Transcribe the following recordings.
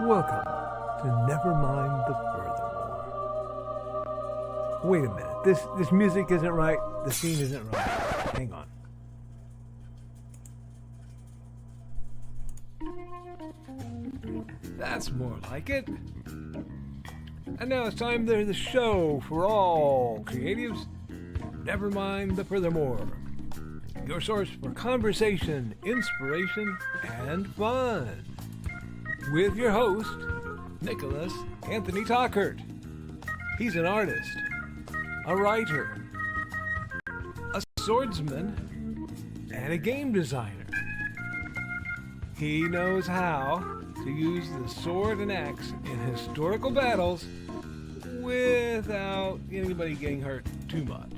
Welcome to Nevermind the Furthermore. Wait a minute, this music isn't right, the scene isn't right. Hang on. That's more like it. And now it's time for the show for all creatives. Nevermind the Furthermore. Your source for conversation, inspiration, and fun. With your host, Nicholas Anthony Tockert. He's an artist, a writer, a swordsman, and a game designer. He knows how to use the sword and axe in historical battles without anybody getting hurt too much.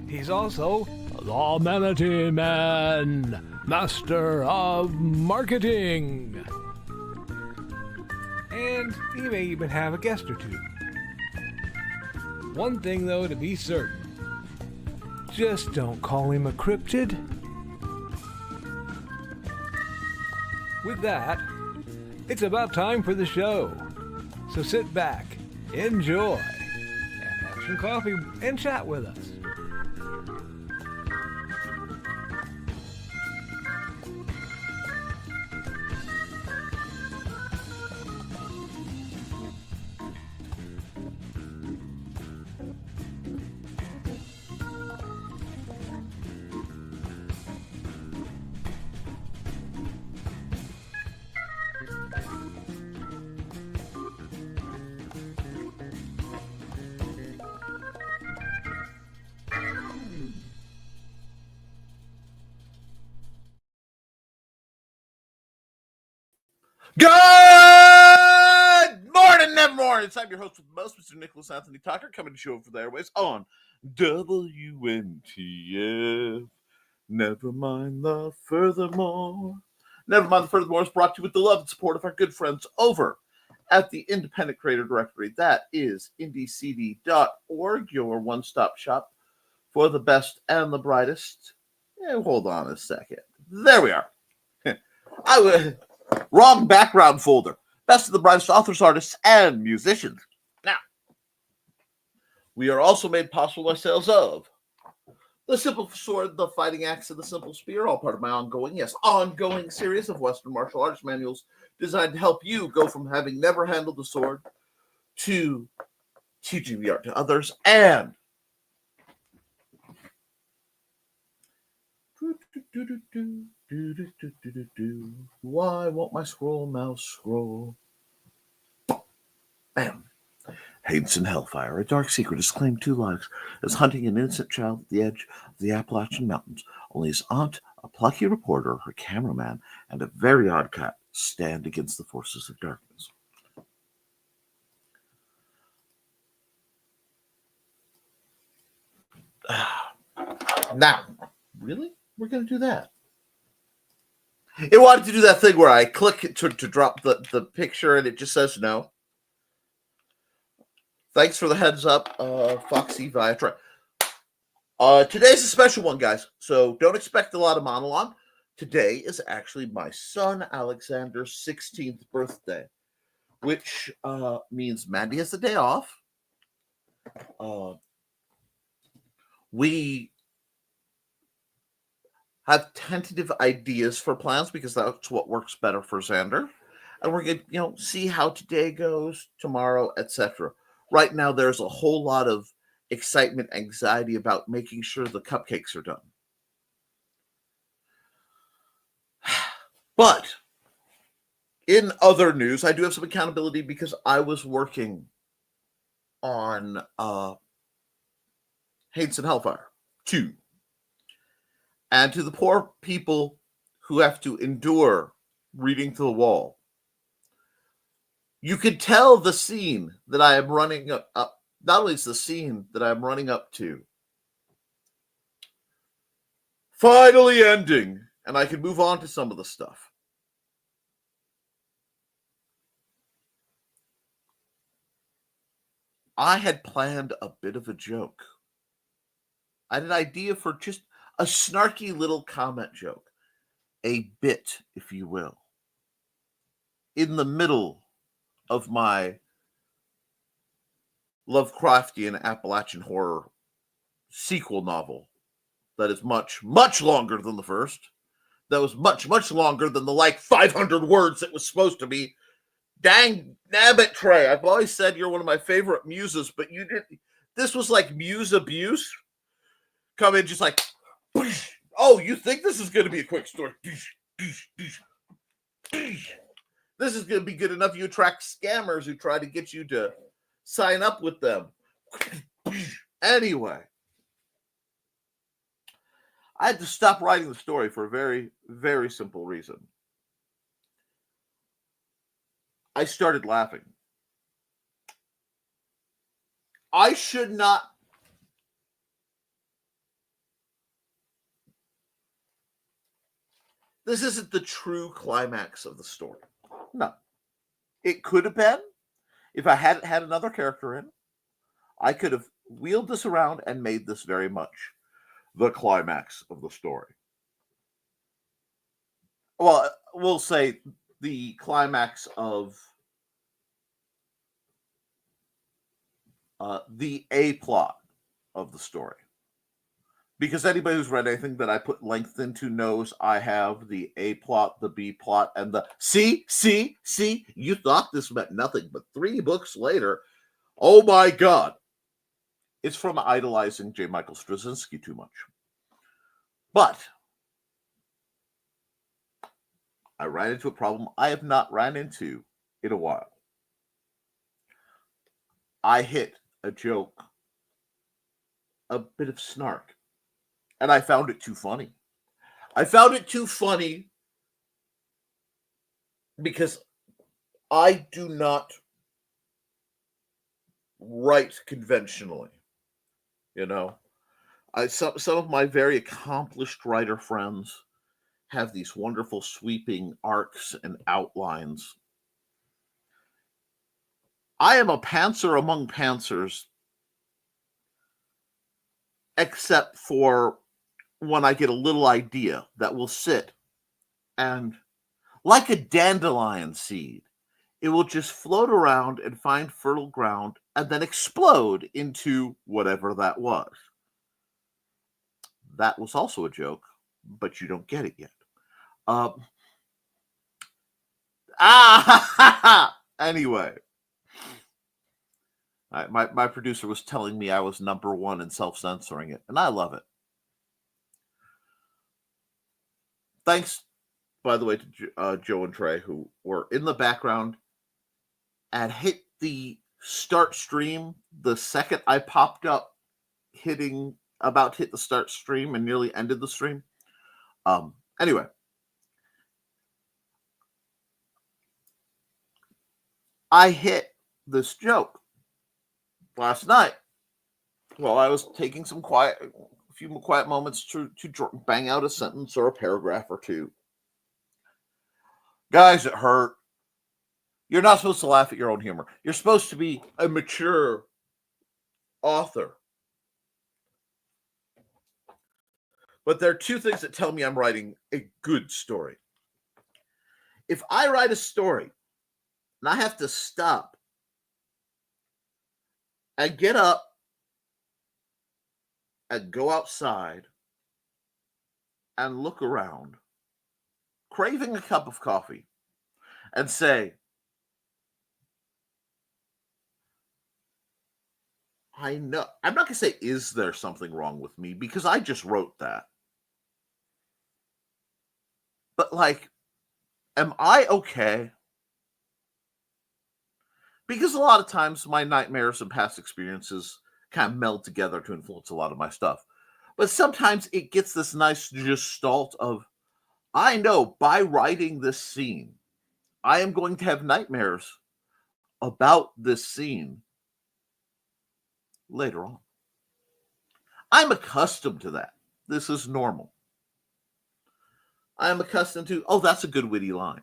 He's also the Manatee Man, master of marketing. And he may even have a guest or two. One thing, though, to be certain. Just don't call him a cryptid. With that, it's about time for the show. So sit back, enjoy, and have some coffee and chat with us. Good morning, Nevermore. I'm your host with the most, Mr. Nicholas Anthony Tockert, coming to you over the airways on WNTF. Nevermind the Furthermore. Nevermind the Furthermore is brought to you with the love and support of our good friends over at the Independent Creator Directory. That is indiecd.org, your one-stop shop for the best and the brightest. Hold on a second. There we are. Wrong background folder. Best of the brightest authors, artists, and musicians. Now, we are also made possible by sales of the Simple Sword, the Fighting Axe, and the Simple Spear, all part of my ongoing series of Western martial arts manuals designed to help you go from having never handled the sword to teaching the art to others. And why won't my scroll mouse scroll? Bam. Hades and Hellfire, a dark secret is claimed 2 lives as hunting an innocent child at the edge of the Appalachian Mountains. Only his aunt, a plucky reporter, her cameraman, and a very odd cat stand against the forces of darkness. Now, really? We're going to do that? It wanted to do that thing where I click to drop the picture and it just says no. Thanks for the heads up, Foxy Viatra. Today's a special one, guys, so don't expect a lot of monologue. Today is actually my son Alexander's 16th birthday, which means Mandy has the day off. We have tentative ideas for plans because that's what works better for Xander. And we're going to, see how today goes, tomorrow, etc. Right now, there's a whole lot of excitement, anxiety about making sure the cupcakes are done. But in other news, I do have some accountability because I was working on Hades and Hellfire 2. And to the poor people who have to endure reading to the wall, you could tell the scene that I am running up. Not only is the scene that I'm running up to finally ending, and I can move on to some of the stuff. I had planned a bit of a joke. I had an idea for just a snarky little comment joke, a bit, if you will. in the middle of my Lovecraftian Appalachian horror sequel novel that is much, much longer than the first. That was much, much longer than the 500 words it was supposed to be. Dang nabbit, Trey. I've always said you're one of my favorite muses, but you didn't. This was like muse abuse. Come in just like, oh, you think this is going to be a quick story? This is going to be good enough. You attract scammers who try to get you to sign up with them. Anyway, I had to stop writing the story for a very, very simple reason. I started laughing. I should not. This isn't the true climax of the story. No. It could have been. If I hadn't had another character in, I could have wheeled this around and made this very much the climax of the story. Well, we'll say the climax of the A plot of the story. Because anybody who's read anything that I put length into knows I have the A plot, the B plot, and the see, you thought this meant nothing, but 3 books later, oh my God. It's from idolizing J. Michael Straczynski too much. But I ran into a problem I have not ran into in a while. I hit a joke, a bit of snark, and I found it too funny. I found it too funny because I do not write conventionally. You know, some of my very accomplished writer friends have these wonderful sweeping arcs and outlines. I am a pantser among pantsers, except for when I get a little idea that will sit and, like a dandelion seed, it will just float around and find fertile ground and then explode into whatever that was. That was also a joke, but you don't get it yet. Anyway. My producer was telling me I was number 1 in self-censoring it, and I love it. Thanks, by the way, to Joe and Trey, who were in the background and hit the start stream the second I popped up, about to hit the start stream and nearly ended the stream. Anyway. I hit this joke last night while I was taking a few quiet moments to bang out a sentence or a paragraph or two. Guys, it hurt. You're not supposed to laugh at your own humor. You're supposed to be a mature author. But there are 2 things that tell me I'm writing a good story. If I write a story and I have to stop and get up and go outside and look around, craving a cup of coffee, and say, I know, I'm not going to say, is there something wrong with me? Because I just wrote that. But am I okay? Because a lot of times my nightmares and past experiences kind of meld together to influence a lot of my stuff. But sometimes it gets this nice gestalt of, I know by writing this scene, I am going to have nightmares about this scene later on. I'm accustomed to that. This is normal. I am accustomed to, oh, that's a good witty line.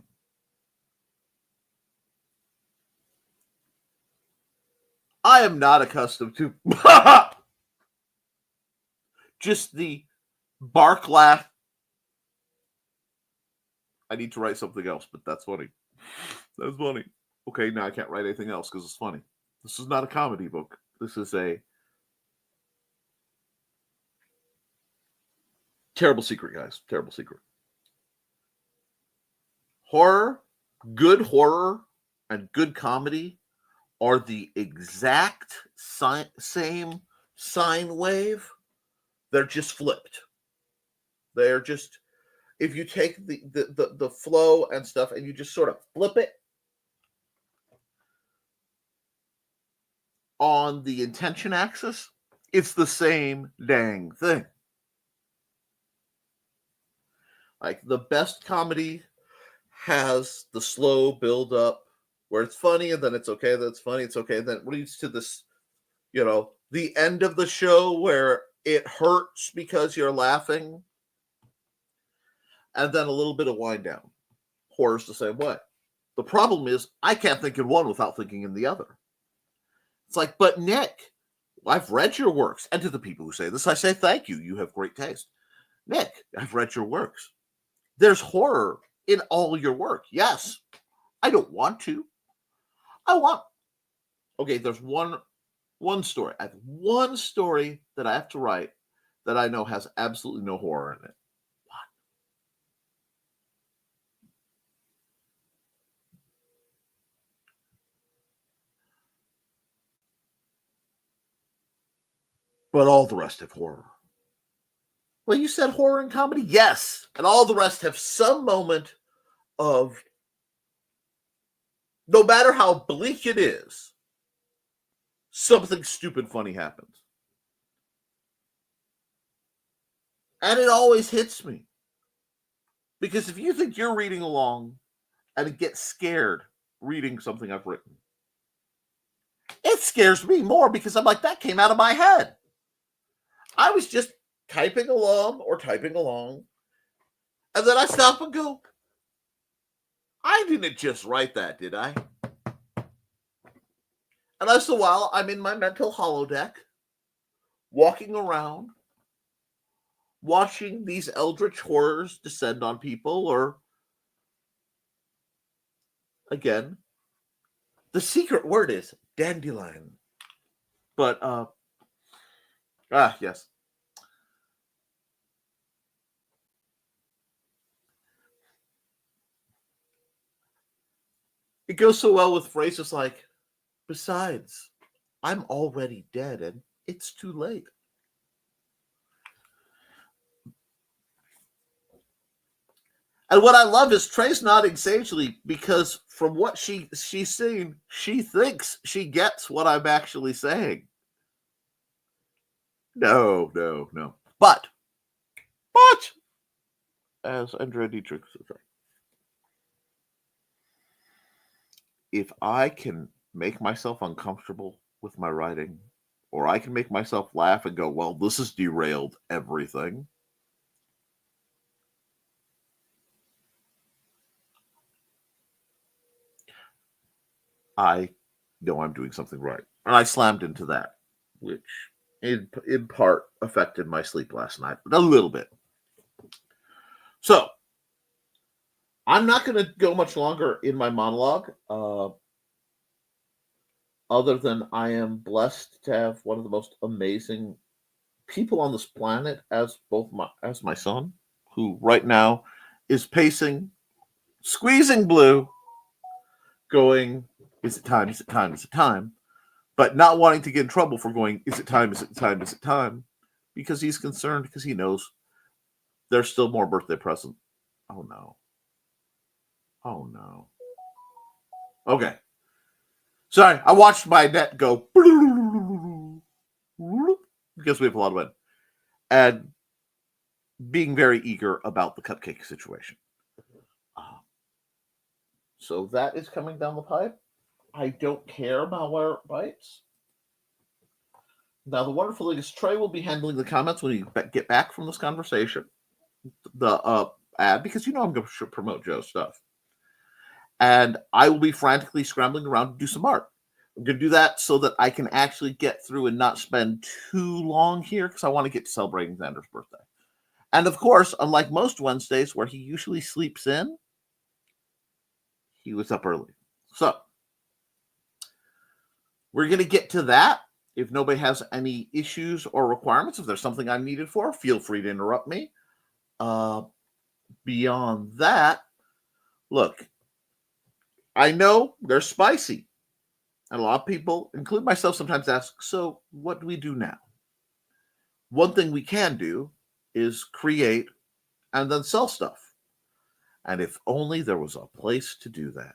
I am not accustomed to just the bark laugh I need to write something else, but that's funny. That's funny. Okay, now I can't write anything else because it's funny. This is not a comedy book. This is a terrible secret, guys. Terrible secret. Horror, horror, and good comedy are the exact same sine wave. They're just flipped. They're just, if you take the flow and stuff and you just sort of flip it on the intention axis, it's the same dang thing. Like the best comedy has the slow build up where it's funny and then it's okay, then it's funny, it's okay, then it leads to this, the end of the show where it hurts because you're laughing, and then a little bit of wind down. Horror's the same way. The problem is I can't think in one without thinking in the other. It's like, but Nick, I've read your works. And to the people who say this, I say thank you. You have great taste. Nick, I've read your works. There's horror in all your work. Yes. I don't want to. Okay, there's one story. I have one story that I have to write that I know has absolutely no horror in it. But all the rest have horror. Well, you said horror and comedy? Yes. And all the rest have some moment of, no matter how bleak it is, something stupid funny happens. And it always hits me. Because if you think you're reading along and get scared reading something I've written, it scares me more because I'm like, that came out of my head. I was just typing along, and then I stop and go, I didn't just write that, did I? And once in a while, I'm in my mental holodeck, walking around, watching these eldritch horrors descend on people, or, again, the secret word is dandelion. But, yes. It goes so well with phrases like, besides, I'm already dead and it's too late. And what I love is Trey's nodding sagely because from what she's seen, she thinks she gets what I'm actually saying. No. But, as Andrea Dietrich said, if I can make myself uncomfortable with my writing, or I can make myself laugh and go, well, this has derailed everything, I know I'm doing something right. And I slammed into that, which in part affected my sleep last night, but a little bit. So, I'm not going to go much longer in my monologue, other than I am blessed to have one of the most amazing people on this planet as my son, who right now is pacing, squeezing Blue, going, is it time, is it time, is it time? But not wanting to get in trouble for going, is it time, is it time, is it time? Because he's concerned, because he knows there's still more birthday present. Oh no. Okay. Sorry, I watched my net go because we have a lot of wind. And being very eager about the cupcake situation. So that is coming down the pipe. I don't care about where it bites. Now, the wonderful thing is Trey will be handling the comments when we get back from this conversation. The ad, because I'm going to promote Joe's stuff. And I will be frantically scrambling around to do some art. I'm going to do that so that I can actually get through and not spend too long here because I want to get to celebrating Xander's birthday. And of course, unlike most Wednesdays where he usually sleeps in, he was up early. So we're going to get to that. If nobody has any issues or requirements, if there's something I'm needed for, feel free to interrupt me. Beyond that, look, I know they're spicy. And a lot of people, including myself, sometimes ask, so what do we do now? One thing we can do is create and then sell stuff. And if only there was a place to do that.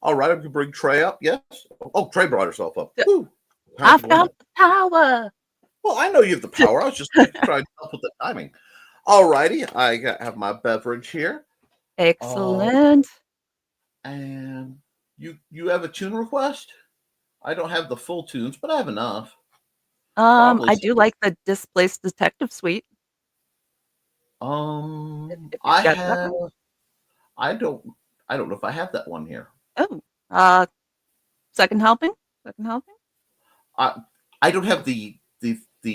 All right, I can bring Trey up. Yes. Oh, Trey brought herself up. Woo. I've got the power. Well, I know you have the power. I was just trying to help with the timing. All righty, I have my beverage here. Excellent. And you have a tune request? I don't have the full tunes, but I have enough. I do like the Displaced Detective Suite. I have. I don't know if I have that one here. Oh, second helping. I don't have the.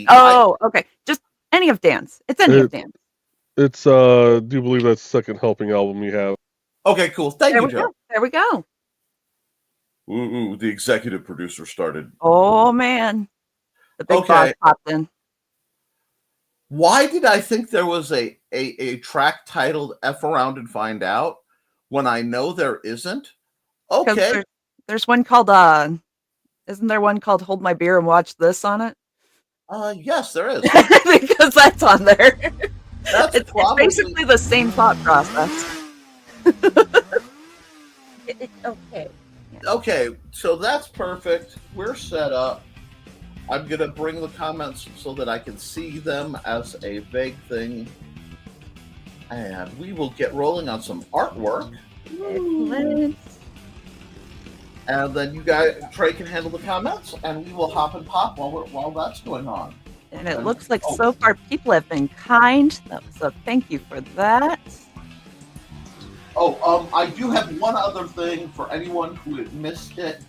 Oh, okay. Just any of Dan's. It's any of Dan's. It's do you believe that's the second helping album you have? Okay, cool. Thank you, Joe. There we go. Ooh, the executive producer started. Oh man, the big boss popped in. Why did I think there was a track titled "F Around and Find Out" when I know there isn't? Okay, there's one called isn't there one called "Hold My Beer and Watch This" on it? Yes, there is. Because that's on there. It's basically the same thought process. Okay. Okay, so that's perfect. We're set up. I'm going to bring the comments so that I can see them as a vague thing. And we will get rolling on some artwork. Excellent. And then you guys, Trey can handle the comments, and we will hop and pop while that's going on. And it looks like so far people have been kind. So thank you for that. I do have one other thing for anyone who had missed it.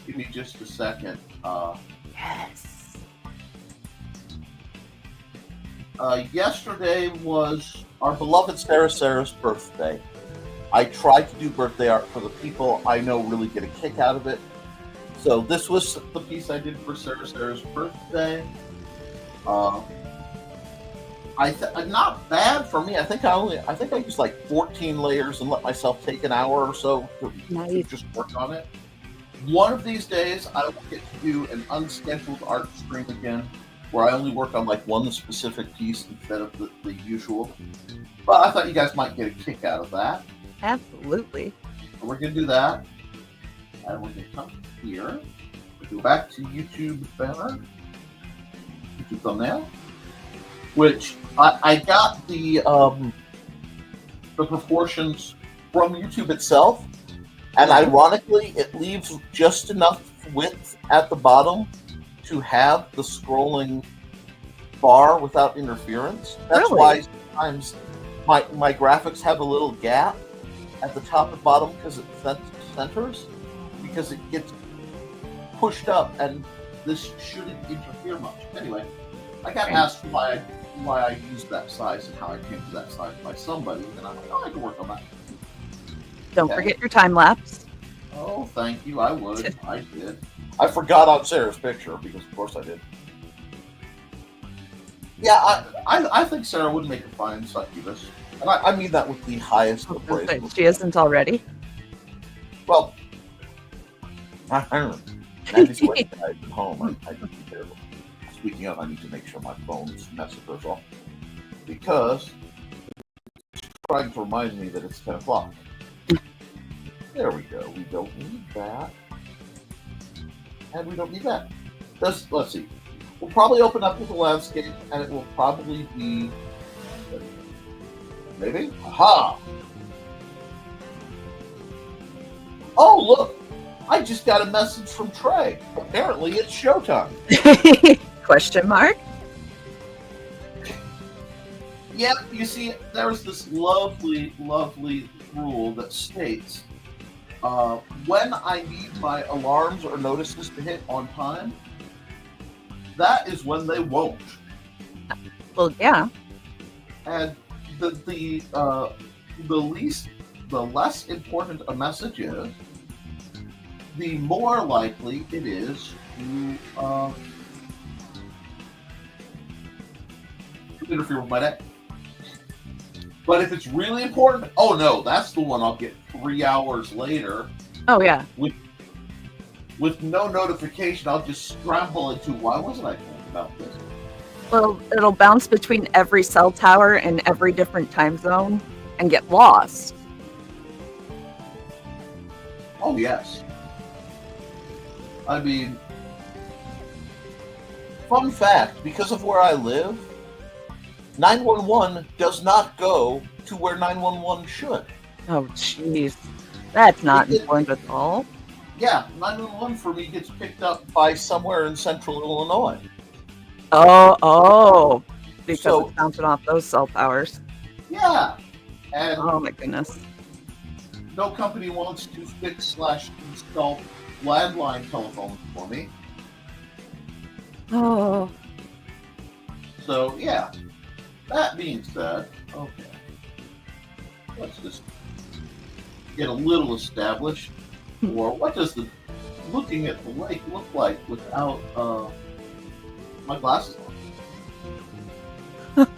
Give me just a second. Yes. Yesterday was our beloved Sarah's birthday. I tried to do birthday art for the people I know really get a kick out of it. So this was the piece I did for Sarah's birthday. Not bad for me. I think I used like 14 layers and let myself take an hour or so to just work on it. One of these days, I will get to do an unscheduled art stream again, where I only work on like one specific piece instead of the usual. But I thought you guys might get a kick out of that. Absolutely. So we're gonna do that, and we're gonna come here. We go back to YouTube banner, YouTube thumbnail, which I got the proportions from YouTube itself, and ironically, it leaves just enough width at the bottom to have the scrolling bar without interference. That's why sometimes my graphics have a little gap. at the top and bottom because it centers, because it gets pushed up, and this shouldn't interfere much. Anyway, I got asked why I used that size and how I came to that size by somebody, and I'm like, oh, I can work on that. Don't forget your time lapse. Oh, thank you. I would. I did. I forgot on Sarah's picture because, of course, I did. Yeah, I think Sarah would make a fine succubus, and I mean that with the highest of praise. But she isn't already. Well, I don't know. Andy's waiting at home. I need to be careful. Speaking of, I need to make sure my phone's message goes off because it's trying to remind me that it's 10 o'clock. There we go. We don't need that. And we don't need that. Let's see. We'll probably open up with a landscape, and it will probably be... Maybe? Aha! Oh, look! I just got a message from Trey. Apparently, it's showtime. Question mark? Yep, you see, there's this lovely, lovely rule that states when I need my alarms or notices to hit on time, that is when they won't. Well, yeah. And the less important a message is, the more likely it is to interfere with my day. But if it's really important, oh no, that's the one I'll get 3 hours later. Oh, yeah. With no notification, I'll just scramble into, why wasn't I thinking about this? Well, it'll bounce between every cell tower in every different time zone and get lost. Oh, yes. I mean, fun fact, because of where I live, 911 does not go to where 911 should. Oh, jeez. That's not important at all. Yeah, 911 for me gets picked up by somewhere in central Illinois. Oh, because it's bouncing off those cell towers. Yeah. And oh, my goodness. No company wants to fix/install landline telephones for me. Oh. So, yeah. That being said, okay. Let's just get a little established. Or what does the looking at the lake look like without my glasses on?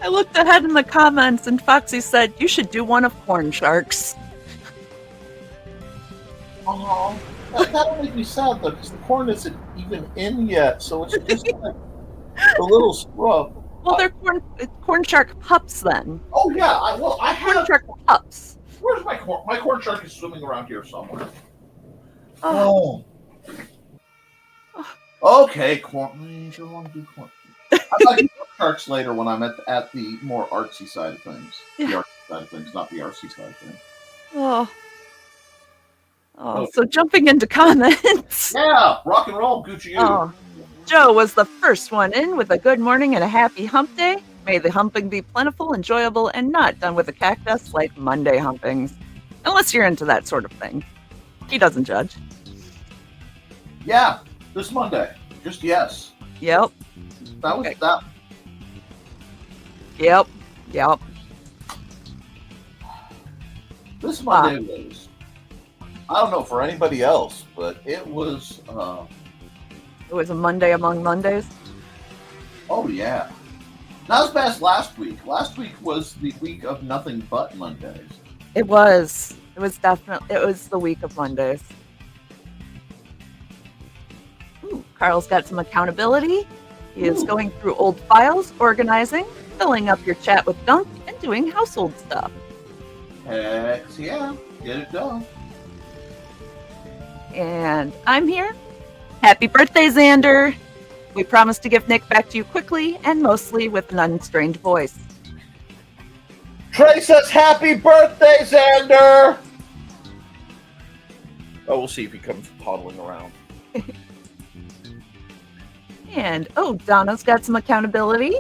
I looked ahead in the comments and Foxy said, you should do one of corn sharks. Oh, that'll make me sad though, because the corn isn't even in yet, so it's just like a little scrub. Well, they're corn shark pups then. Oh yeah, I have corn shark pups. Where's my corn? My corn shark is swimming around here somewhere. Oh. Okay, corn. I want to do corn. I'm not doing sharks later when I'm at the more artsy side of things. Yeah. The artsy side of things, not the RC side of things. Oh. So jumping into comments. Yeah, rock and roll, Gucci. You. Oh. Joe was the first one in with a good morning and a happy hump day. May the humping be plentiful, enjoyable, and not done with a cactus like Monday humpings. Unless you're into that sort of thing. He doesn't judge. Yeah, this Monday. Just yes. Yep. That was that. Yep. This Monday was, I don't know for anybody else, but it was it was a Monday among Mondays. Oh yeah. Not as bad as last week. Last week was the week of nothing but Mondays. It was. It was the week of Mondays. Ooh, Carl's got some accountability. He is going through old files, organizing, filling up your chat with gunk, and doing household stuff. Heck yeah. Get it done. And I'm here. Happy birthday, Xander. We promise to give Nick back to you quickly and mostly with an unstrained voice. Trey says happy birthday, Xander! Oh, we'll see if he comes toddling around. And, Donna's got some accountability.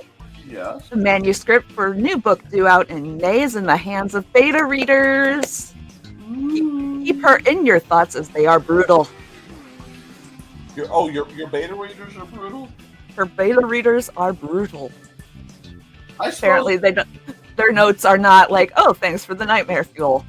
Yes. The manuscript for new book due out in May is in the hands of beta readers. Keep her in your thoughts as they are brutal. Your beta readers are brutal? Her beta readers are brutal. I suppose, Apparently, they don't, their notes are not like, oh, thanks for the nightmare fuel.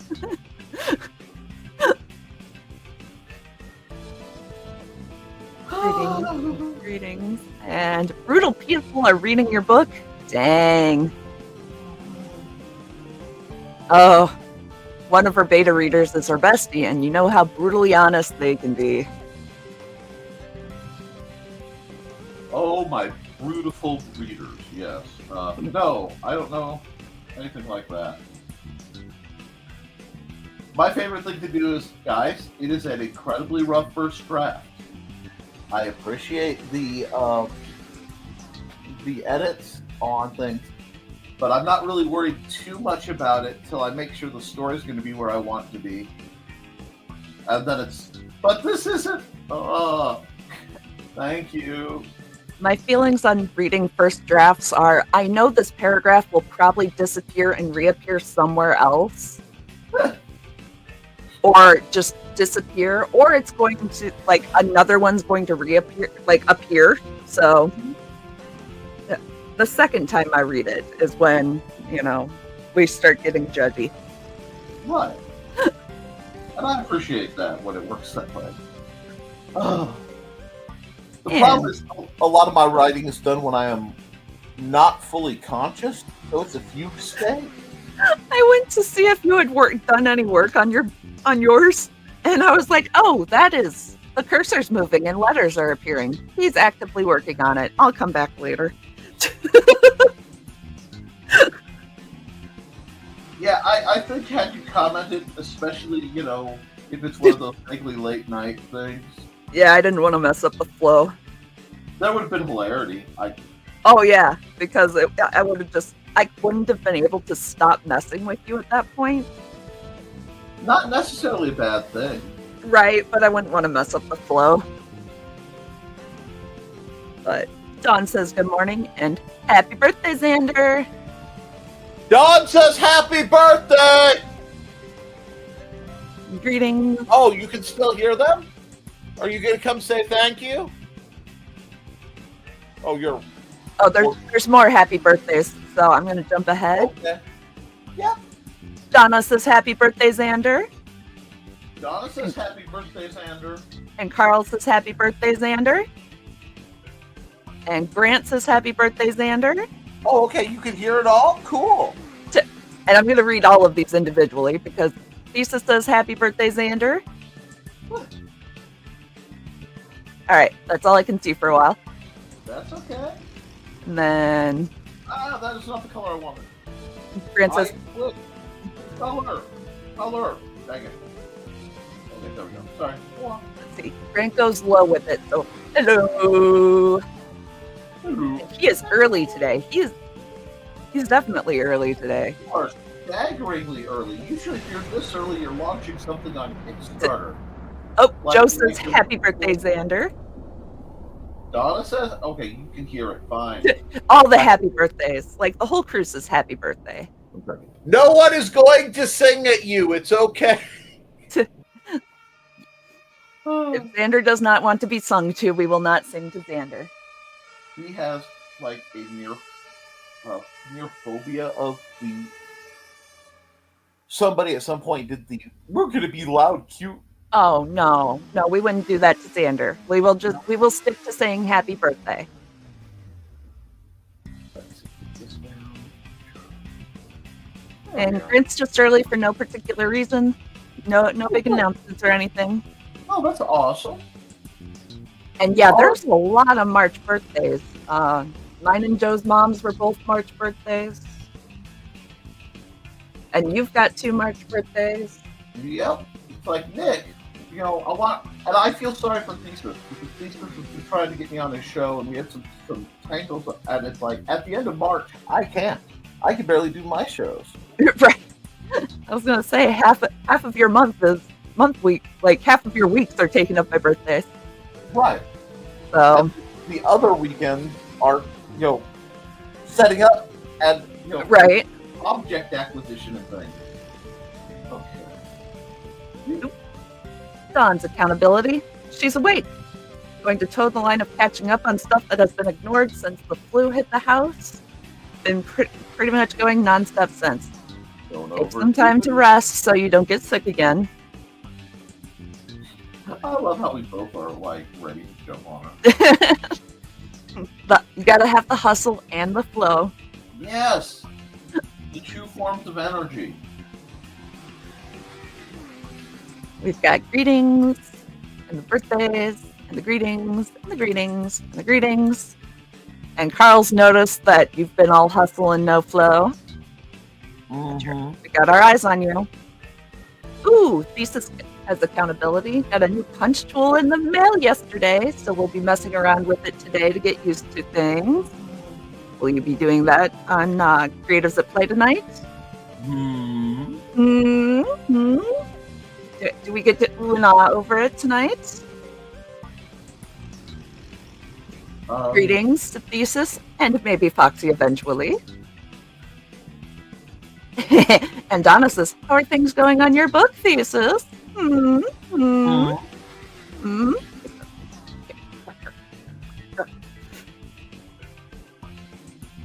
Greetings. And brutal people are reading your book? Dang. Oh, one of her beta readers is her bestie, and you know how brutally honest they can be. oh, my beautiful readers, yes. No, I don't know anything like that. My favorite thing to do is, guys, it is an incredibly rough first draft. I appreciate the edits on things, but I'm not really worried too much about it till I make sure the story's going to be where I want it to be. And then but this isn't. Thank you. My feelings on reading first drafts are, I know this paragraph will probably disappear and reappear somewhere else. Or just disappear, or it's going to, like, another one's going to reappear, like, appear. So the second time I read it is when, we start getting judgy. Right. And I appreciate that when it works that way. The problem is a lot of my writing is done when I am not fully conscious, so it's a fugue state. I went to see if you had done any work on yours, and I was like, oh, that is, the cursor's moving and letters are appearing. He's actively working on it. I'll come back later. Yeah, I think had you commented, especially, if it's one of those vaguely late night things, Yeah, I didn't want to mess up the flow. that would have been hilarity. Oh yeah, because I wouldn't have been able to stop messing with you at that point. Not necessarily a bad thing. Right, but I wouldn't want to mess up the flow. But Dawn says good morning and happy birthday, Xander. Dawn says happy birthday! Greetings. Oh, you can still hear them? Are you going to come say thank you? Oh, There's more happy birthdays, so I'm going to jump ahead. okay. Yeah. Donna says happy birthday, Xander. Donna says happy birthday, Xander. And Carl says happy birthday, Xander. And Grant says happy birthday, Xander. Oh, okay, you can hear it all? Cool. And I'm going to read all of these individually because Lisa says happy birthday, Xander. All right, that's all I can see for a while. That's okay. And then That is not the color I wanted. Grant says, Look. Color. Dang it. Okay, there we go. Sorry. Go on. let's see, Grant goes low with it. So, hello. Hello. He is early today. He's definitely early today. You are staggeringly early. Usually if you're this early, you're launching something on Kickstarter. Oh, Like, Joe says happy birthday, Xander. Donna says, okay, you can hear it fine. All the happy birthdays. Like, the whole crew says happy birthday. No one is going to sing at you. It's okay. If Xander does not want to be sung to, we will not sing to Xander. He has like a near phobia of the. Somebody at some point did the. We're going to be loud, cute. Oh no, we wouldn't do that to Xander. We will stick to saying happy birthday. Let's see, this down. And Grant's just early for no particular reason. No big announcements or anything. Oh, that's awesome. And yeah, there's a lot of March birthdays. Mine and Joe's moms were both March birthdays. And you've got 2 March birthdays. Yep. It's like, Nick, and I feel sorry for Thesis, because Thesis has been trying to get me on his show, and we had some tangles, and it's like, at the end of March, I can't. I can barely do my shows. Right. I was gonna say half of your month is week. Like half of your weeks are taken up by birthdays. Right. So And the other weekends are, setting up and Right. object acquisition and things. Okay. Dawn's accountability. She's awake. Going to toe the line of catching up on stuff that has been ignored since the flu hit the house. Been pretty much going nonstop since. Take some time to rest so you don't get sick again. I love how we both are like ready to jump on it. But you gotta have the hustle and the flow. Yes, the true forms of energy. We've got greetings and the birthdays and the greetings and the greetings and the greetings. And Carl's noticed that you've been all hustle and no flow. Mm-hmm. We got our eyes on you. Ooh, thesis has accountability. Got a new punch tool in the mail yesterday, so we'll be messing around with it today to get used to things. Will you be doing that on Creatives at Play tonight? Mm-hmm. Do we get to ooh and ah over it tonight? Greetings to Thesis and maybe Foxy eventually. And Donna says, how are things going on your book, Thesis?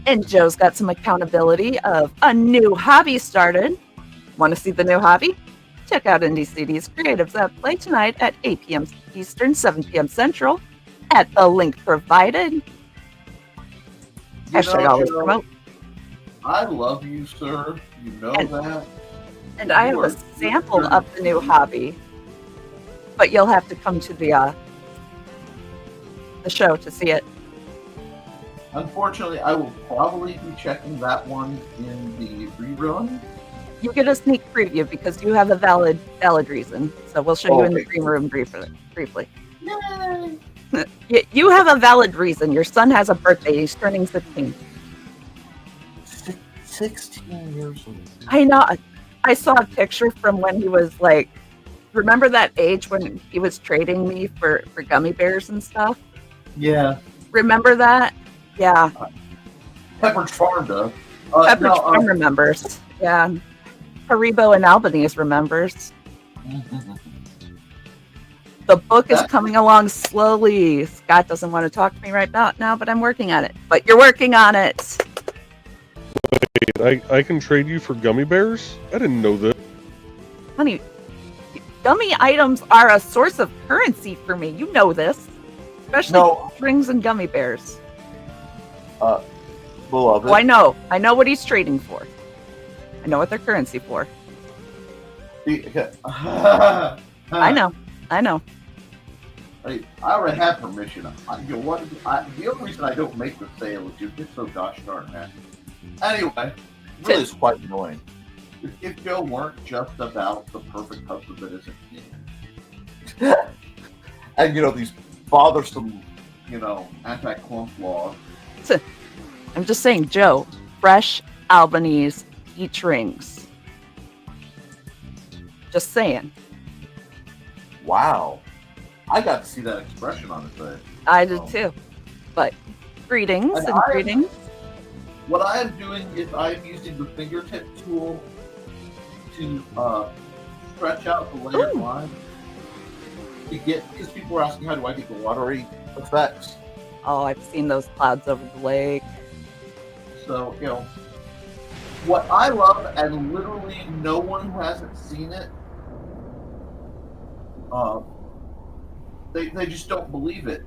And Joe's got some accountability of a new hobby started. Want to see the new hobby? Check out Indie CD's Creatives at Play tonight at 8 p.m. Eastern, 7 p.m. Central at the link provided. Hashtag always promote. I love you, sir. You know that. And I have a sample of the new hobby, but you'll have to come to the show to see it. Unfortunately, I will probably be checking that one in the rerun. You get a sneak preview because you have a valid reason. So we'll show you in the green room briefly. Yay! You have a valid reason. Your son has a birthday. He's turning 16. 16 years old. I know. I saw a picture from when he was like, remember that age when he was trading me for gummy bears and stuff? Yeah. Remember that? Yeah. Pepperidge Farm does. Pepperidge Farm remembers. Yeah. Haribo and Albanese remembers. The book is coming along slowly. Scott doesn't want to talk to me right now, but I'm working on it. But you're working on it. Wait, I can trade you for gummy bears? I didn't know this. Honey, gummy items are a source of currency for me. You know this. Especially rings and gummy bears. Beloved. Oh, I know. I know what he's trading for. I know what they're currency for. I know. I already have permission. The only reason I don't make the sale is you get so gosh darn happy. Anyway, really is quite annoying. If Joe weren't just about the perfect husband that isn't me. And these bothersome, anti-clump laws. I'm just saying, Joe, fresh Albanese peach rings. Just saying. Wow. I got to see that expression on his face. I did too. But greetings and greetings. What I am doing is I'm using the fingertip tool to stretch out the layered line to get, because people are asking how do I get the watery effects. Oh, I've seen those clouds over the lake. So, what I love, and literally no one who hasn't seen it, they just don't believe it.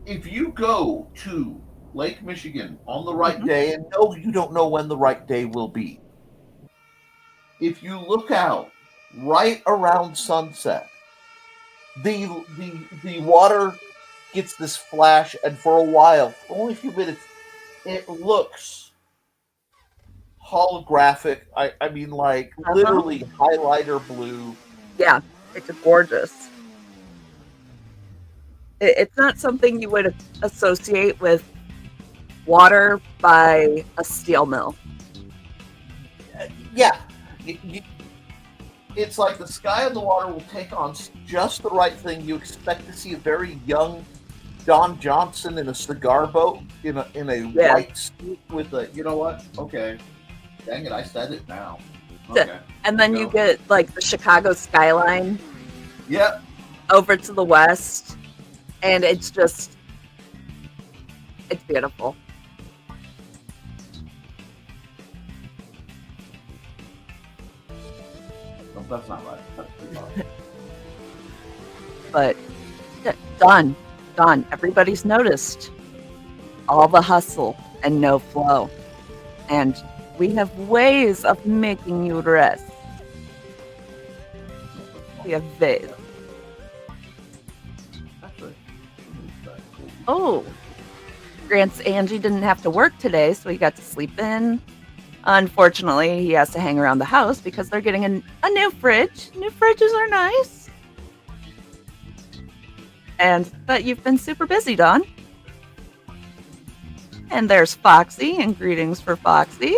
If you go to Lake Michigan on the right day, and no, you don't know when the right day will be. If you look out right around sunset, the water gets this flash, and for a while, for only a few minutes, it looks holographic. I mean, like literally highlighter blue. Yeah, it's gorgeous. It's not something you would associate with water by a steel mill. Yeah. It's like the sky and the water will take on just the right thing. You expect to see a very young Don Johnson in a cigar boat in a Yeah. white suit with a, you know what? Okay. Dang it, I said it now. Okay. And then you get like the Chicago skyline Yep. over to the west, and it's beautiful. No, that's not right. That's too far. But Don, everybody's noticed all the hustle and no flow. And we have ways of making you rest. We have ways. Actually, Oh, Grant's Angie didn't have to work today, so he got to sleep in. Unfortunately, he has to hang around the house because they're getting a new fridge. New fridges are nice. But you've been super busy, Don. And there's Foxy, and greetings for Foxy.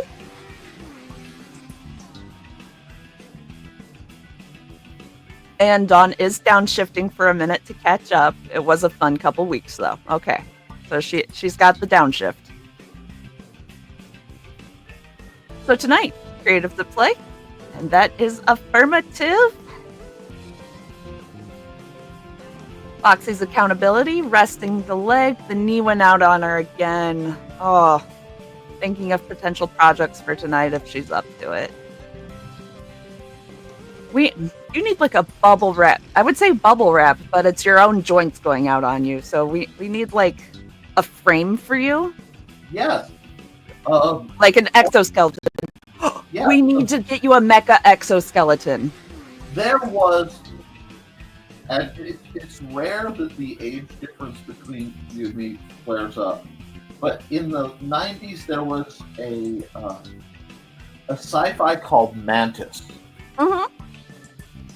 And Dawn is downshifting for a minute to catch up. It was a fun couple weeks, though. Okay, so she's got the downshift. So tonight, creative to play, and that is affirmative. Foxy's accountability, resting the leg. The knee went out on her again. Oh, thinking of potential projects for tonight if she's up to it. You need like a bubble wrap. I would say bubble wrap, but it's your own joints going out on you. So we need like a frame for you. yes. Like an exoskeleton. Yeah. We need to get you a mecha exoskeleton. There was, and it's rare that the age difference between you and me flares up, but in the 90s there was a sci-fi called Mantis. Mm-hmm.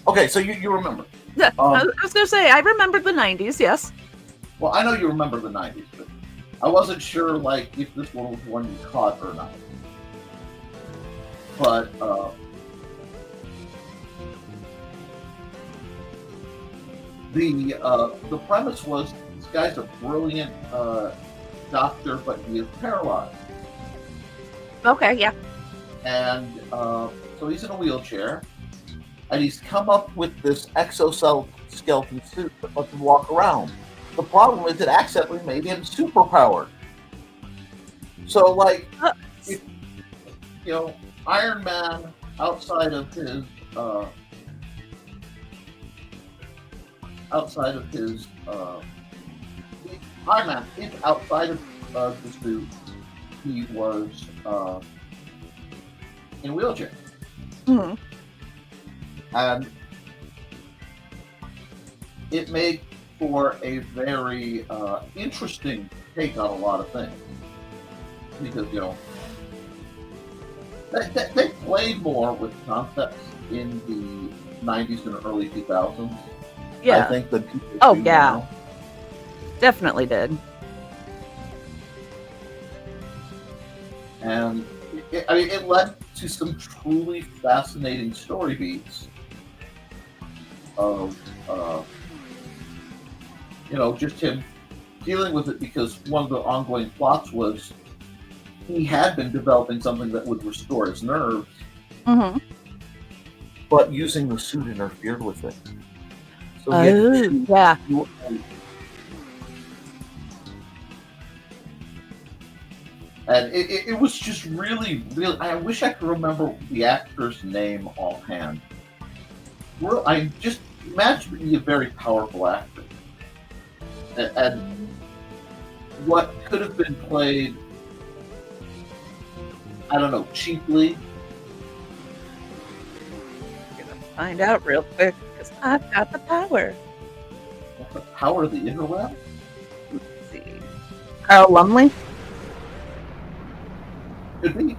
Okay, so you remember. Yeah, I was going to say, I remember the 90s, yes. Well, I know you remember the 90s, but I wasn't sure like if this one was one you caught or not. But the premise was this guy's a brilliant doctor, but he is paralyzed, Okay, yeah. and so he's in a wheelchair, and he's come up with this exoskeleton suit that lets him walk around. The problem is it accidentally made him superpowered. So, like, if, you know, Iron Man outside of his Iron Man if outside of the suit, he was in a wheelchair. Mhm. And it made for a very interesting take on a lot of things. Because, you know, they played more with concepts in the 90s and early 2000s. Yeah. I think that people Oh, do yeah. now. Definitely did. And it led to some truly fascinating story beats of, you know, just him dealing with it, because one of the ongoing plots was he had been developing something that would restore his nerves, Mm-hmm. but using the suit interfered with it. So he had to choose Yeah. And it was just really, really. I wish I could remember the actor's name offhand. I just imagine being a very powerful actor, and what could have been played, I don't know, cheaply. Find out real quick because I've got the power. The power of the interweb. Let's see. Carl Lumley. Could be,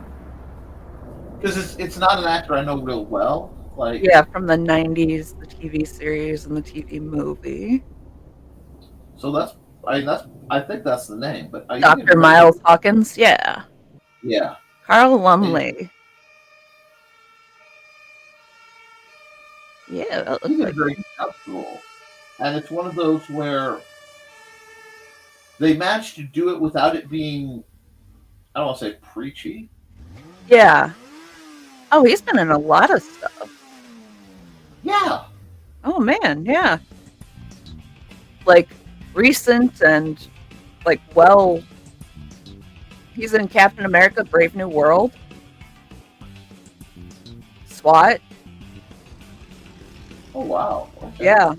because it's not an actor I know real well. Like, Yeah, from the 90s, the TV series and the TV movie. so I think that's the name. But Dr. Miles Hawkins. Yeah. Yeah. Carl Lumley. Yeah, that He's looks a like very tough role, and it's one of those where they managed to do it without it being, I don't want to say preachy. Yeah. Oh, he's been in a lot of stuff. Yeah. Oh man, yeah. Like recent and like he's in Captain America: Brave New World, SWAT. Oh wow. Okay. Yeah.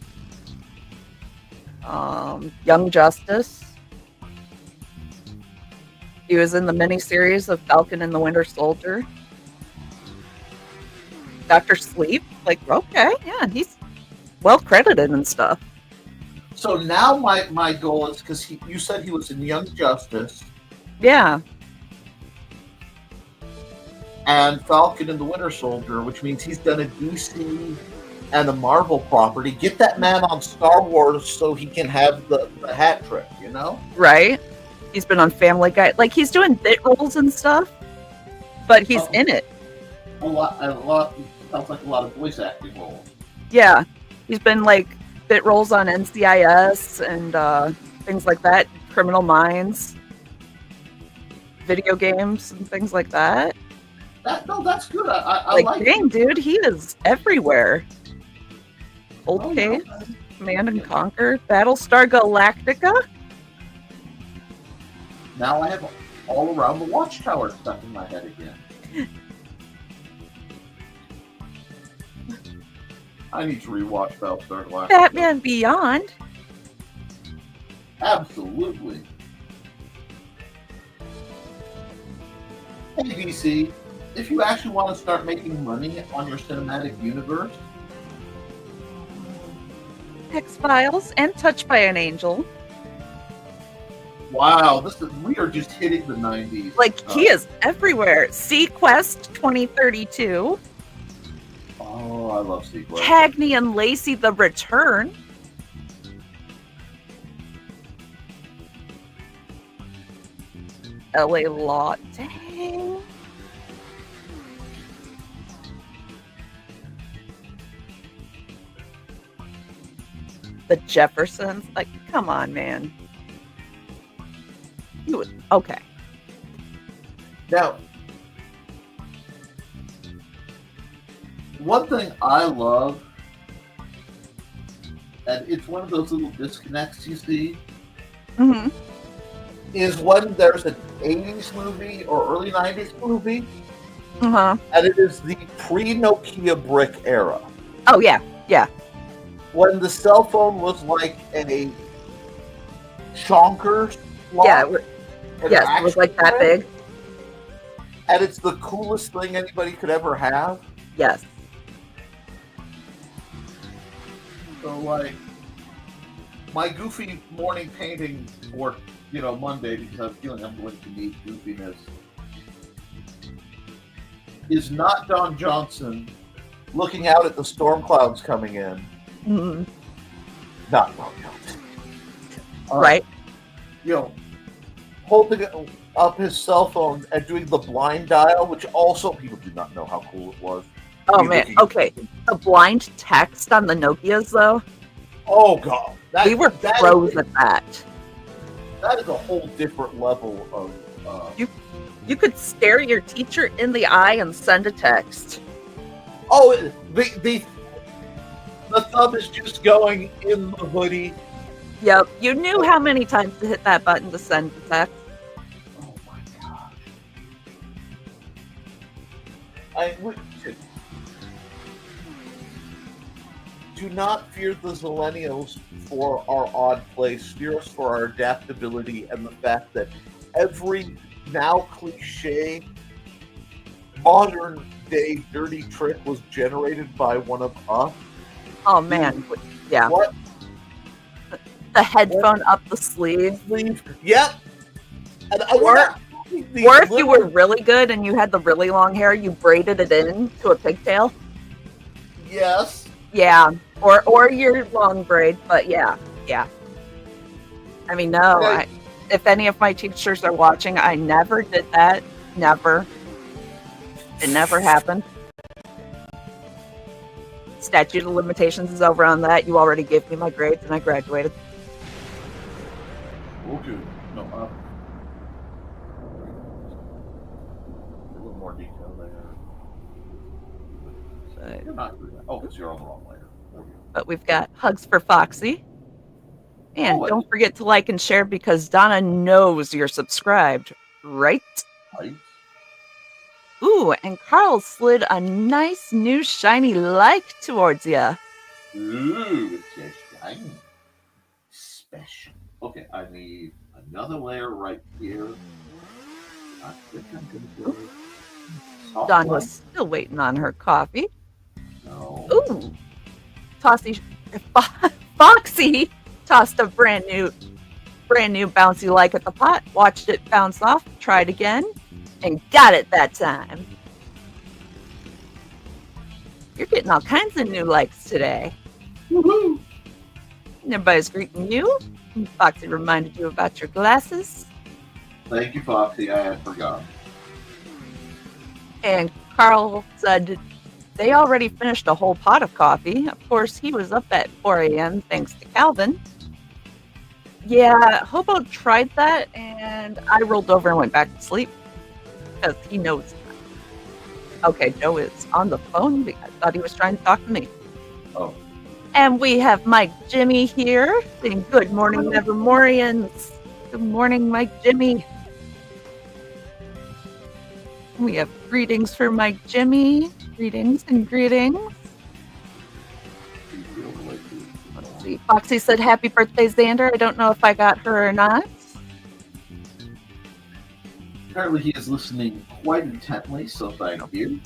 Young Justice. He was in the miniseries of Falcon and the Winter Soldier. Dr. Sleep. Like, okay, yeah, he's well credited and stuff. So now my goal is, because you said he was in Young Justice Yeah. and Falcon and the Winter Soldier, which means he's done a DC and a Marvel property. Get that man on Star Wars so he can have the hat trick, you know? Right? He's been on Family Guy. Like, he's doing bit roles and stuff, but he's in it. A lot. Sounds like a lot of voice acting roles. Yeah. He's been, like, bit roles on NCIS and things like that. Criminal Minds. Video games and things like that. That's good. I Like, like dang, dude, he is everywhere. Old Oh, Case, yeah. Command and Conquer, Battlestar Galactica. Now I have all around the Watchtower stuck in my head again. I need to rewatch Battlestar Galactica. Batman Beyond. Absolutely. Hey, DC, if you actually want to start making money on your cinematic universe, X-Files and Touched by an Angel. wow, we are just hitting the 90s. Like, he is everywhere. Sequest 2032. Oh, I love Sequel. Cagney and Lacey: The Return. LA Law. Dang. The Jeffersons. Like, come on, man. You would, okay. Now, one thing I love, and it's one of those little disconnects you see, Mm-hmm. is when there's an 80s movie or early 90s movie, Uh-huh. and it is the pre-Nokia brick era. Oh, yeah. Yeah. When the cell phone was like a chonker. Yeah. Yes, it was like that big. And it's the coolest thing anybody could ever have. Yes. So, like, my goofy morning painting for, Monday, because I'm feeling I'm going to need goofiness, is not Don Johnson looking out at the storm clouds coming in. Mm-hmm. Not Don Johnson. Right. Holding up his cell phone and doing the blind dial, which also people do not know how cool it was. Oh, man. Okay. The blind text on the Nokias, though. Oh, God. We were pros at that. That is a whole different level of... You could stare your teacher in the eye and send a text. Oh, the thumb is just going in the hoodie. Yep. You knew how many times to hit that button to send the text. Oh, my gosh. Do not fear the Zillennials for our odd place. Fear us for our adaptability and the fact that every now cliche modern day dirty trick was generated by one of us. Oh, man. Yeah. What? The headphone up the sleeve. Yep. And Or if you were really good and you had the really long hair, you braided it in to a pigtail. Yes. Yeah. Or your long braid, but yeah. I mean, no. Okay. If any of my teachers are watching, I never did that. Never. It never happened. Statute of limitations is over on that. You already gave me my grades and I graduated. Okay. No, a little more detail there. But, You're not doing that. Oh, because you're on the wrong layer. There we go. but we've got hugs for Foxy. And Oh, don't forget to like and share because Donna knows you're subscribed, right? right. Ooh, and Carl slid a nice new shiny like towards you. Ooh, it's just shiny. Special. Okay, I need another layer right here. I think I'm gonna go. Soft Dawn one. was still waiting on her coffee. No. Ooh, Foxy tossed a brand new bouncy like at the pot, watched it bounce off, tried again, and got it that time. You're getting all kinds of new likes today. Woohoo! And everybody's greeting you. Foxy reminded you about your glasses. Thank you, Foxy. I had forgotten. And Carl said they already finished a whole pot of coffee. Of course, he was up at 4 a.m. thanks to Calvin. Yeah, Hobo tried that, and I rolled over and went back to sleep because he knows. Okay, Joe is on the phone. I thought he was trying to talk to me. Oh. And we have Mike Jimmy here saying, "Good morning, Nevermorians." Good morning, Mike Jimmy. We have greetings for Mike Jimmy. Greetings and greetings. Let's see. Foxy said, "Happy birthday, Xander." I don't know if I got her or not. Apparently, he is listening quite intently, so thank you.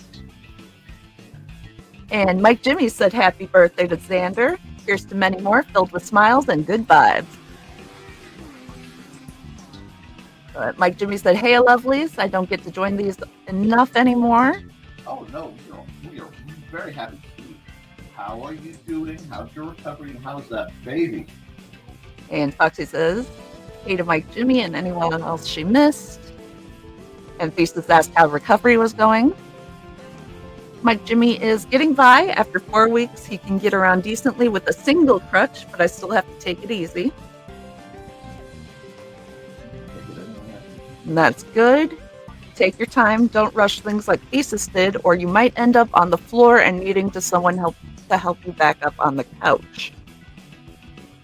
And Mike Jimmy said, "Happy birthday to Xander. Here's to many more filled with smiles and good vibes." Mike Jimmy said, "Hey, lovelies. I don't get to join these enough anymore." Oh, no, we are very happy to see you. How are you doing? How's your recovery? And how's that baby? And Foxy says, "Hey to Mike Jimmy and anyone else she missed." And Thesis asked how recovery was going. Mike Jimmy is getting by. After 4 weeks, he can get around decently with a single crutch, but I still have to take it easy. And that's good. Take your time. Don't rush things like Thesis did, or you might end up on the floor and needing to someone to help you back up on the couch.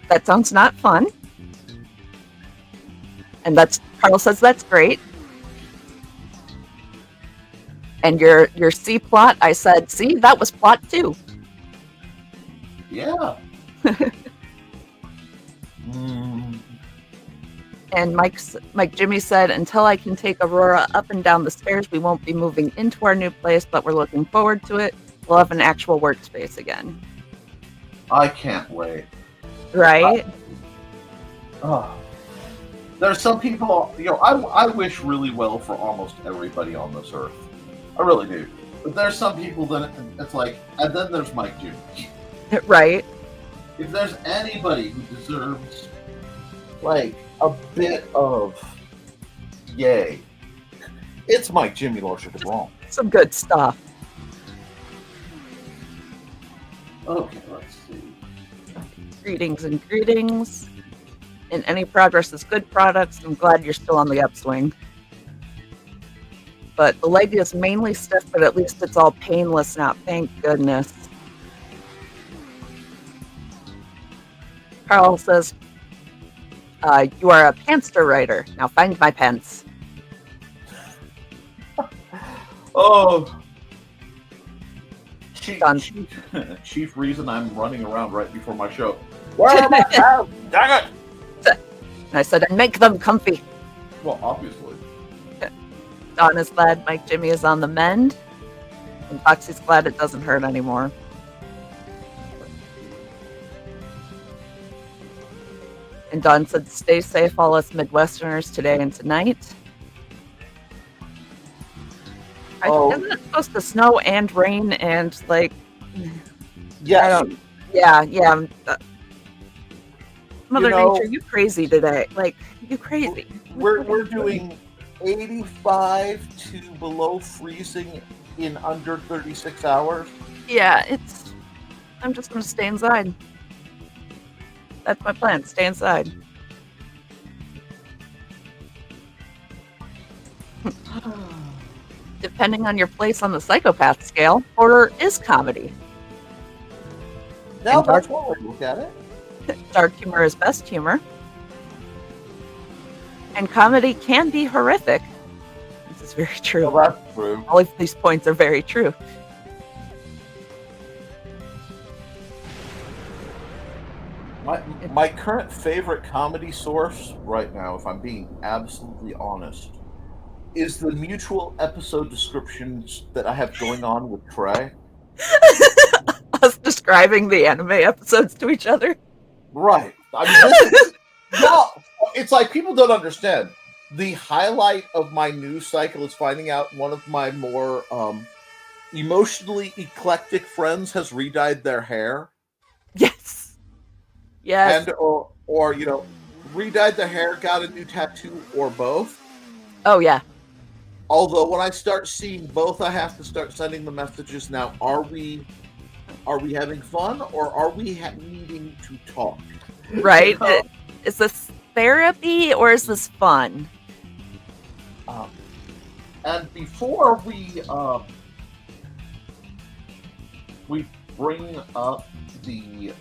That sounds not fun. And Carl says that's great. And your C plot, I said, see, that was plot 2. Yeah. And Mike Jimmy said, "Until I can take Aurora up and down the stairs, we won't be moving into our new place, but we're looking forward to it. We'll have an actual workspace again." I can't wait. Right? There's some people, I wish really well for almost everybody on this earth. I really do. But there's some people that it's like, and then there's Mike Jimmy. Right. If there's anybody who deserves, like, a bit of yay, it's Mike Jimmy Lordship of Wrong. Some good stuff. Okay, let's see. Greetings and greetings. And any progress is good products. I'm glad you're still on the upswing. But the leg is mainly stiff, but at least it's all painless now. Thank goodness. Carl says, "You are a pantster writer. Now find my pants." Oh, Done. chief reason I'm running around right before my show. Where are my pants? Dang it! And I said, "And make them comfy." Well, obviously. Don is glad Mike Jimmy is on the mend. And Foxy's glad it doesn't hurt anymore. And Don said, "Stay safe, all us Midwesterners, today and tonight." Isn't it supposed to snow and rain and, like... Yes. Yeah. Mother You know, Nature, you crazy today. Like, you crazy. We're doing 85 to below freezing in under 36 hours. Yeah, I'm just going to stay inside. That's my plan, stay inside. depending on your place on the psychopath scale, horror is comedy. Now And dark- that's one way to look at it. Dark humor is best humor. And comedy can be horrific. This is very true. Well, that's true. All of these points are very true. My current favorite comedy source right now, if I'm being absolutely honest, is the mutual episode descriptions that I have going on with Trey. Us describing the anime episodes to each other. Right. I mean, this is, no, it's like people don't understand. The highlight of my news cycle is finding out one of my more emotionally eclectic friends has re-dyed their hair. Yes. Yes. And or you know, re-dyed their hair, got a new tattoo, or both. Oh yeah. Although when I start seeing both, I have to start sending the messages now. Are we having fun, or are we needing to talk? Right. You know? Is this therapy or is this fun? And before we bring up the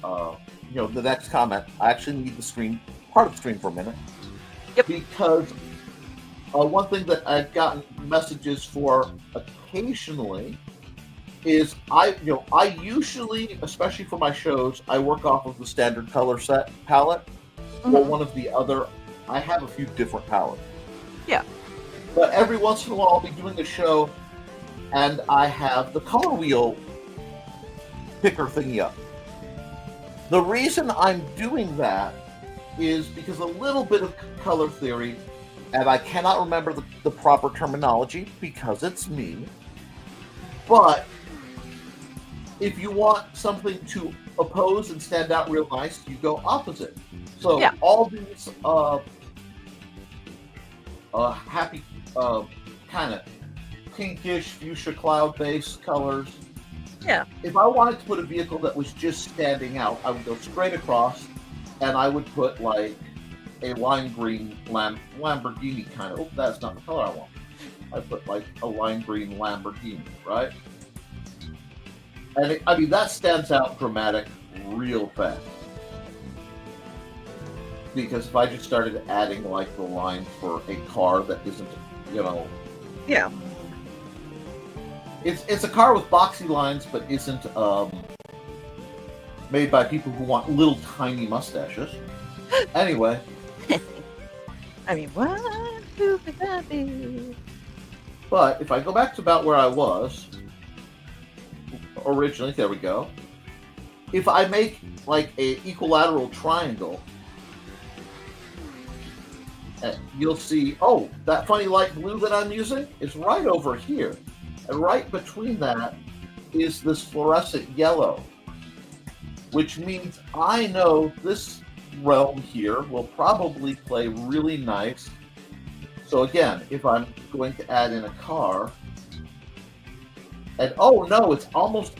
the next comment, I actually need part of the screen for a minute. Yep. Because one thing that I've gotten messages for occasionally is I usually, especially for my shows, I work off of the standard color set palette or one of the other. I have a few different palettes. Yeah. But every once in a while, I'll be doing a show, and I have the color wheel picker thingy up. The reason I'm doing that is because a little bit of color theory, and I cannot remember the proper terminology because it's me, but if you want something to oppose and stand out real nice, you go opposite. So Yeah. all these happy kind of pinkish fuchsia cloud-based colors. Yeah. If I wanted to put a vehicle that was just standing out, I would go straight across, and I would put like a lime green Lamborghini kind of. Oh, that's not the color I want. I put like a lime green Lamborghini, right? And that stands out dramatic real fast. Because if I just started adding like the lines for a car that isn't, Yeah. it's a car with boxy lines, but isn't made by people who want little tiny mustaches. Anyway. I mean, what could that be? But if I go back to about where I was originally, there we go. If I make like a equilateral triangle, you'll see, oh, that funny light blue that I'm using is right over here. And right between that is this fluorescent yellow, which means I know this realm here will probably play really nice. So again, if I'm going to add in a car, and oh no, it's almost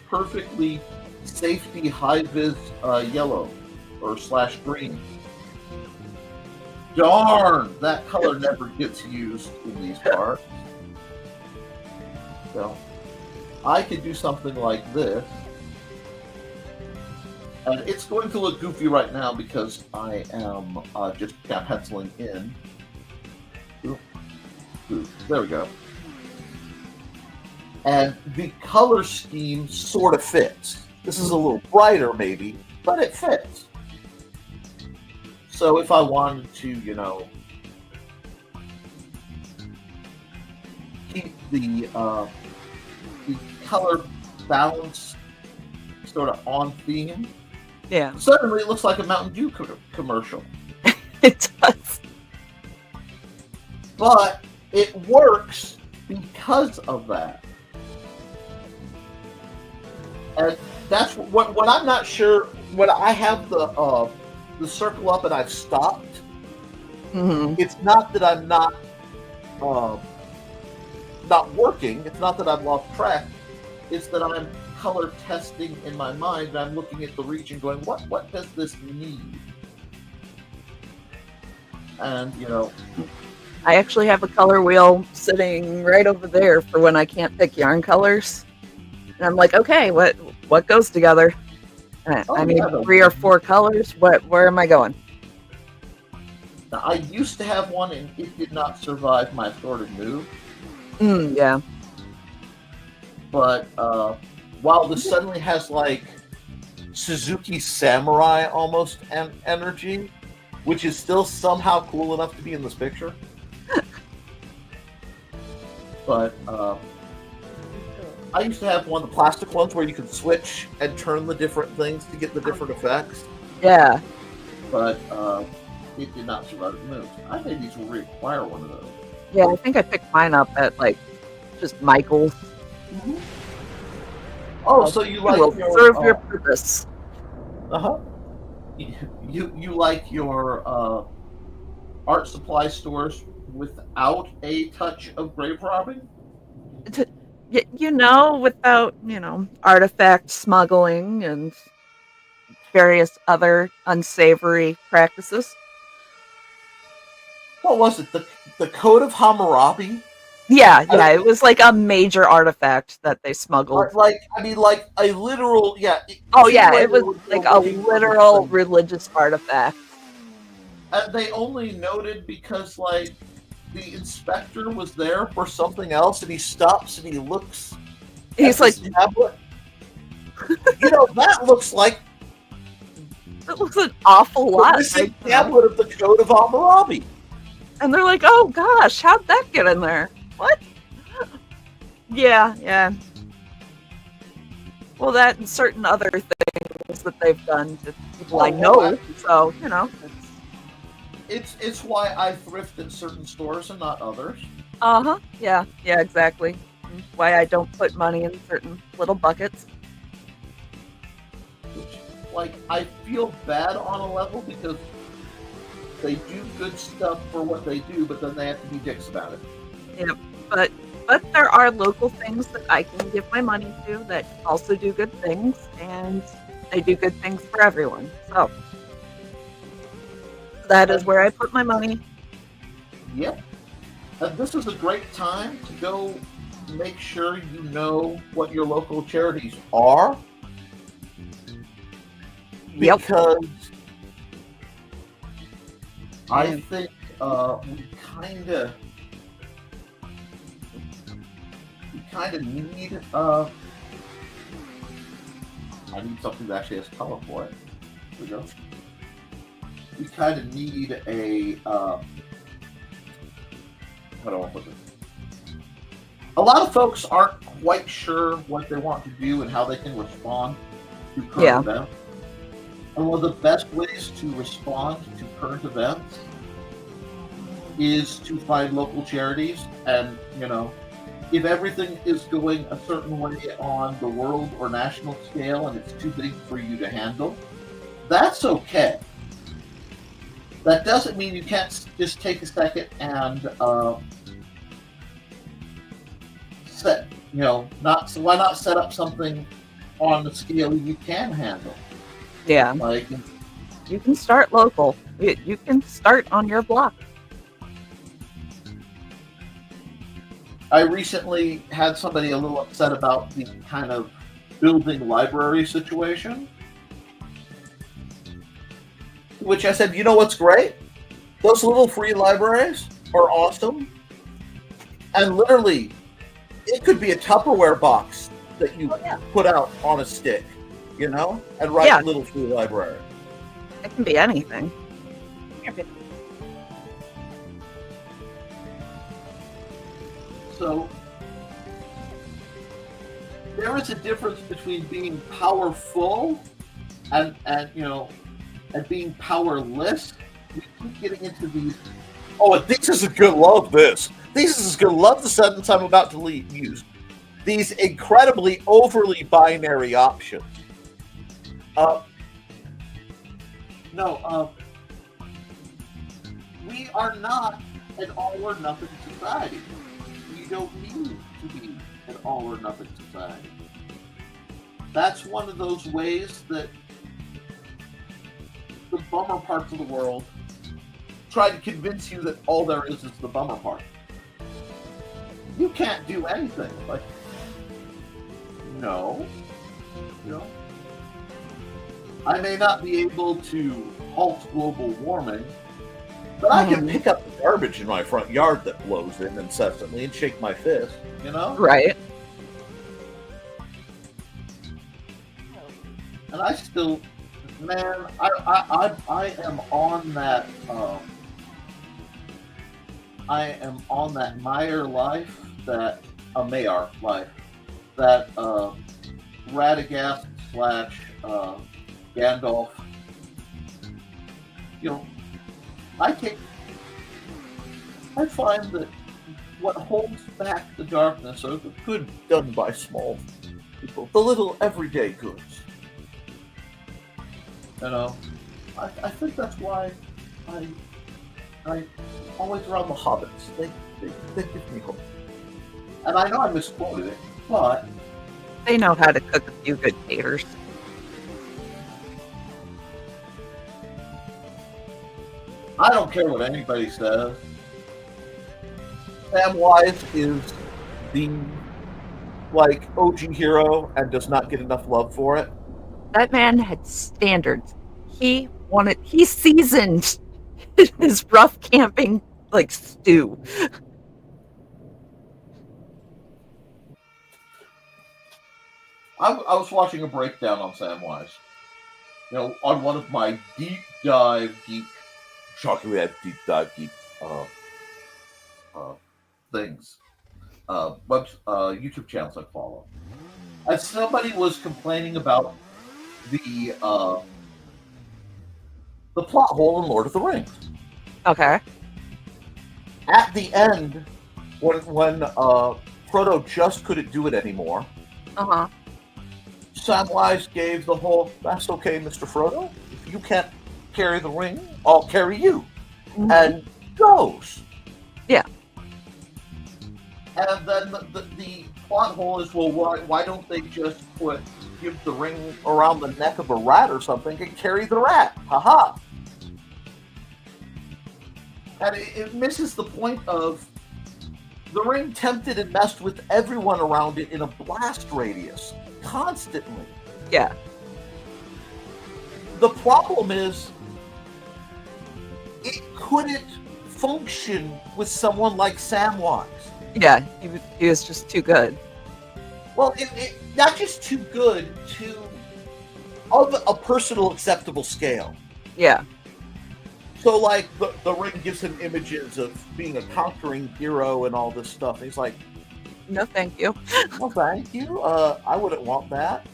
perfectly safety high-vis yellow or / green. Darn, that color never gets used in these parts. So I could do something like this. And it's going to look goofy right now because I am just kind of penciling in. Ooh. There we go. And the color scheme sort of fits. This is a little brighter maybe, but it fits. So if I wanted to, keep the color balance sort of on theme, Yeah. suddenly it looks like a Mountain Dew commercial. It does. But it works because of that. And that's what I'm not sure. When I have the circle up and I've stopped, Mm-hmm. it's not that I'm not working. It's not that I've lost track. It's that I'm color testing in my mind, and I'm looking at the region, going, "What does this need?" And I actually have a color wheel sitting right over there for when I can't pick yarn colors. And I'm like, okay, what goes together? I need 3 or 4 colors. Where am I going? Now, I used to have one, and it did not survive my assorted move. Yeah. But while this suddenly has like Suzuki Samurai almost energy, which is still somehow cool enough to be in this picture. But I used to have one of the plastic ones where you could switch and turn the different things to get the different effects. Yeah. But it did not survive the moves. I think these will require one of those. Yeah, I think I picked mine up at like just Michael's. Mm-hmm. Oh, so you like will serve your purpose. Uh-huh. You like your art supply stores without a touch of grave robbing? Without, artifact smuggling and various other unsavory practices. What was it? The Code of Hammurabi? Yeah, it was like a major artifact that they smuggled. Like a literal, yeah. Oh yeah, it was like a literal religious artifact. And they only noted because like the inspector was there for something else, and he stops and he looks. He's like, tablet. That looks like. It looks an awful lot. Like tablet of the Code of Hammurabi. And they're like, oh gosh, how'd that get in there? What? Yeah. Well, that and certain other things that they've done to people I know. So, It's why I thrift at certain stores and not others. Uh-huh. Yeah, exactly. Why I don't put money in certain little buckets. Like, I feel bad on a level because they do good stuff for what they do, but then they have to be dicks about it. Yep. But there are local things that I can give my money to that also do good things, and they do good things for everyone. So that is where I put my money. Yep. And this is a great time to go make sure you know what your local charities are. Yep. Because I think we kind of need I need something that actually has color for it. Here we go. We kind of need a how do I put this? A lot of folks aren't quite sure what they want to do and how they can respond to current events. And one of the best ways to respond to current events is to find local charities. And, if everything is going a certain way on the world or national scale and it's too big for you to handle, that's okay. That doesn't mean you can't just take a second and why not set up something on the scale you can handle? Yeah. Like, you can start local. You can start on your block. I recently had somebody a little upset about the kind of building library situation. Which I said, what's great? Those little free libraries are awesome. And literally, it could be a Tupperware box that you put out on a stick, and write a little free library. It can be anything. So, there is a difference between being powerful and being powerless. We keep getting into these. Oh, this is gonna love this. This is gonna love the sentence I'm about to use. These incredibly overly binary options. We are not an all or nothing society. We don't need to be an all or nothing society. That's one of those ways that the bummer parts of the world try to convince you that all there is the bummer part. You can't do anything. Like, no. You know? I may not be able to halt global warming, but I can pick up the garbage in my front yard that blows in incessantly and shake my fist, you know? Right. And I still, man, I am on that, I am on that Mayer life, that, Mayer life, that, Radagast / Gandalf. You know, I find that what holds back the darkness are the good done by small people, the little everyday goods. You know, I think that's why I always around the hobbits. They give me hope. And I know I misquoted it, but They know how to cook a few good taters. I don't care what anybody says. Samwise is the OG hero and does not get enough love for it. That man had standards. He seasoned his rough camping stew. I was watching a breakdown on Samwise. You know, on one of my deep dive geek things. YouTube channels I follow. And somebody was complaining about the plot hole in Lord of the Rings. Okay. At the end, when Frodo just couldn't do it anymore, Samwise gave the whole, "That's okay, Mr. Frodo. If you can't carry the ring, I'll carry you." Mm-hmm. And goes. Yeah. And then the plot hole is, well, why don't they just give the ring around the neck of a rat or something and carry the rat? Haha. And it misses the point of the ring tempted and messed with everyone around it in a blast radius constantly. Yeah. The problem is it couldn't function with someone like Samwise. Yeah, he was just too good. Well, it not just too good, of a personal acceptable scale. Yeah. So, the ring gives him images of being a conquering hero and all this stuff. And he's like, no, thank you. "No, thank you. I wouldn't want that.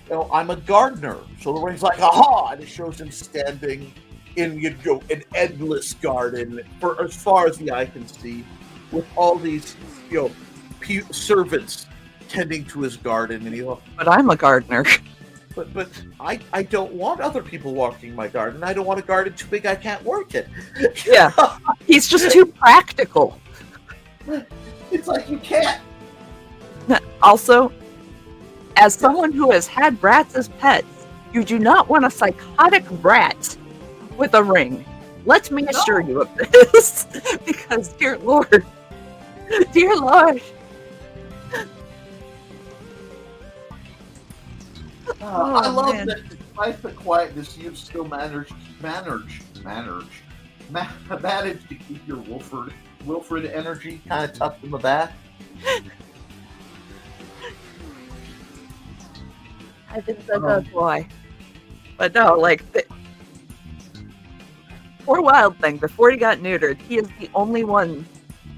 You know, I'm a gardener." So the ring's like, "Aha!" And it shows him standing in an endless garden for as far as the eye can see, with all these servants tending to his garden, and but I'm a gardener. But I don't want other people walking my garden. I don't want a garden too big I can't work it. Yeah, he's just too practical. It's like you can't. Also, as someone who has had rats as pets, you do not want a psychotic rat with a ring. Let me assure you of this, because dear Lord. I love that despite the quietness, you've still managed to keep your Wilfred energy kind of tucked in the back. I've been so good boy. But no, poor Wild Thing, before he got neutered, he is the only one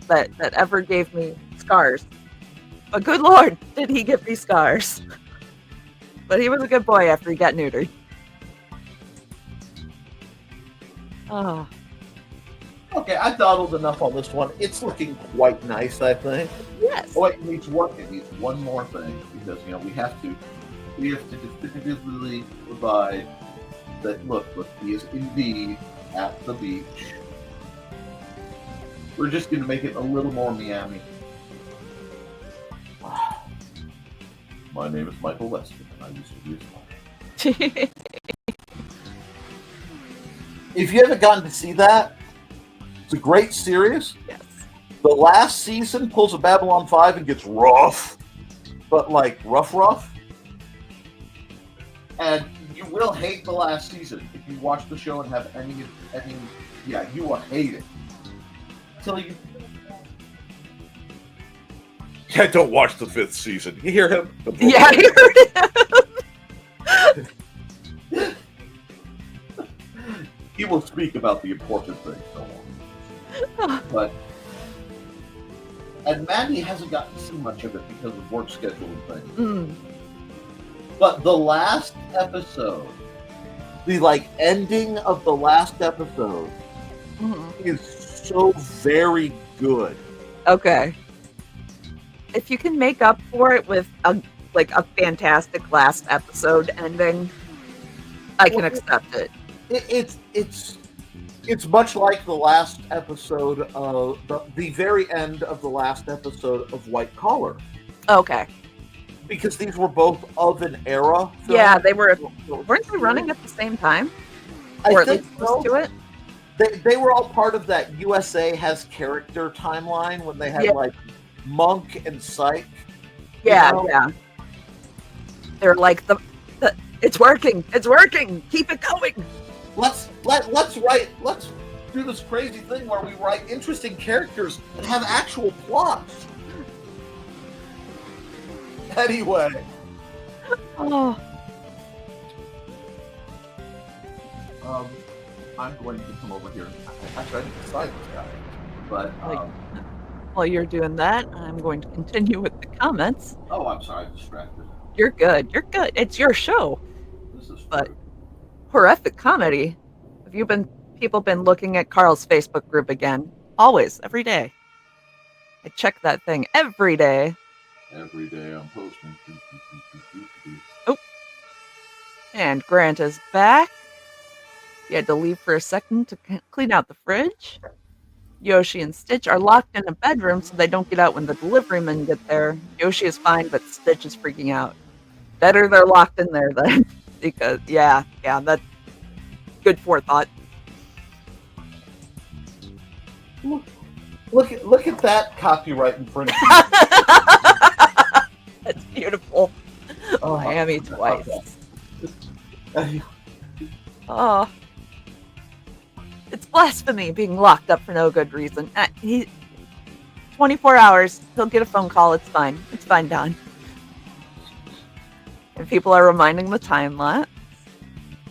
that ever gave me scars. But good Lord, did he give me scars. But he was a good boy after he got neutered. Oh. Okay, I dawdled enough on this one. It's looking quite nice, I think. Yes. Oh, wait, it needs one more thing, because we have to definitively provide that. Look, he is indeed at the beach. We're just going to make it a little more Miami. My name is Michael Weston, and I used to be his father. If you haven't gotten to see that, it's a great series. Yes. The last season pulls a Babylon 5 and gets rough, but like rough. And you will hate the last season if you watch the show and have any. Yeah, you will hate it. Till you. Yeah, don't watch the 5th season. You hear him? Yeah, I heard him. He will speak about the important things. But and Maddie hasn't gotten to see much of it because of work schedule and things. Mm. But the last episode, the ending of the last episode, is so very good. Okay. If you can make up for it with a fantastic last episode ending, I can accept it. It's much like the last episode of the very end of the last episode of White Collar. Okay. Because these were both of an era. Yeah, they were. Weren't they running at the same time? Or at least close to it? They were all part of that USA Has Character timeline when they had Monk and Psych. Yeah, yeah. They're like the it's working, keep it going. Let's do this crazy thing where we write interesting characters and have actual plots. Anyway. Oh. I'm going to come over here. Actually, I didn't decide this guy. But while you're doing that, I'm going to continue with the comments. Oh, I'm sorry, I'm distracted. You're good. It's your show. This is but horrific comedy. Have people been looking at Carl's Facebook group again? Always, every day. I check that thing every day. Every day I'm posting. Oh. And Grant is back. He had to leave for a second to clean out the fridge. Yoshi and Stitch are locked in a bedroom so they don't get out when the deliverymen get there. Yoshi is fine, but Stitch is freaking out. Better they're locked in there then. Because, yeah, that's good forethought. Look at that copyright infringement. That's beautiful. Miami twice. Okay. Oh. It's blasphemy being locked up for no good reason. 24 hours, he'll get a phone call. It's fine. It's fine, Don. And people are reminding the time lapse.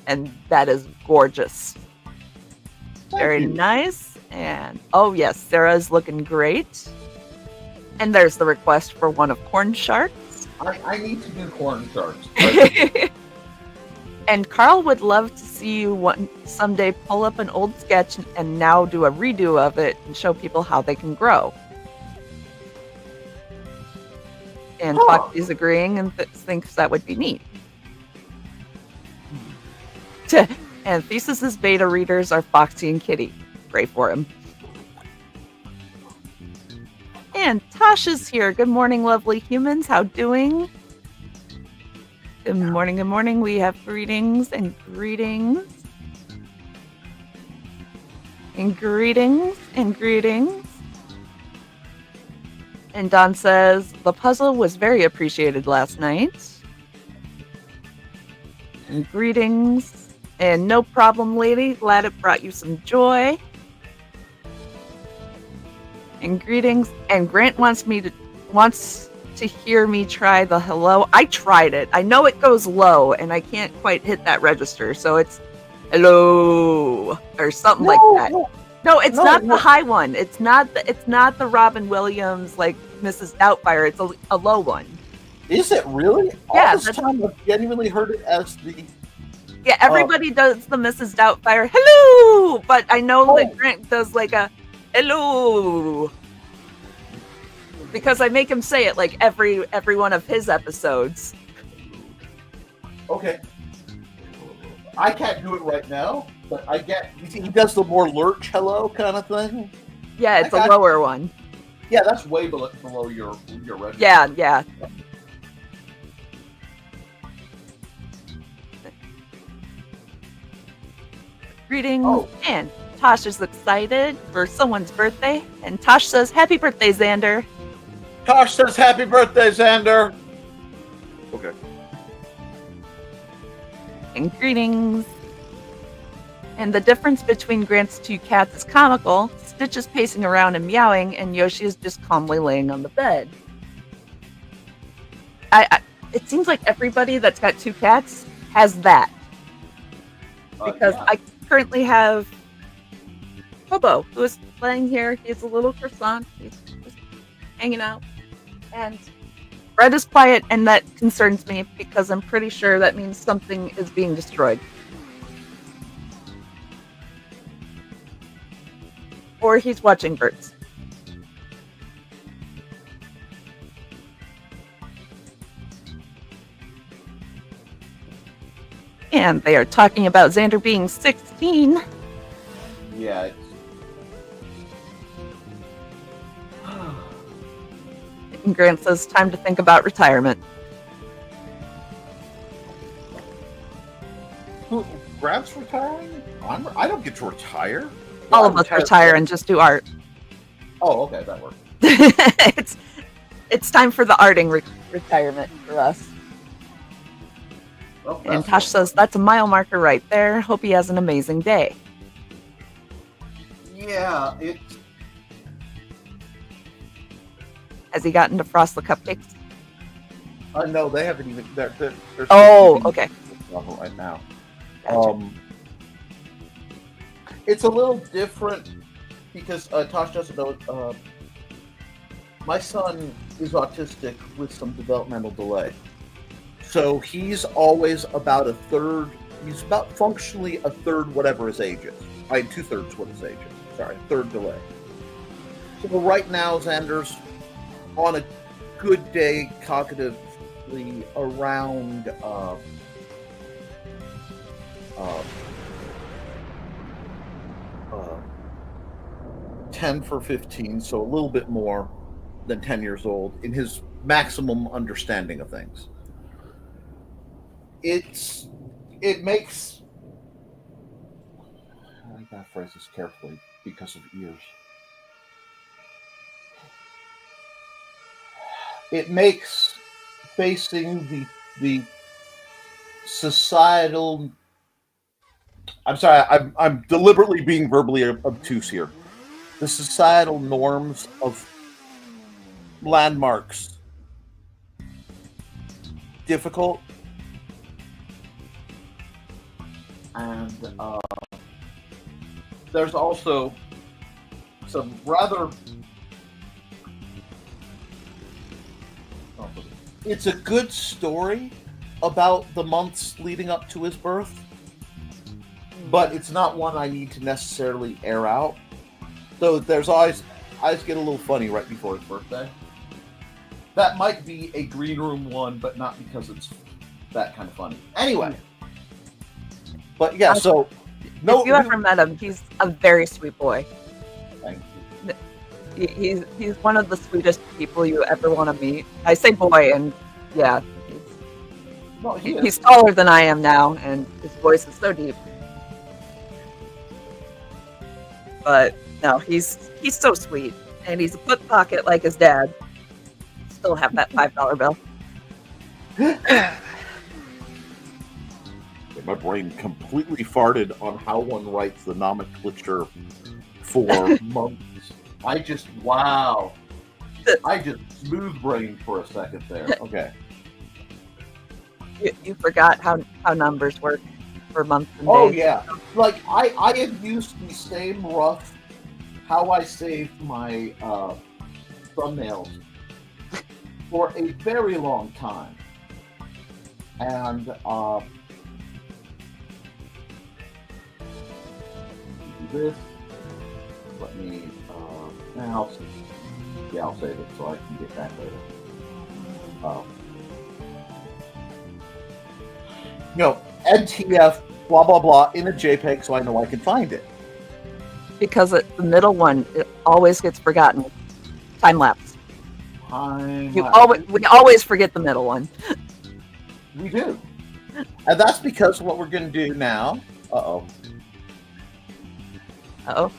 And that is gorgeous. Very nice. And oh yes, Sarah's looking great. And there's the request for one of Corn Sharks. I need to do Corn Sharks. And Carl would love to see you someday pull up an old sketch and now do a redo of it and show people how they can grow. And Foxy's agreeing and thinks that would be neat. And Thesis' beta readers are Foxy and Kitty. Pray for him. And Tasha's here. Good morning, lovely humans. How doing? Good morning, good morning. We have greetings and greetings. And greetings and greetings. And Don says, the puzzle was very appreciated last night. And greetings. And no problem, lady. Glad it brought you some joy. And greetings. And Grant wants to hear me try the hello. I tried it. I know it goes low, and I can't quite hit that register. So it's hello or something like that. No, it's not the high one. It's not the Robin Williams like Mrs. Doubtfire. It's a low one. Is it really? Yeah, all this time I've genuinely heard it as the. Yeah, everybody does the Mrs. Doubtfire hello, but I know that Grant does like a hello. Because I make him say it like every one of his episodes. Okay. I can't do it right now, but I get he does the more lurch hello kind of thing. Yeah, it's a lower one. Yeah, that's way below your register. Yeah. Greetings. Oh. And Tosh is excited for someone's birthday. And Tosh says, happy birthday, Xander. Tosh says, happy birthday, Xander. Okay. And greetings. And the difference between Grant's two cats is comical. Stitch is pacing around and meowing, and Yoshi is just calmly laying on the bed. It seems like everybody that's got two cats has that. Because Yeah. I currently have Bobo, who is playing here. He's a little croissant. He's just hanging out. And Red is quiet, and that concerns me because I'm pretty sure that means something is being destroyed. Or he's watching birds. And they are talking about Xander being 16. Yeah. And Grant says, time to think about retirement. Grant's retiring? I don't get to retire. All of us retire and just do art. Oh, okay, that works. it's time for the arting retirement for us. Well, And that's Tosh says, that's a mile marker right there. Hope he has an amazing day. yeah, it's Has he gotten to frost the cupcakes? no, they haven't even. They're Oh, okay. level right now. Gotcha. It's a little different because Tosh doesn't know. My son is autistic with some developmental delay, so he's always about a third. He's about functionally a third whatever his age is. 2/3 what his age is. Sorry, third delay. So right now, Xander's on a good day cognitively around 10 for 15, so a little bit more than 10 years old in his maximum understanding of things. It makes, I gotta phrase this carefully because of ears. It makes facing the societal. I'm sorry, I'm deliberately being verbally obtuse here. The societal norms of landmarks difficult, and there's also some rather. It's a good story about the months leading up to his birth, but it's not one I need to necessarily air out. So there's always get a little funny right before his birthday. That might be a green room one, but not because it's that kind of funny. Anyway, but yeah. So no, if you ever met him, he's a very sweet boy. Thank you. He's one of the sweetest people you ever want to meet. I say boy, and yeah, No, he's taller than I am now, and his voice is so deep. But no, he's so sweet, and he's a foot pocket like his dad. Still have that $5 bill. My brain completely farted on how one writes the nomenclature for months. I just smooth brained for a second there. Okay. You forgot how numbers work for months and Oh days. yeah. Like I had used the same rough how I saved my thumbnails for a very long time. And do this. Let me now I'll save it so I can get back later. NTF blah blah blah in a JPEG so I know I can find it. Because the middle one, it always gets forgotten. Time lapse. We always forget the middle one. We do. And that's because what we're going to do now, Oh,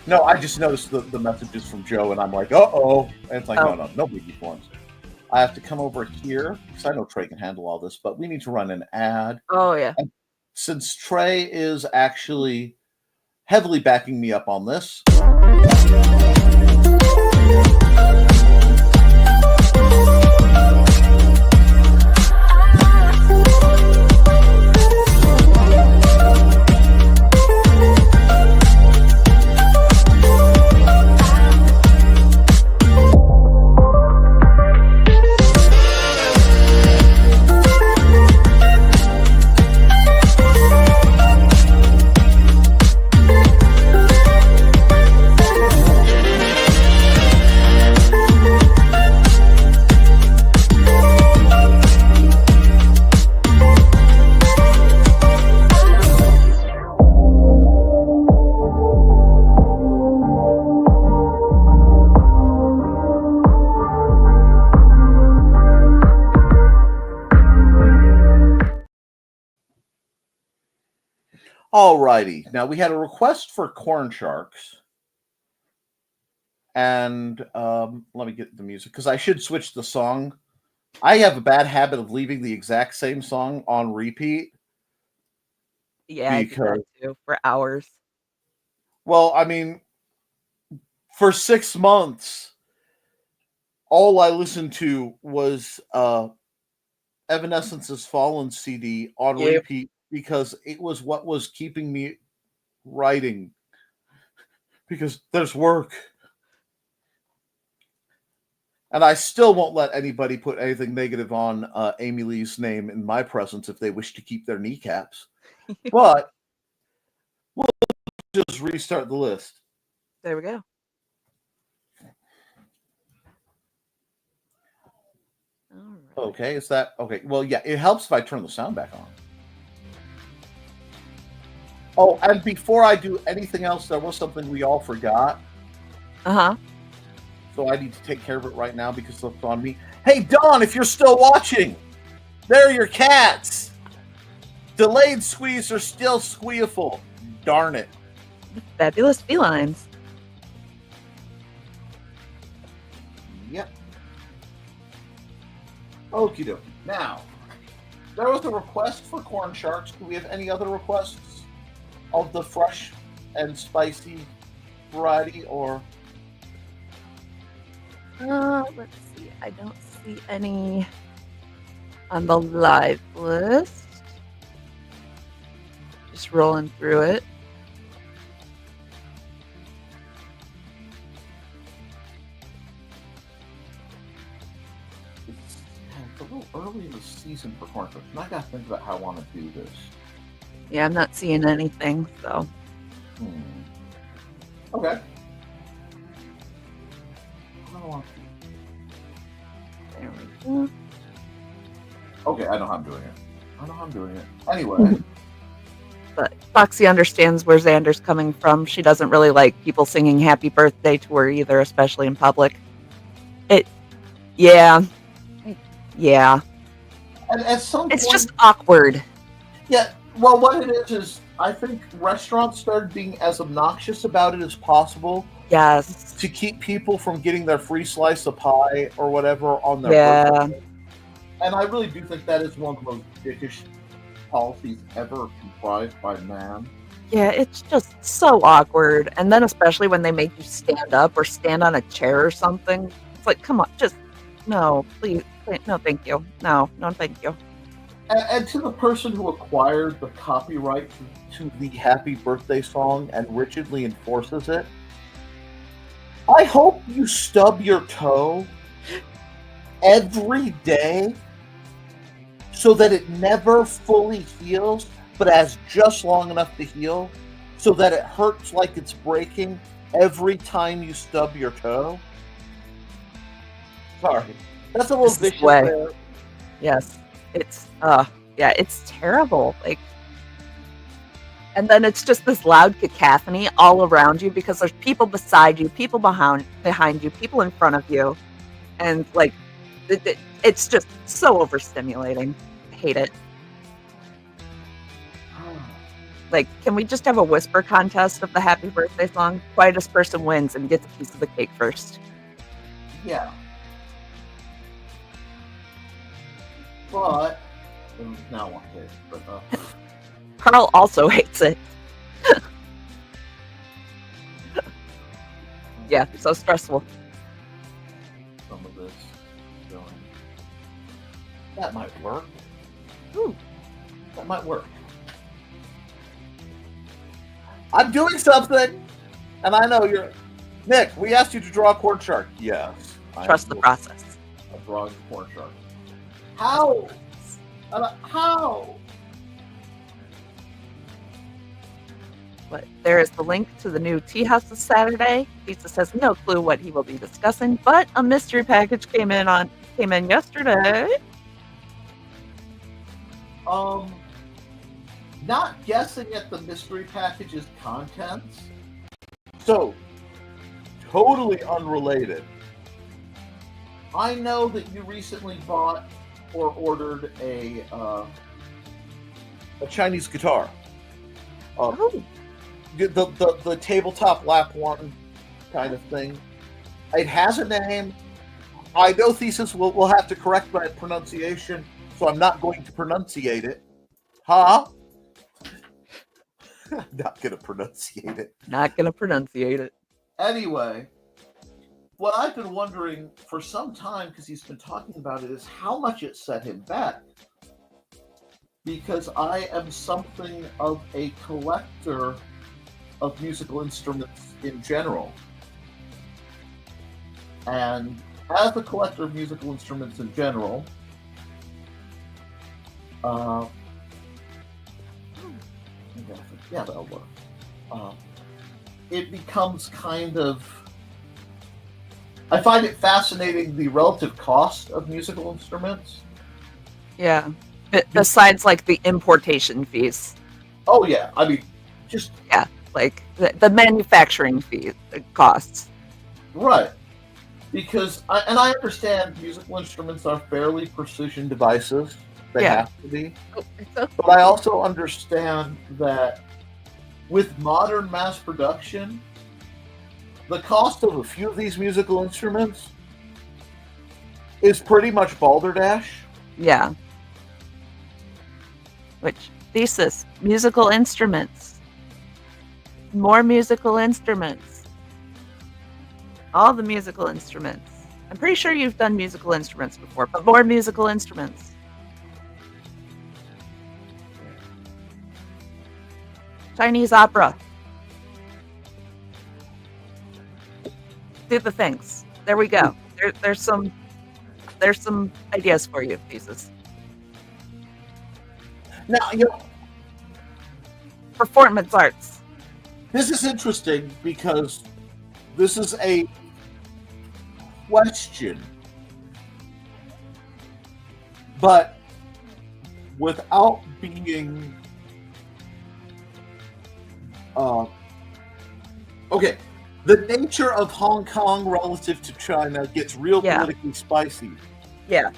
No, I just noticed the messages from Joe, and I'm like, uh-oh. And it's like, Oh. no biggie forms. I have to come over here, because I know Trey can handle all this, but we need to run an ad. oh yeah. And since Trey is actually heavily backing me up on this, alrighty. Now, we had a request for corn sharks. And let me get the music, because I should switch the song. I have a bad habit of leaving the exact same song on repeat. Yeah, I do that too, for hours. Well, I mean, for 6 months, all I listened to was Evanescence's Fallen CD on Yep. repeat, because it was what was keeping me writing. Because there's work. And I still won't let anybody put anything negative on Amy Lee's name in my presence if they wish to keep their kneecaps. But we'll just restart the list. There we go. All right. Okay, is that okay? Well, yeah, it helps if I turn the sound back on. Oh, and before I do anything else, there was something we all forgot. Uh-huh. So I need to take care of it right now because it's on me. Hey, Dawn, if you're still watching, there are your cats. Delayed squeeze are still squeeful. Darn it. Fabulous felines. Yep. Okie dokie. Now, there was a request for corn sharks. Do we have any other requests of the fresh and spicy variety, or? Let's see. I don't see any on the live list. Just rolling through it. It's a little early in the season for corn sharks, and I gotta think about how I want to do this. Yeah, I'm not seeing anything, so. Okay. There we go. Okay, I know how I'm doing it. Anyway. But Foxy understands where Xander's coming from. She doesn't really like people singing happy birthday to her either, especially in public. Yeah. And at some It's point, just awkward. yeah, well, what it is I think restaurants started being as obnoxious about it as possible Yes. to keep people from getting their free slice of pie or whatever on their birthday. And I really do think that is one of the most dickish policies ever contrived by man. Yeah, it's just so awkward. And then especially when they make you stand up or stand on a chair or something. It's like, come on, just, no, please. No, thank you. No, thank you. And to the person who acquired the copyright to the happy birthday song and rigidly enforces it, I hope you stub your toe every day so that it never fully heals, but has just long enough to heal so that it hurts like it's breaking every time you stub your toe. Sorry. That's a little vicious there. Yes. It's it's terrible. Like, and then it's just this loud cacophony all around you because there's people beside you, people behind you, people in front of you, and like it's just so overstimulating. I hate it. Like, can we just have a whisper contest of the happy birthday song? Quietest person wins and gets a piece of the cake first. Yeah. But now I want it. But Carl also hates it. Yeah, so stressful. some of this going. That might work. Ooh. That might work. I'm doing something, and I know you're. Nick, we asked you to draw a corn shark. Yes. Trust the process. I'm drawing a corn shark. How? How? But there is the link to the new tea house this Saturday. Pizza has no clue what he will be discussing, but a mystery package came in yesterday. Not guessing at the mystery package's contents. So, totally unrelated. I know that you recently bought or ordered a Chinese guitar. Oh. The tabletop lap one kind of thing. It has a name. I know Thesis will have to correct my pronunciation, so I'm not going to pronunciate it. Huh? I'm not going to pronunciate it. Not gonna pronunciate it. Anyway, what I've been wondering for some time, because he's been talking about it, is how much it set him back. Because I am something of a collector of musical instruments in general. And as a collector of musical instruments in general, yeah, that'll work. It becomes kind of... I find it fascinating the relative cost of musical instruments. Yeah. Besides, like, the importation fees. Oh, yeah. I mean, just... Yeah, like, the manufacturing fee costs. Right. Because, I understand musical instruments are fairly precision devices. They have to be. But I also understand that with modern mass production, the cost of a few of these musical instruments is pretty much balderdash. Yeah. Which, Thesis, musical instruments. More musical instruments. All the musical instruments. I'm pretty sure you've done musical instruments before, but more musical instruments. Chinese opera. Do the things. There we go. There's some ideas for you, Thesis. Now, Performance arts. this is interesting because this is a question, but without being okay. The nature of Hong Kong relative to China gets real politically spicy. Yeah.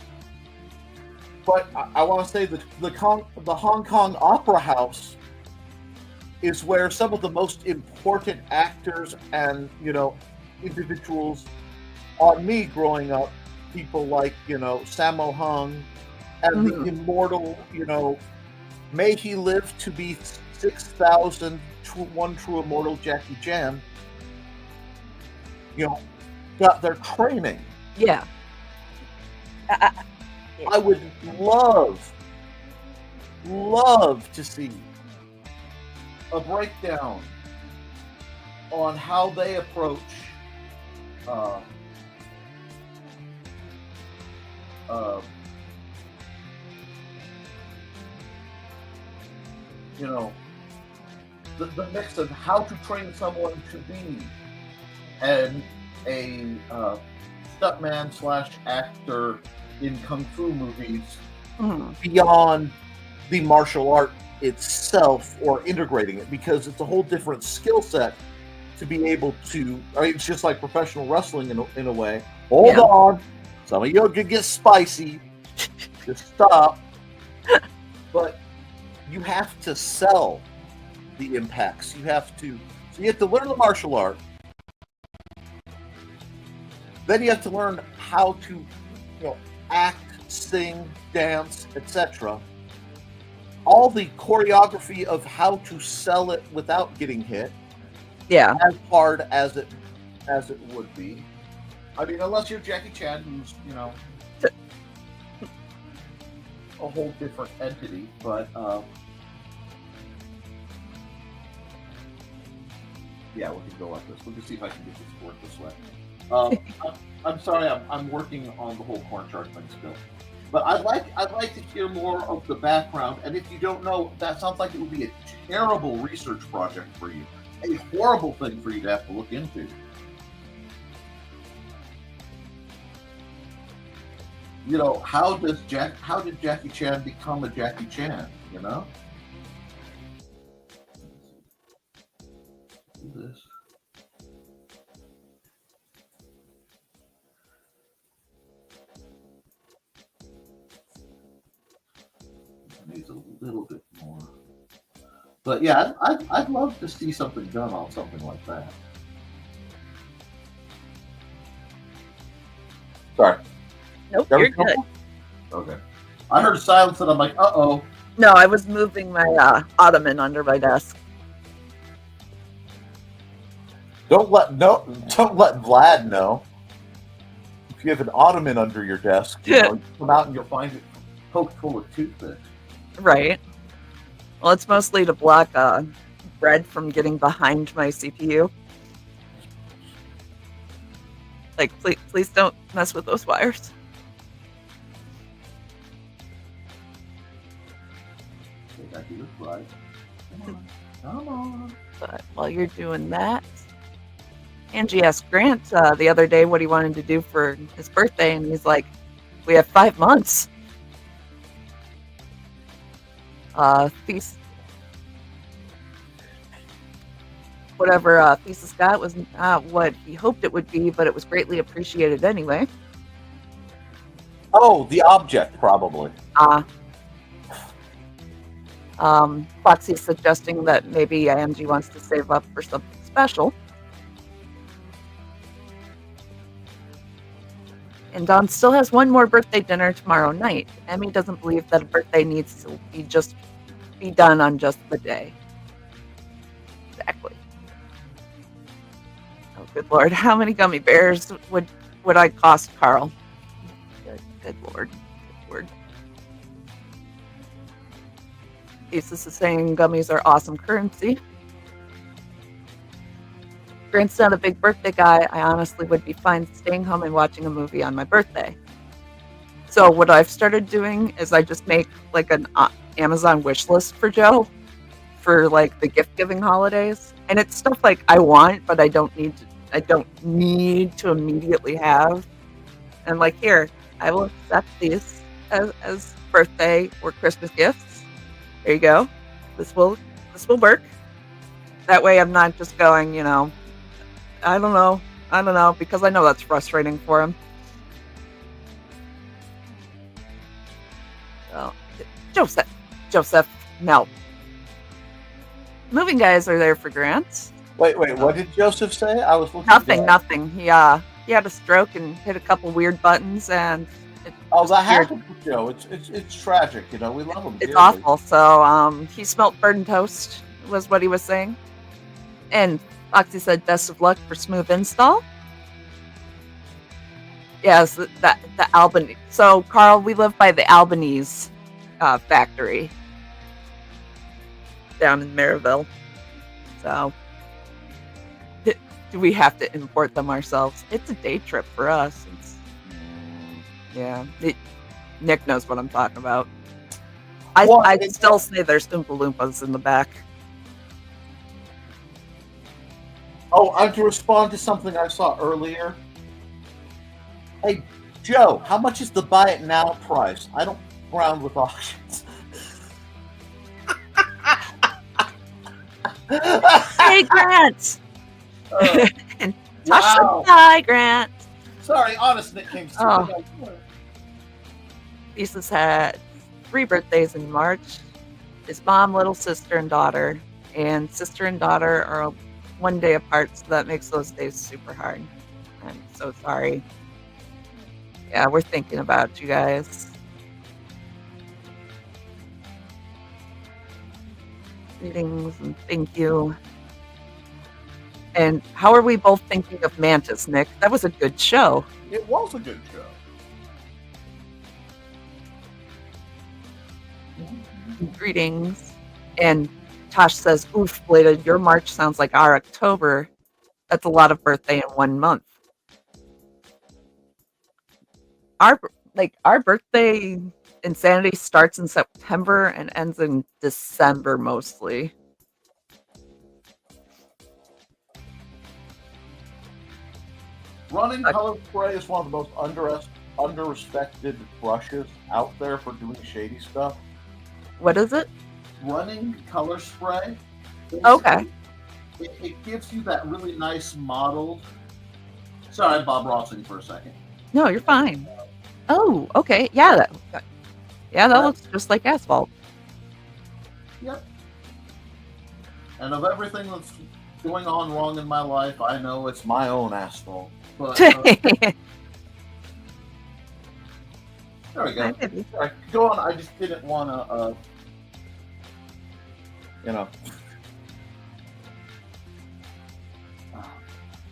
But I want to say that the Hong Kong Opera House is where some of the most important actors and, individuals on me growing up, people like, Sammo Hung and the immortal, may he live to be 6,000, one true immortal Jackie Chan, got their training. Yeah. I would love to see a breakdown on how they approach the mix of how to train someone to be a stuntman / actor in kung fu movies beyond the martial art itself, or integrating it, because it's a whole different skill set to be able to. It's just like professional wrestling in a way. Hold on, some of you could get spicy. Just stop. But you have to sell the impacts. You have to learn the martial art. Then you have to learn how to, act, sing, dance, etc. All the choreography of how to sell it without getting hit. Yeah. As hard as it would be. I mean, unless you're Jackie Chan, who's a whole different entity. But yeah, we can go like this. We'll just see if I can get this to work this way. I'm sorry, I'm working on the whole corn chart thing still. But I'd like to hear more of the background. And if you don't know, that sounds like it would be a terrible research project for you, a horrible thing for you to have to look into. How did Jackie Chan become a Jackie Chan? Do this. Needs a little bit more. But yeah, I'd love to see something done on something like that. Sorry. Nope, you're good. Okay. I heard a silence and I'm like, uh-oh. No, I was moving my ottoman under my desk. Don't let Vlad know. If you have an ottoman under your desk, you come out and you'll find it poked full of toothpicks. Right. Well, it's mostly to block bread from getting behind my CPU. Like, please don't mess with those wires. I do this right. Come on. But while you're doing that, Angie asked Grant the other day what he wanted to do for his birthday, and he's like, "We have 5 months." Whatever Thesis got was not what he hoped it would be, but it was greatly appreciated anyway. Oh, the object, probably. Foxy's suggesting that maybe Angie wants to save up for something special. And Don still has one more birthday dinner tomorrow night. Emmy doesn't believe that a birthday needs to be done on just the day. Exactly. Oh, good Lord. How many gummy bears would I cost Carl? Good Lord. Good Lord. Thesis is saying gummies are awesome currency. Grant's not a big birthday guy. I honestly would be fine staying home and watching a movie on my birthday. So what I've started doing is I just make like an Amazon wish list for Joe for like the gift giving holidays, and it's stuff like I want, but I don't need to immediately have. And like, here, I will accept these as birthday or Christmas gifts. There you go. This will work. That way I'm not just going, I don't know, because I know that's frustrating for him. So, Joseph, no. Moving guys are there for Grant. Wait, what did Joseph say? I was looking. Nothing. He had a stroke and hit a couple weird buttons, and that happened to Joe. It's tragic, we love him. It's awful. So he smelt burnt toast, was what he was saying. And Foxy said, "Best of luck for smooth install." Yes, the Albanese. So Carl, we live by the Albanese factory down in Maryville. So do we have to import them ourselves? It's a day trip for us. Nick knows what I'm talking about. I'd still say there's Oompa Loompas in the back. Oh, I'm to respond to something I saw earlier. Hey, Joe, how much is the buy it now price? I don't ground with auctions. Hey, Grant! And Tasha, Wow. hi, Grant! Sorry, honest, Nick came through. Oh. Thesis had 3 birthdays in March. His mom, little sister, and daughter. and sister and daughter are 1 day apart, so that makes those days super hard. I'm so sorry. Yeah, we're thinking about you guys. Greetings and thank you. And how are we both thinking of Mantis, Nick? That was a good show. It was a good show. Greetings. And Tosh says, oof, Blada, your March sounds like our October. That's a lot of birthday in 1 month. Our birthday insanity starts in September and ends in December mostly. Running color spray is one of the most underrespected brushes out there for doing shady stuff. What is it? Running color spray. Okay. It gives you that really nice mottled. Sorry, Bob Rossing for a second. No, you're fine. Oh, okay. Yeah, that looks just like asphalt. Yep. And of everything that's going on wrong in my life, I know it's my own asphalt. But there we go. All right, go on. I just didn't want to,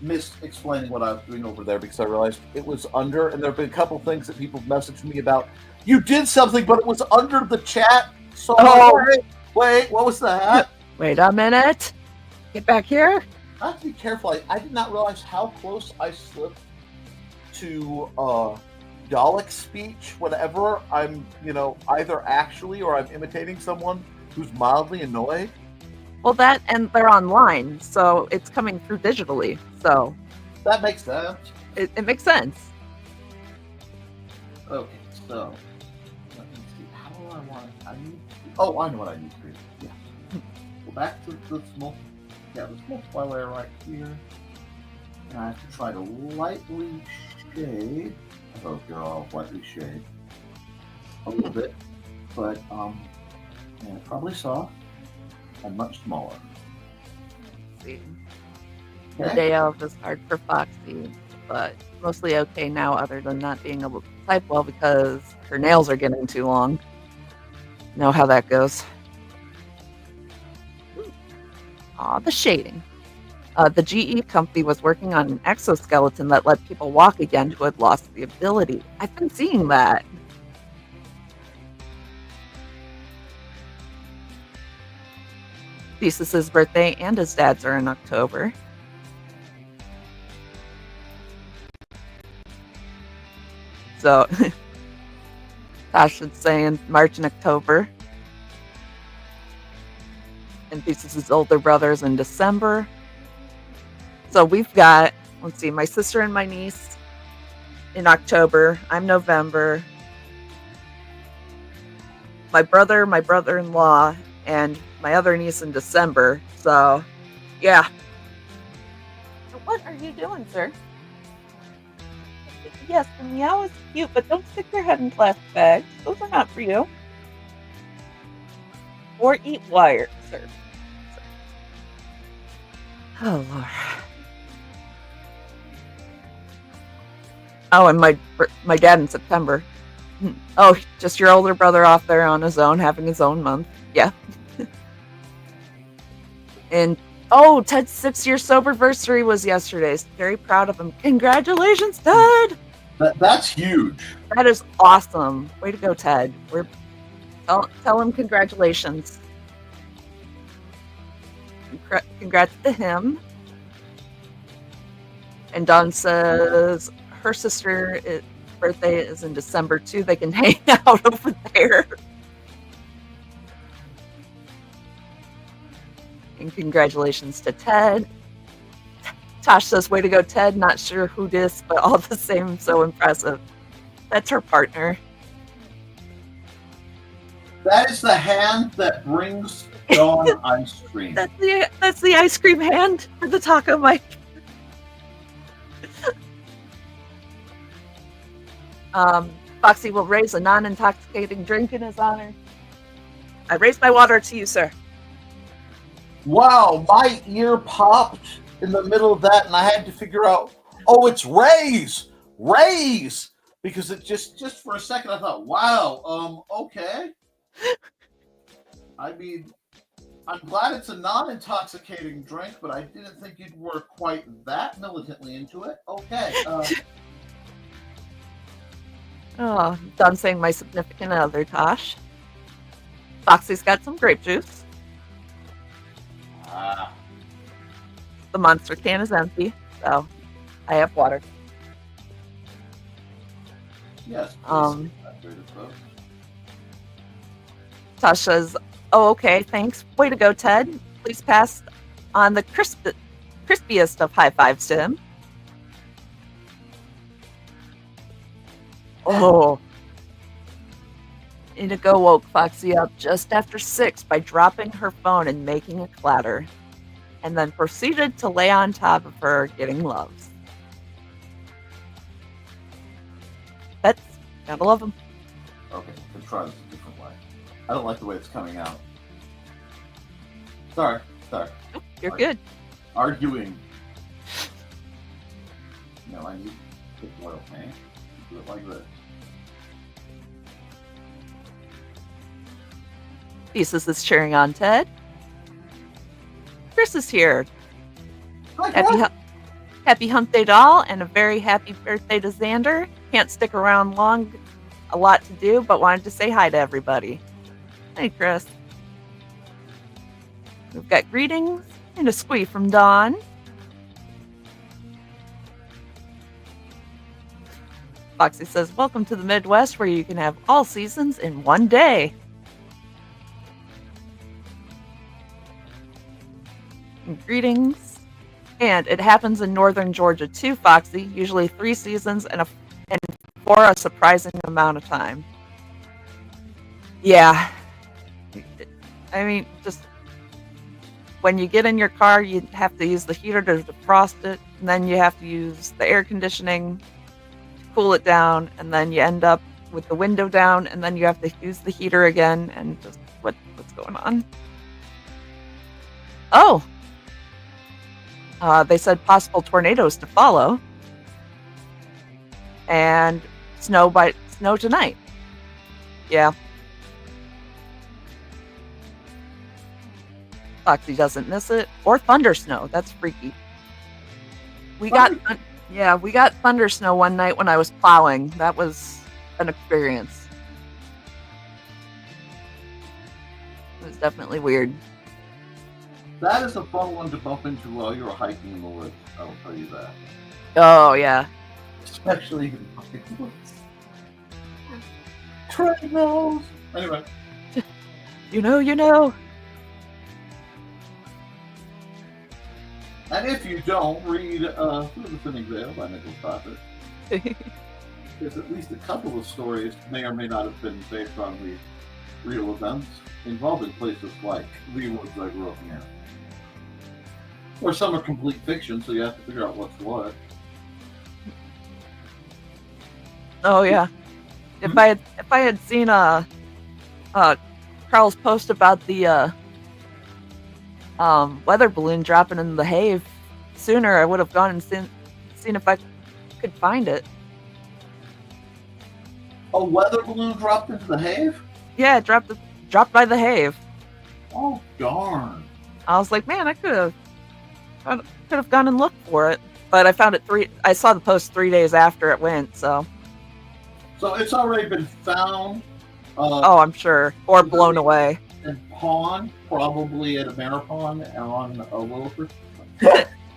miss explaining what I was doing over there because I realized it was under, and there have been a couple things that people messaged me about. You did something, but it was under the chat. So wait, what was that? Wait a minute. Get back here. I have to be careful. I did not realize how close I slipped to Dalek speech whenever I'm, either actually or I'm imitating someone who's mildly annoyed. Well, that and they're online, so it's coming through digitally. So that makes sense. It makes sense. Okay, so let me see. How do I want? I know what I need to do. Yeah. Go back to this multiply layer right here, and I have to try to lightly shade. I hope you're all lightly shade a little bit, but and probably soft and much smaller. See. Okay. The day of is hard for Foxy, but mostly okay now other than not being able to type well because her nails are getting too long. Know how that goes. Aw, the shading. The GE company was working on an exoskeleton that let people walk again who had lost the ability. I've been seeing that. Thesis' birthday and his dad's are in October. So, Tosh is saying March and October. And Thesis' older brother's in December. So we've got, let's see, my sister and my niece in October. I'm November. My brother, my brother-in-law, and my other niece in December. So, yeah. What are you doing, sir? Yes, the meow is cute, but don't stick your head in plastic bags. Those are not for you. Or eat wire, sir. Oh, Lord. Oh, and my dad in September. Oh, just your older brother off there on his own, having his own month. Yeah. And, oh, Ted's 6-year soberversary was yesterday. Very proud of him. Congratulations, Ted! That's huge. That is awesome. Way to go, Ted. Tell him congratulations. Congrats to him. And Dawn says her sister's birthday is in December too. They can hang out over there. And congratulations to Ted. Tosh says, way to go, Ted. Not sure who dis, but all the same, so impressive. That's her partner. That is the hand that brings Dawn ice cream. That's the ice cream hand for the taco mic. Foxy will raise a non-intoxicating drink in his honor. I raise my water to you, sir. Wow, my ear popped in the middle of that, and I had to figure out, oh, it's Ray's. Ray's! Because it just for a second, I thought, wow, okay. I mean, I'm glad it's a non-intoxicating drink, but I didn't think you'd work quite that militantly into it. Okay. Oh, done saying my significant other, Tosh. Foxy's got some grape juice. The monster can is empty, so I have water. Yes. Tosh says, "Oh, okay, thanks. Way to go, Ted. Please pass on the crispiest of high fives to him." Oh. Indigo woke Foxy up just after 6 by dropping her phone and making a clatter, and then proceeded to lay on top of her, getting loves. Pets, gotta love them. Okay, can try this a different way. I don't like the way it's coming out. Sorry. Nope, you're good. Arguing. No, I need to put oil paint. Do it like this. Thesis is cheering on Ted. Chris is here. Like Happy hump day to all, and a very happy birthday to Xander. Can't stick around long, a lot to do, but wanted to say hi to everybody. Hey, Chris. We've got greetings and a squee from Dawn. Foxy says, "Welcome to the Midwest, where you can have all seasons in one day." And greetings. And it happens in northern Georgia too, Foxy. Usually 3 seasons and for a surprising amount of time. Yeah. I mean, just when you get in your car, you have to use the heater to defrost it, and then you have to use the air conditioning to cool it down, and then you end up with the window down, and then you have to use the heater again, and just what's going on? Oh. They said possible tornadoes to follow. And snow tonight. Yeah. Foxy doesn't miss it. Or thunder snow. That's freaky. We got thunder snow one night when I was plowing. That was an experience. It was definitely weird. That is a fun one to bump into while you're hiking in the woods. I will tell you that. Oh, yeah. Especially in the woods. Treadmills. Anyway. You know. And if you don't, read Through the Thinning Veil by Nicholas Tockert. There's at least a couple of stories may or may not have been based on the real events involving places like the woods I grew up near. Or some are complete fiction, so you have to figure out what's what. Oh yeah. If I had seen Carl's post about the weather balloon dropping in the Have sooner, I would have gone and seen if I could find it. A weather balloon dropped into the Have? Yeah, it dropped by the Have. Oh darn. I was like, man, I could have gone and looked for it, but I found it I saw the post 3 days after it went, so it's already been found. Oh, I'm sure, or blown away. And pawned, probably at a marathon on a Wilford.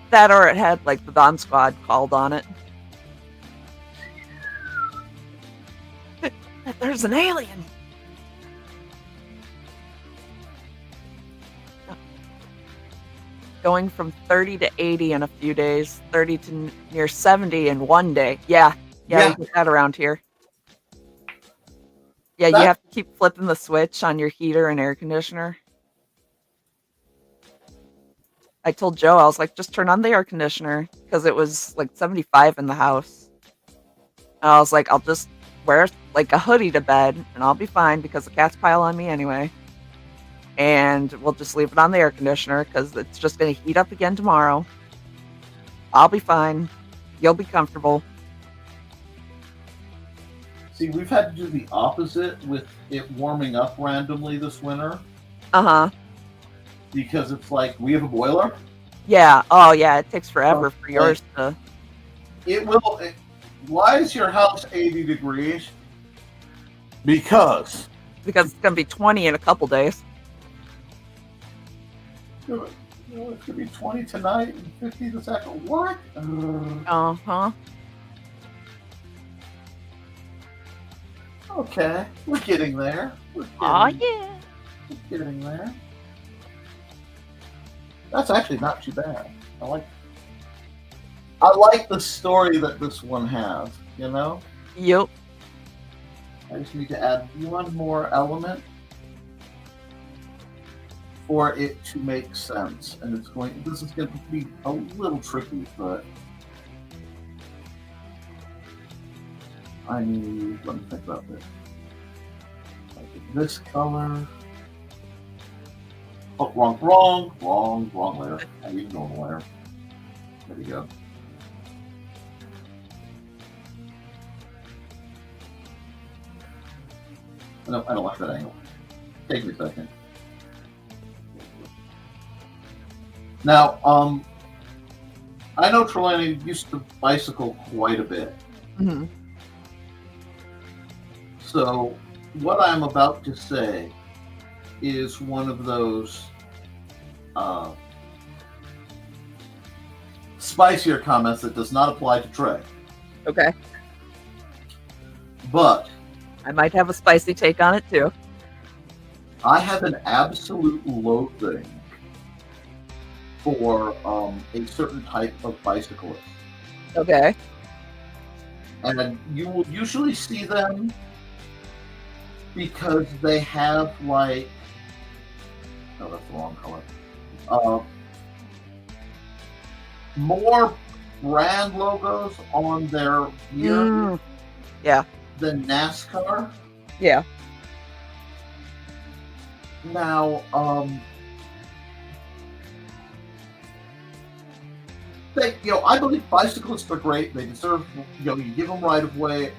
That, or it had like the Don Squad called on it. There's an alien. Going from 30 to 80 in a few days, 30 to near 70 in one day. Yeah, we get that around here. Yeah, you have to keep flipping the switch on your heater and air conditioner. I told Joe, I was like, just turn on the air conditioner, because it was like 75 in the house. And I was like, I'll just wear like a hoodie to bed, and I'll be fine, because the cats pile on me anyway. and we'll just leave it on the air conditioner because it's just going to heat up again tomorrow. I'll be fine. You'll be comfortable. See, we've had to do the opposite with it warming up randomly this winter Uh-huh. because it's like we have a boiler. Yeah. Oh, yeah. It takes forever for yours to... It will. Why is your house 80 degrees? Because It's going to be 20 in a couple days. it's going to be 20 tonight and 50 the second. What? Uh-huh. Okay, we're getting there. Oh, yeah. We're getting there. That's actually not too bad. I like the story that this one has, you know? Yep. I just need to add one more element for it to make sense. And this is going to be a little tricky, but let me think about this. Like this color. Oh, wrong layer. I need normal layer. There we go. No, I don't like that angle. Take me a second. Now, I know Trelawney used to bicycle quite a bit. Mm-hmm. So, what I'm about to say is one of those spicier comments that does not apply to Trey. Okay. But I might have a spicy take on it, too. I have an absolute loathing for a certain type of bicyclist. Okay. And you will usually see them because they have like, no, that's the wrong color. More brand logos on their gear Yeah. than NASCAR. Yeah. Now, I believe bicyclists are great. They deserve, you give them right of way,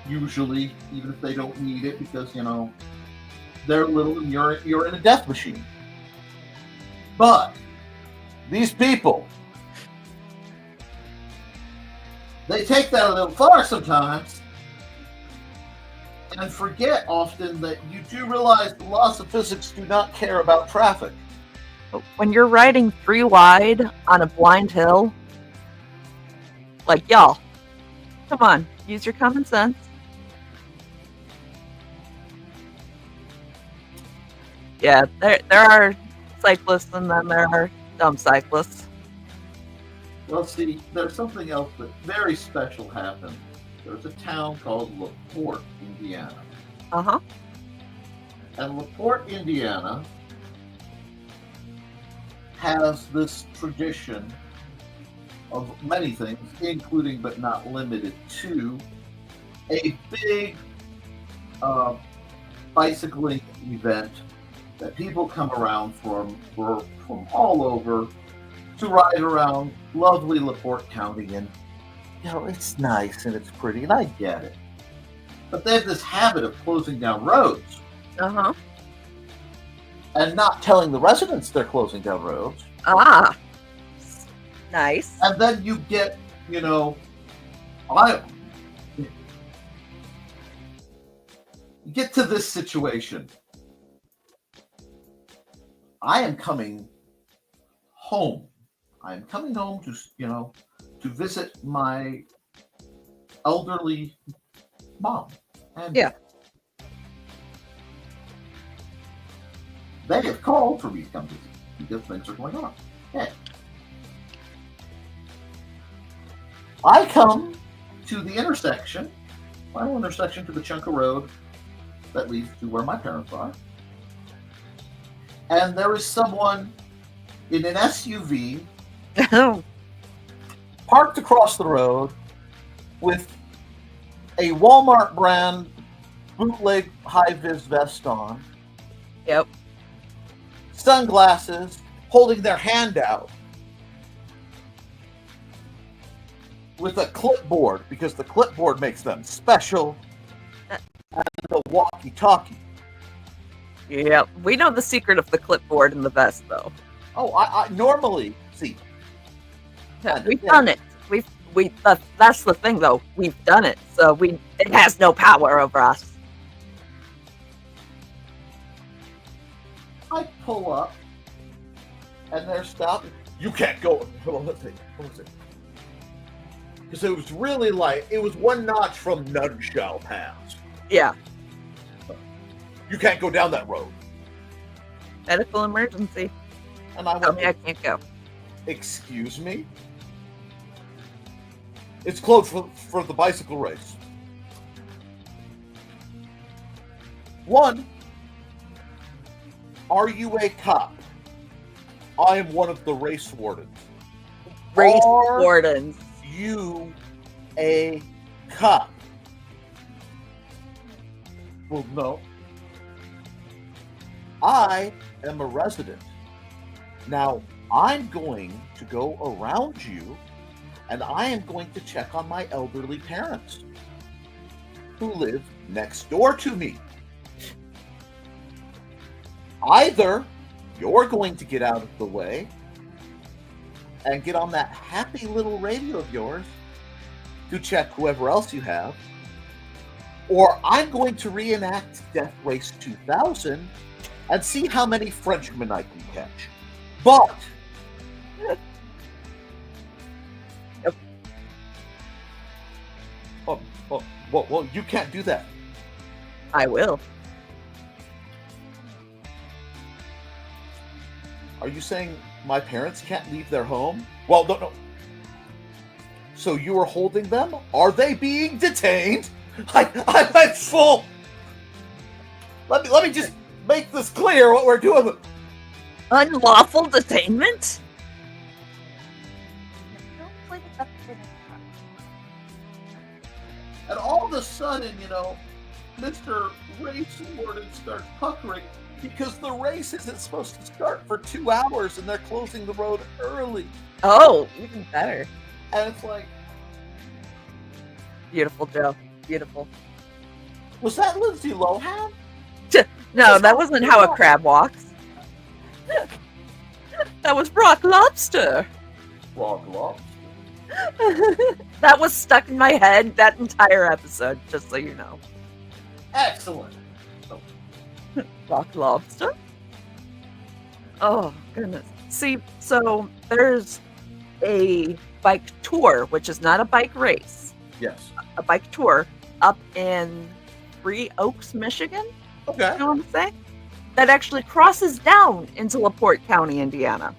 usually, even if they don't need it, because they're little and you're in a death machine. But these people, they take that a little far sometimes, and forget often that you do realize the laws of physics do not care about traffic. When you're riding 3 wide on a blind hill, like, y'all, come on, use your common sense. Yeah, there are cyclists and then there are dumb cyclists. Well, see, there's something else that very special happened. There's a town called LaPorte, Indiana. Uh-huh. And LaPorte, Indiana has this tradition of many things, including but not limited to a big bicycling event that people come around from all over to ride around lovely LaPorte County. And it's nice and it's pretty, and I get it. But they have this habit of closing down roads. Uh-huh. And not telling the residents they're closing down roads. Ah. Nice. And then you get, you get to this situation. I am coming home. I am coming home to visit my elderly mom. And yeah. They have called for me to come visit because things are going on. Okay. I come to the intersection, final intersection to the chunk of road that leads to where my parents are. And there is someone in an SUV parked across the road with a Walmart brand bootleg high-vis vest on. Yep. sunglasses, holding their hand out with a clipboard, because the clipboard makes them special, and the walkie-talkie. Yeah, we know the secret of the clipboard and the vest, though. Oh, I normally see. We've done it. That's the thing, though. We've done it, so it has no power over us. I pull up, and they're stopping. You can't go. Hold on, let's see. Because it was really like, it was one notch from none shall pass. Yeah. You can't go down that road. Medical emergency. And I Tell went, me I can't go. excuse me? It's closed for the bicycle race. One, are you a cop? I am one of the race wardens. Race Are wardens. you a cop? Well, no. I am a resident. Now, I'm going to go around you, and I am going to check on my elderly parents who live next door to me. Either you're going to get out of the way and get on that happy little radio of yours to check whoever else you have, or I'm going to reenact Death Race 2000 and see how many Frenchmen I can catch. But Yep. well, you can't do that. I will. Are you saying my parents can't leave their home? Well, no. So you are holding them? Are they being detained? I'm full. Let me just make this clear what we're doing. Unlawful detainment? And all of a sudden, Mr. Race Warden starts puckering because the race isn't supposed to start for 2 hours and they're closing the road early. Oh, even better. And it's like, Beautiful, Joe. Beautiful. was that Lindsay Lohan? No, that wasn't how a crab walks. That was Brock Lobster. Frog Lobster. That was stuck in my head that entire episode, just so you know. Excellent. Brock Lobster? Oh, goodness. See, so there's a bike tour, which is not a bike race. Yes. A bike tour up in Three Oaks, Michigan. Okay. You know what I'm saying? That actually crosses down into LaPorte County, Indiana.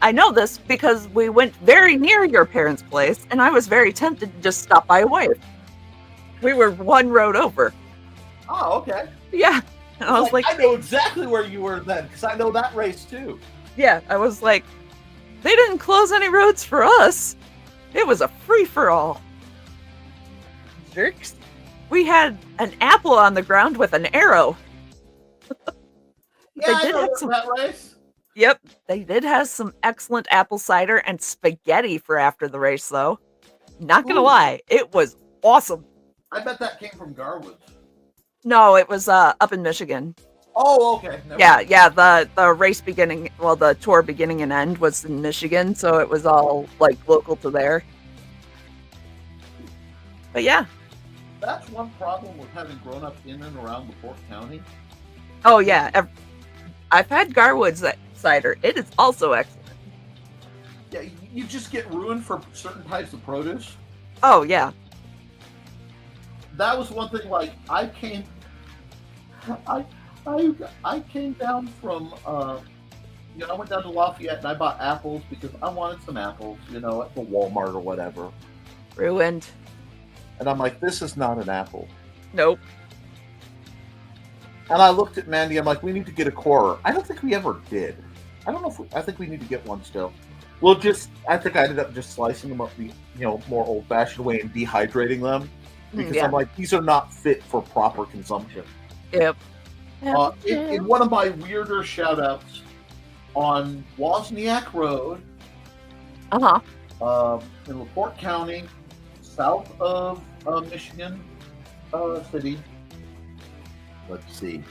I know this because we went very near your parents' place, and I was very tempted to just stop by a wave. We were one road over. Oh, okay. Yeah. And I was like, I know exactly where you were then, because I know that race too. yeah, I was like, they didn't close any roads for us. It was a free-for-all. Jerks. We had an apple on the ground with an arrow. Yeah, I did know have some- that race. Yep, they did have some excellent apple cider and spaghetti for after the race, though. Not gonna Ooh. lie, it was awesome. I bet that came from Garwood. No, it was up in Michigan. Oh, okay. Never mind. Yeah, the race beginning, well, the tour beginning and end was in Michigan, so it was all like local to there. But yeah. That's one problem with having grown up in and around LaPorte County. Oh yeah, I've had Garwood's cider. It is also excellent. Yeah, you just get ruined for certain types of produce. Oh yeah. That was one thing. Like I came down from I went down to Lafayette and I bought apples because I wanted some apples, at the Walmart or whatever. Ruined. And I'm like, this is not an apple. Nope. And I looked at Mandy. I'm like, we need to get a corer. I don't think we ever did. I don't know if I think we need to get one still. I think I ended up just slicing them up the more old-fashioned way and dehydrating them because Yeah. I'm like, these are not fit for proper consumption. Yep. In one of my weirder shout-outs on Wozniak Road, in LaPorte County, south of Michigan City. Let's see.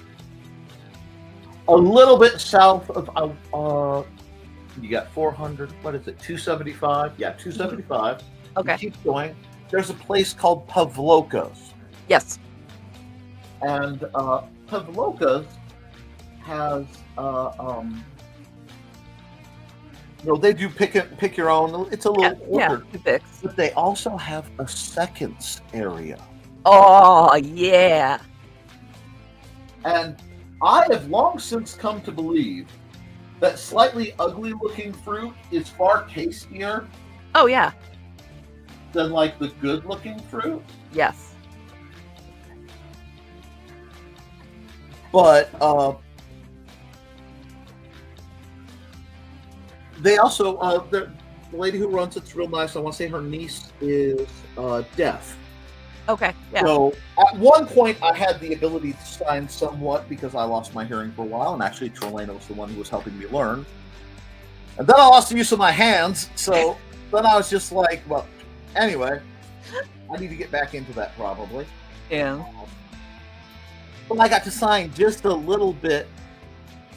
A little bit south of you got 400. What is it? 275. Yeah, 275. Okay. You keep going. There's a place called Pavloka's. Yes. And Pavloka's has they do pick your own. It's a little order, but they also have a seconds area. Oh yeah. And I have long since come to believe that slightly ugly looking fruit is far tastier. Oh yeah. Than like the good looking fruit. Yes. But they also the lady who runs it's real nice. I want to say her niece is deaf. Okay. Yeah. So at one point I had the ability to sign somewhat because I lost my hearing for a while, and actually Trelena was the one who was helping me learn. And then I lost the use of my hands, so then I was just like, well, anyway, I need to get back into that probably. Yeah. But I got to sign just a little bit,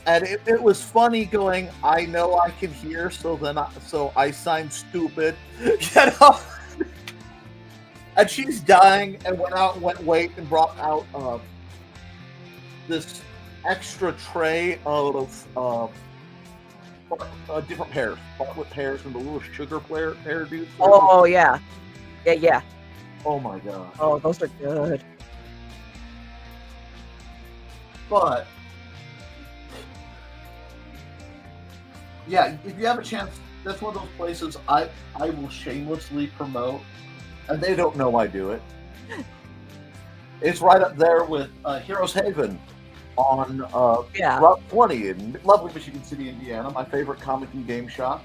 and it was funny going, I know I can hear, so I signed stupid, you know? And she's dying, and went wait and brought out this extra tray of different pears, Bartlett pears, and the little sugar pear dudes. Oh yeah, yeah. Oh my god. Oh, those are good. But yeah, if you have a chance, that's one of those places I will shamelessly promote, and they don't know I do it. It's right up there with Heroes Haven on Route 20 in lovely Michigan City, Indiana, my favorite comic and game shop,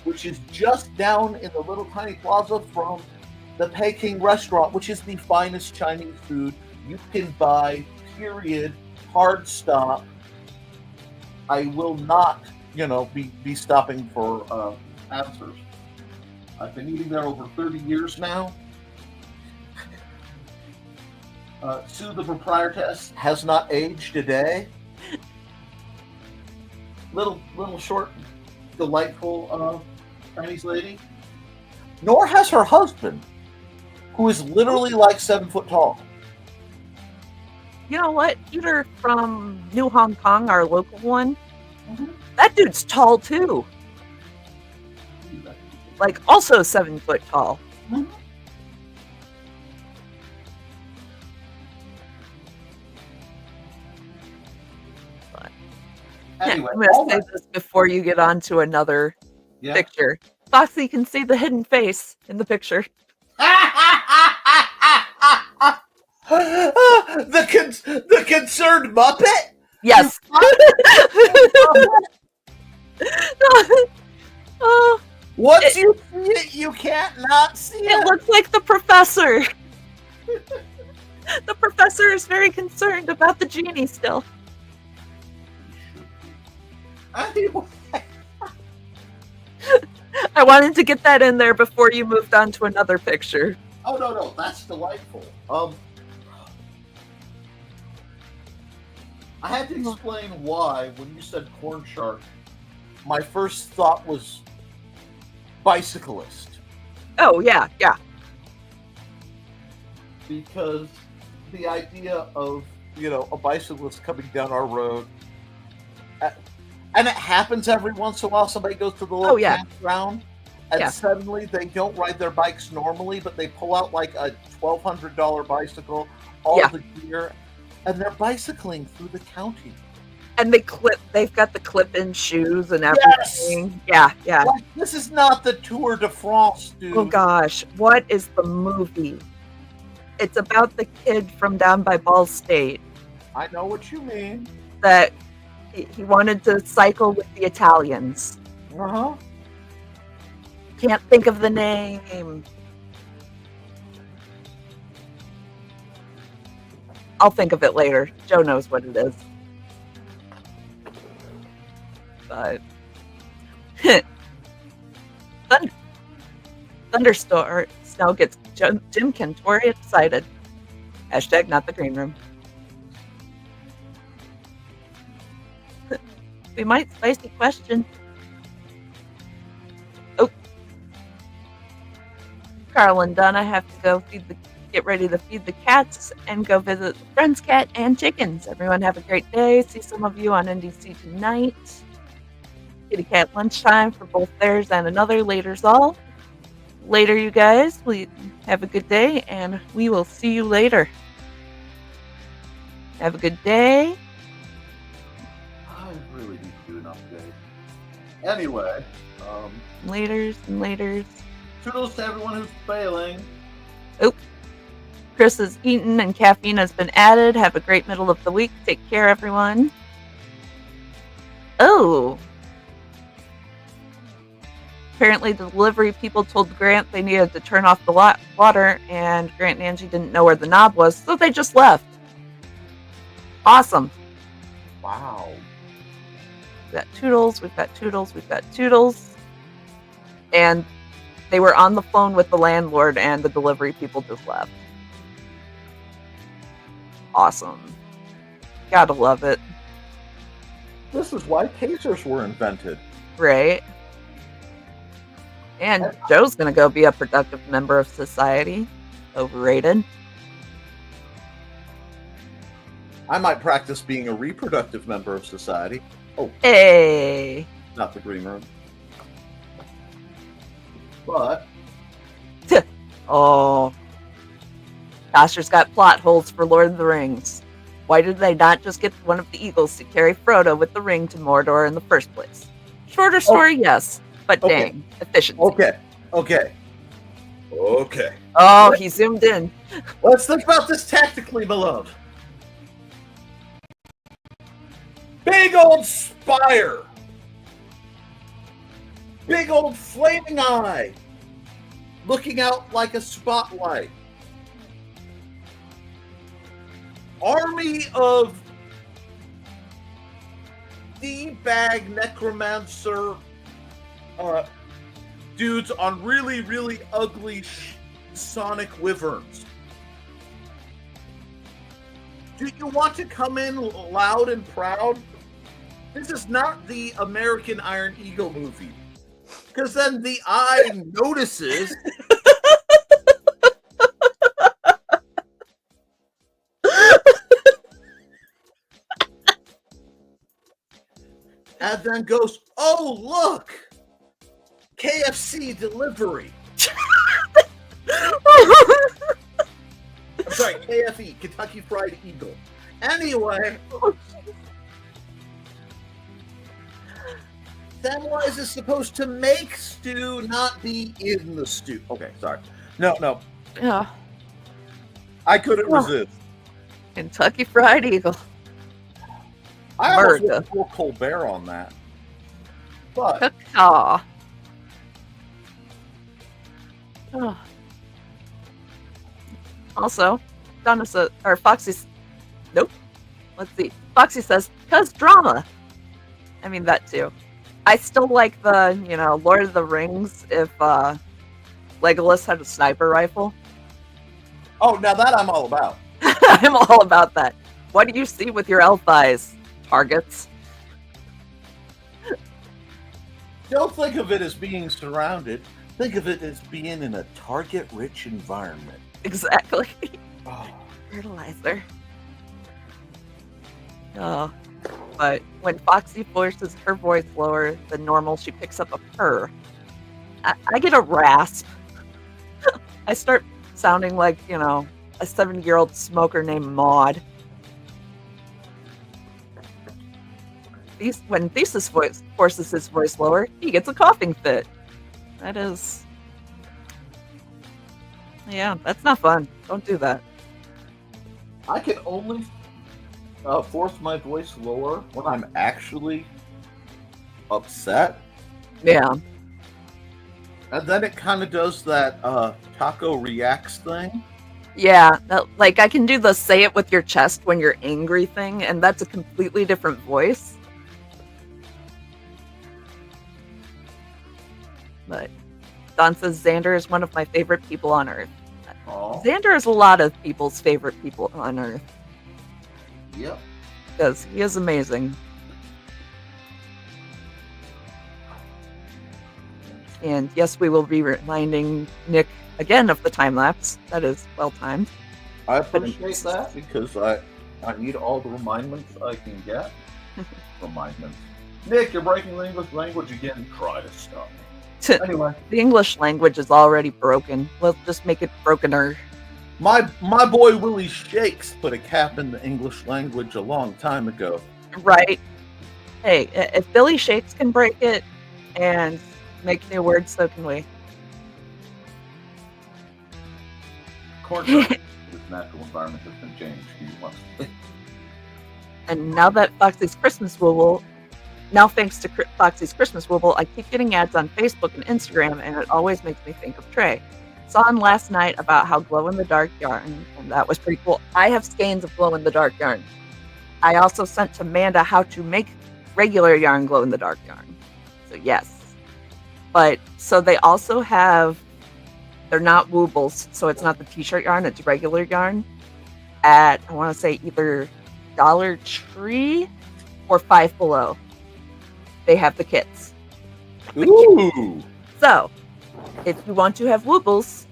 which is just down in the little tiny plaza from the Peking restaurant, which is the finest Chinese food you can buy, period, hard stop. I will not, be stopping for answers. I've been eating there over 30 years now. Sue, the proprietress, has not aged a day. Little short, delightful Chinese lady. Nor has her husband, who is literally like 7 foot tall. You know what? Peter from New Hong Kong, our local one, that dude's tall too. Like also 7 foot tall. Anyway, I'm going to say this before you get on to another picture. Foxy can see the hidden face in the picture. The concerned Muppet? Yes. Once you see it, you can't not see it. It looks like the professor. The professor is very concerned about the genie still. Anyway. I wanted to get that in there before you moved on to another picture. Oh, no, that's delightful. I had to explain why, when you said corn shark, my first thought was bicyclist. Oh, yeah. Because the idea of, a bicyclist coming down our road, and it happens every once in a while, somebody goes to the little campground, and suddenly they don't ride their bikes normally, but they pull out like a $1,200 bicycle, all the gear, and they're bicycling through the county. And they've got the clip-in shoes and everything. Yes! Yeah. Like, this is not the Tour de France, dude. Oh gosh, what is the movie? It's about the kid from down by Ball State. I know what you mean. That he wanted to cycle with the Italians. Can't think of the name. I'll think of it later. Joe knows what it is. But thunderstorm snow gets Jim Cantori excited. Hashtag not the green room. We might spicy question. Oh, Carl and Donna have to go get ready to feed the cats and go visit the friend's cat and chickens. Everyone have a great day. See some of you on NDC tonight. Kitty cat lunchtime for both theirs and another later's all. Later, you guys. We have a good day, and we will see you later. Have a good day. I really need to do an update. Anyway, Laters and laters. kudos to everyone who's failing. Chris is eaten and caffeine has been added. Have a great middle of the week. Take care, everyone. Oh. Apparently, the delivery people told Grant they needed to turn off the water, and Grant and Angie didn't know where the knob was, so they just left. Awesome. Wow. We've got Toodles, we've got Toodles, we've got Toodles. And they were on the phone with the landlord, and the delivery people just left. Awesome. Gotta love it. This is why tasers were invented. Right? And Joe's gonna go be a productive member of society. Overrated. I might practice being a reproductive member of society. Oh, Hey! not the green room. But Oh. Asher's got plot holes for Lord of the Rings. Why did they not just get one of the Eagles to carry Frodo with the ring to Mordor in the first place? Shorter story, yes. But Okay. dang, efficiency. Okay. Oh, he zoomed in. Let's think about this tactically, beloved. Big old spire. Big old flaming eye. Looking out like a spotlight. Army of D-bag necromancer dudes on really, really ugly sonic wyverns. Do you want to come in loud and proud? This is not the American Iron Eagle movie. Because then the eye notices. And then goes, oh, look! KFC delivery. I'm sorry, KFE, Kentucky Fried Eagle. Anyway. Then why is it supposed to make stew, not be in the stew? Okay, sorry. No. Yeah. I couldn't resist. Kentucky Fried Eagle. I almost America. went full Colbert on that. But Caw. Oh. Also, Donna says, or Foxy's, nope. Let's see. Foxy says, cause drama. I mean, that too. I still like the, Lord of the Rings if Legolas had a sniper rifle. oh, now that I'm all about. I'm all about that. What do you see with your elf eyes? Targets. Don't think of it as being surrounded. Think of it as being in a target-rich environment. Exactly. Oh. Fertilizer. Oh. But when Foxy voices her voice lower than normal, she picks up a purr. I get a rasp. I start sounding like, a 70-year-old smoker named Maud. When Thesis forces his voice lower, he gets a coughing fit. That is... Yeah, that's not fun. Don't do that. I can only force my voice lower when I'm actually upset. Yeah. And then it kind of does that taco reacts thing. Yeah, like I can do the say it with your chest when you're angry thing, and that's a completely different voice. But Don says Xander is one of my favorite people on Earth. Oh, Xander is a lot of people's favorite people on Earth yep. because he is amazing. And yes, we will be reminding Nick again of the time lapse. That is well timed. I appreciate that because I need all the remindments I can get. Remindments. Nick, you're breaking the English language again. Try to stop me. Anyway, The English language is already broken. Let's just make it brokener. my boy Willie Shakes put a cap in the English language a long time ago. Right? Hey, if Billy Shakes can break it and make new words, so can we. Corn his natural environment has been changed. He wants to. And now that Foxy's Christmas Wooble, now thanks to Foxy's Christmas Wooble, I keep getting ads on Facebook and Instagram, and it always makes me think of Trey. Saw him last night about how glow-in-the-dark yarn, and that was pretty cool. I have skeins of glow-in-the-dark yarn. I also sent to Manda how to make regular yarn glow-in-the-dark yarn. So yes. But, so they also have, they're not Woobles, so it's not the t-shirt yarn, it's regular yarn at, I want to say either Dollar Tree or Five Below. They have the kits. Ooh. So, if you want to have Woobles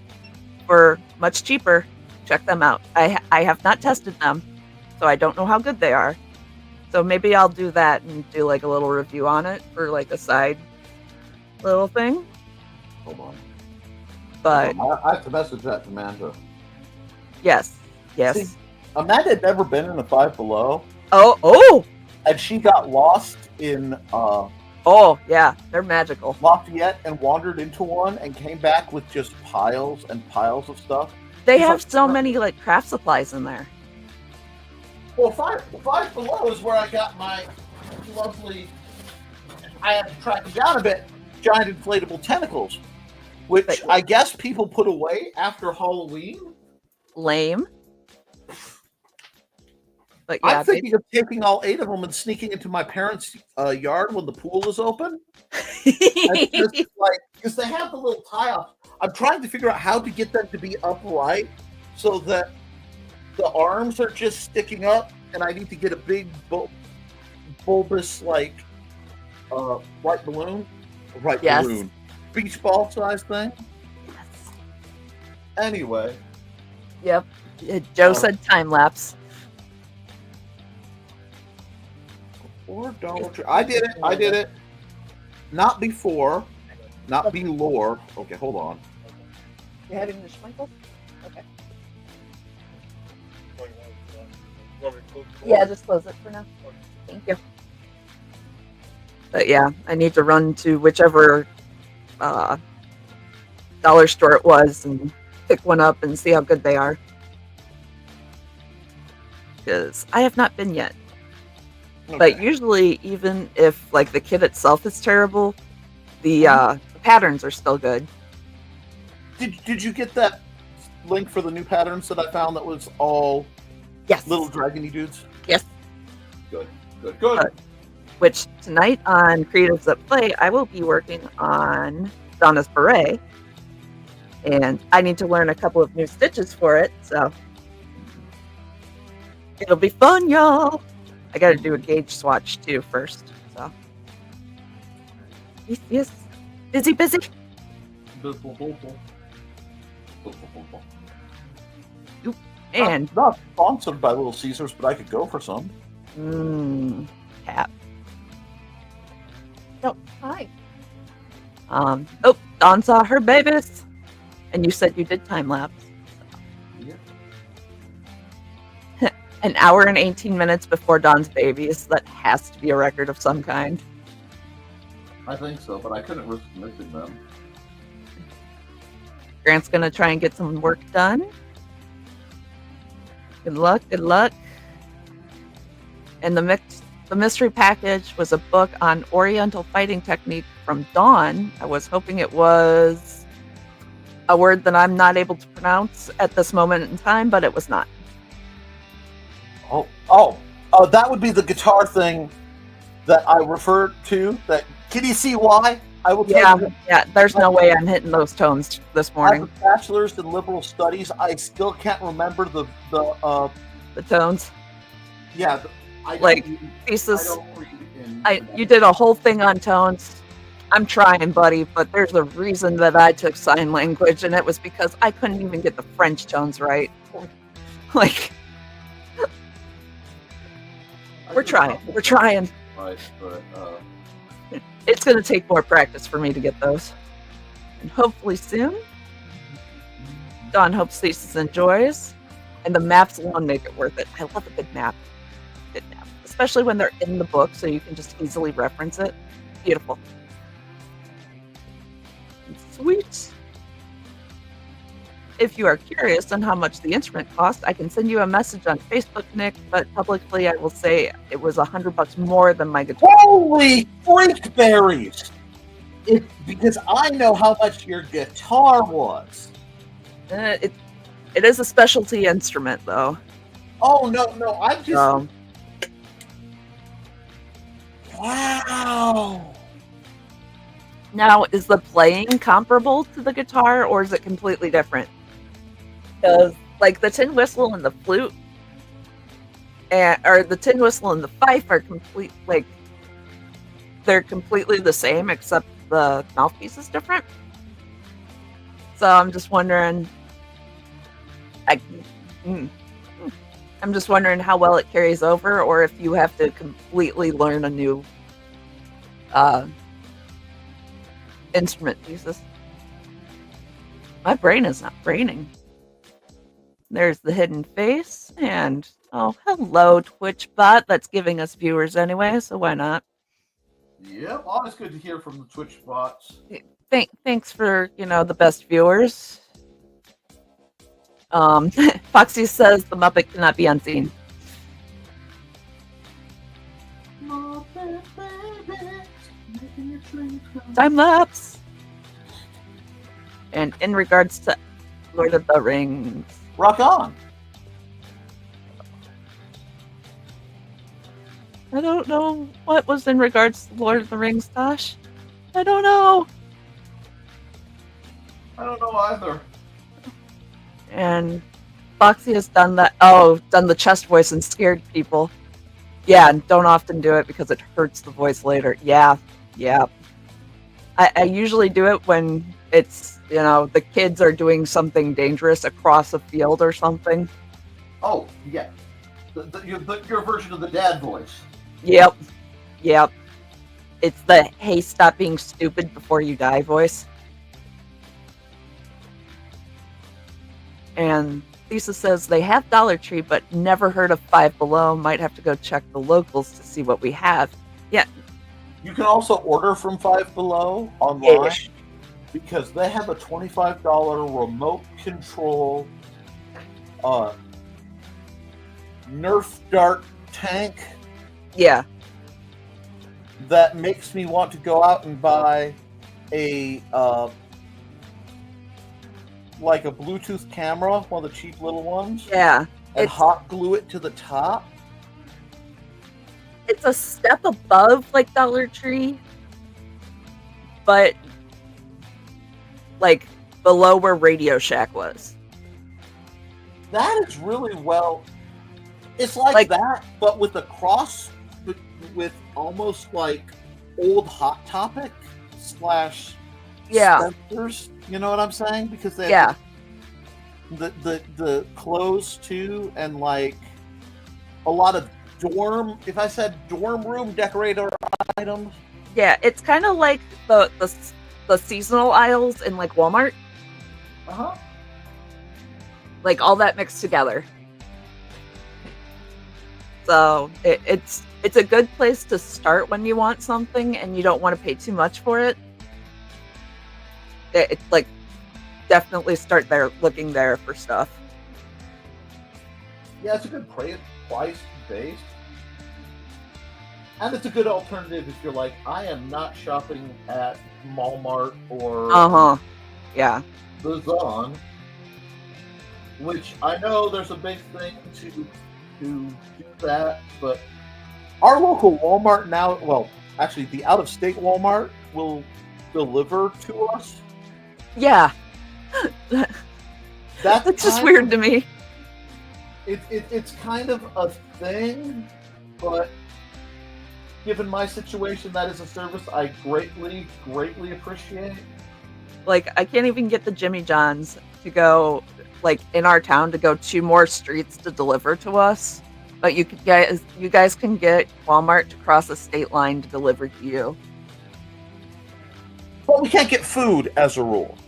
for much cheaper, check them out. I have not tested them, so I don't know how good they are. So maybe I'll do that and do like a little review on it for like a side little thing. Hold on. But I have to message that to Amanda. yes. See, Amanda had never been in a Five Below, Oh, and she got lost in yeah, they're magical. Lafayette and wandered into one and came back with just piles and piles of stuff. They It's have like- so many like craft supplies in there. Well, Five Below is where I got my lovely, I had to track them down a bit, giant inflatable tentacles, which But- I guess people put away after Halloween. Lame. But yeah, I'm thinking of taking all 8 of them and sneaking into my parents' yard when the pool is open. And just, like, because they have the little tie-off. I'm trying to figure out how to get them to be upright so that the arms are just sticking up, and I need to get a big bulbous, like, white balloon, Yes. balloon, beach ball size thing. Yes. Anyway, Yep. Joe said time lapse. or Dollar Tree. I did it. Not before, not belore. Okay, hold on. You having the Schmeichel? Okay. Yeah, just close it for now. Thank you. But yeah, I need to run to whichever dollar store it was and pick one up and see how good they are. Because I have not been yet. But Okay. usually, even if like the kit itself is terrible, the patterns are still good. Did you get that link for the new patterns that I found that was all Yes. little dragony dudes? Yes. Good. Which tonight on Creatives at Play, I will be working on Donna's beret. And I need to learn a couple of new stitches for it, so it'll be fun, y'all. I gotta do a gauge swatch too first, so. Yes. Busy. And not sponsored by Little Caesars, but I could go for some. cat. No, hi. Dawn saw her babies. And you said you did time lapse. Yeah. An hour and 18 minutes before Dawn's babies. That has to be a record of some kind. I think so, but I couldn't risk missing them. Grant's gonna try and get some work done. Good luck. And the mystery package was a book on Oriental fighting technique from Dawn. I was hoping it was a word that I'm not able to pronounce at this moment in time, but it was not. That would be the guitar thing that I referred to. That can you see why? I will tell Yeah, you, yeah. There's no way I'm hitting those tones this I morning. have a bachelor's in liberal studies. I still can't remember the The tones. yeah. I don't Like, read, thesis. I don't read in. You did a whole thing on tones. I'm trying, buddy, but there's a reason that I took sign language, and it was because I couldn't even get the French tones right. Like, we're trying. Right, but It's going to take more practice for me to get those. And hopefully soon. Dawn hopes thesis enjoys. And the maps alone make it worth it. I love a good map. Good map. Especially when they're in the book, so you can just easily reference it. Beautiful. Sweet. If you are curious on how much the instrument cost, I can send you a message on Facebook, Nick, but publicly I will say it was $100 more than my guitar. holy freak berries! Because I know how much your guitar was. It is a specialty instrument, though. Oh no, I'm just So, wow. now, is the playing comparable to the guitar, or is it completely different? Because, like, the tin whistle and the flute, or the tin whistle and the fife are they're completely the same, except the mouthpiece is different. So I'm just wondering, I'm just wondering how well it carries over, or if you have to completely learn a new instrument pieces. My brain is not braining. There's the hidden face, and oh, hello, Twitch bot. That's giving us viewers anyway, so why not? Yep, always good to hear from the Twitch bots. Thanks for, the best viewers. Foxy says the Muppet cannot be unseen. Time lapse. And in regards to Lord of the Rings, Rock on. I don't know what was in regards to Lord of the Rings, Tosh. I don't know. I don't know either. And Foxy has done the chest voice and scared people. Yeah, and don't often do it because it hurts the voice later. Yeah. I usually do it when it's, the kids are doing something dangerous across a field or something. Oh, yeah. Your version of the dad voice. Yep. It's the, hey, stop being stupid before you die voice. And Lisa says they have Dollar Tree, but never heard of Five Below. Might have to go check the locals to see what we have. Yeah. You can also order from Five Below online Ish. because they have a $25 remote control Nerf dart tank Yeah. that makes me want to go out and buy a like a Bluetooth camera, one of the cheap little ones, Yeah. and hot glue it to the top. It's a step above like Dollar Tree, but like below where Radio Shack was. That is really well. It's like that, but with a cross, with almost like old Hot Topic / Yeah. Spencer's. You know what I'm saying? Because they Yeah. have the clothes too, and like a lot of dorm. If I said dorm room decorator items. Yeah, it's kind of like the seasonal aisles in like Walmart. Uh-huh. Like all that mixed together. So it's a good place to start when you want something and you don't want to pay too much for it. It's like definitely start there, looking there for stuff. Yeah, it's a good price base. And it's a good alternative if you're like, I am not shopping at Walmart or Yeah. the Zon, which I know there's a big thing to do that, but our local Walmart now, well, actually the out-of-state Walmart will deliver to us. Yeah. That's That's just kind weird of- to me. It's kind of a thing, but given my situation, that is a service I greatly appreciate. Like, I can't even get the Jimmy John's to go, like, in our town to go 2 more streets to deliver to us. But you guys can get Walmart to cross a state line to deliver to you. But we can't get food as a rule.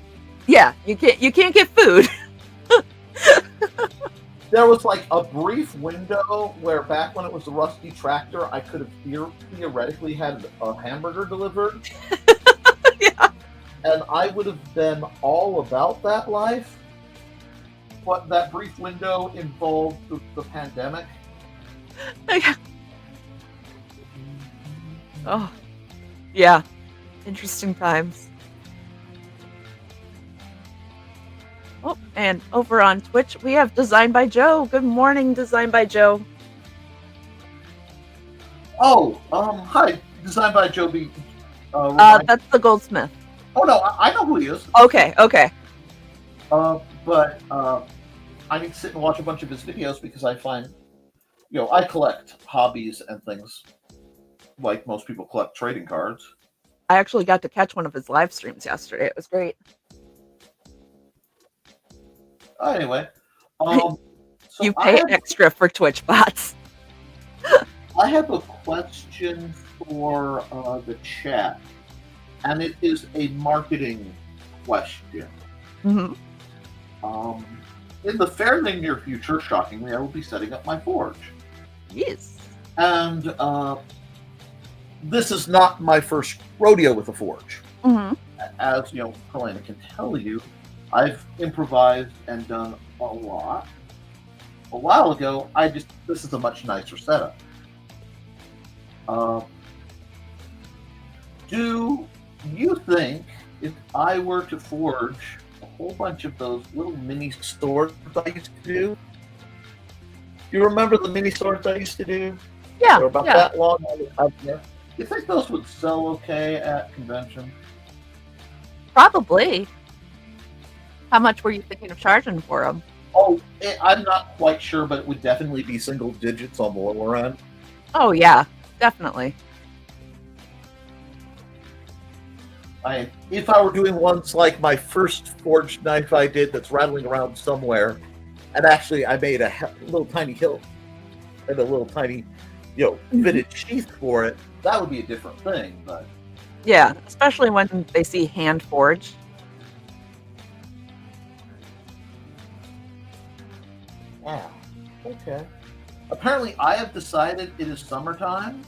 Yeah, you can't get food. There was like a brief window where back when it was the Rusty Tractor, I could have theoretically had a hamburger delivered. Yeah. And I would have been all about that life. But that brief window involved the pandemic. Oh, yeah. Interesting times. Oh, and over on Twitch, we have Design by Joe. Good morning, Design by Joe. Oh, hi. Designed by Joby. That's the goldsmith. Oh, no, I know who he is. Okay. But I need to sit and watch a bunch of his videos because I find, I collect hobbies and things like most people collect trading cards. I actually got to catch one of his live streams yesterday. It was great. Anyway, so You pay extra for Twitch bots. I have a question for the chat, and it is a marketing question. Mm-hmm. In the fairly near future, shockingly, I will be setting up my forge. Yes. And this is not my first rodeo with a forge. Mm-hmm. As Helena can tell you, I've improvised and done a lot. A while ago, this is a much nicer setup. Do you think if I were to forge a whole bunch of those little mini swords I used to do? You remember the mini swords I used to do? Yeah. They're about Yeah. that long. You think those would sell okay at convention? Probably. How much were you thinking of charging for them? Oh, I'm not quite sure, but it would definitely be single digits on the lower end. Oh yeah, definitely. If I were doing ones like my first forged knife I did that's rattling around somewhere, and actually I made a little tiny hilt and a little tiny, fitted sheath for it, that would be a different thing. But Yeah, especially when they see hand forged. yeah, okay. Apparently, I have decided it is summertime,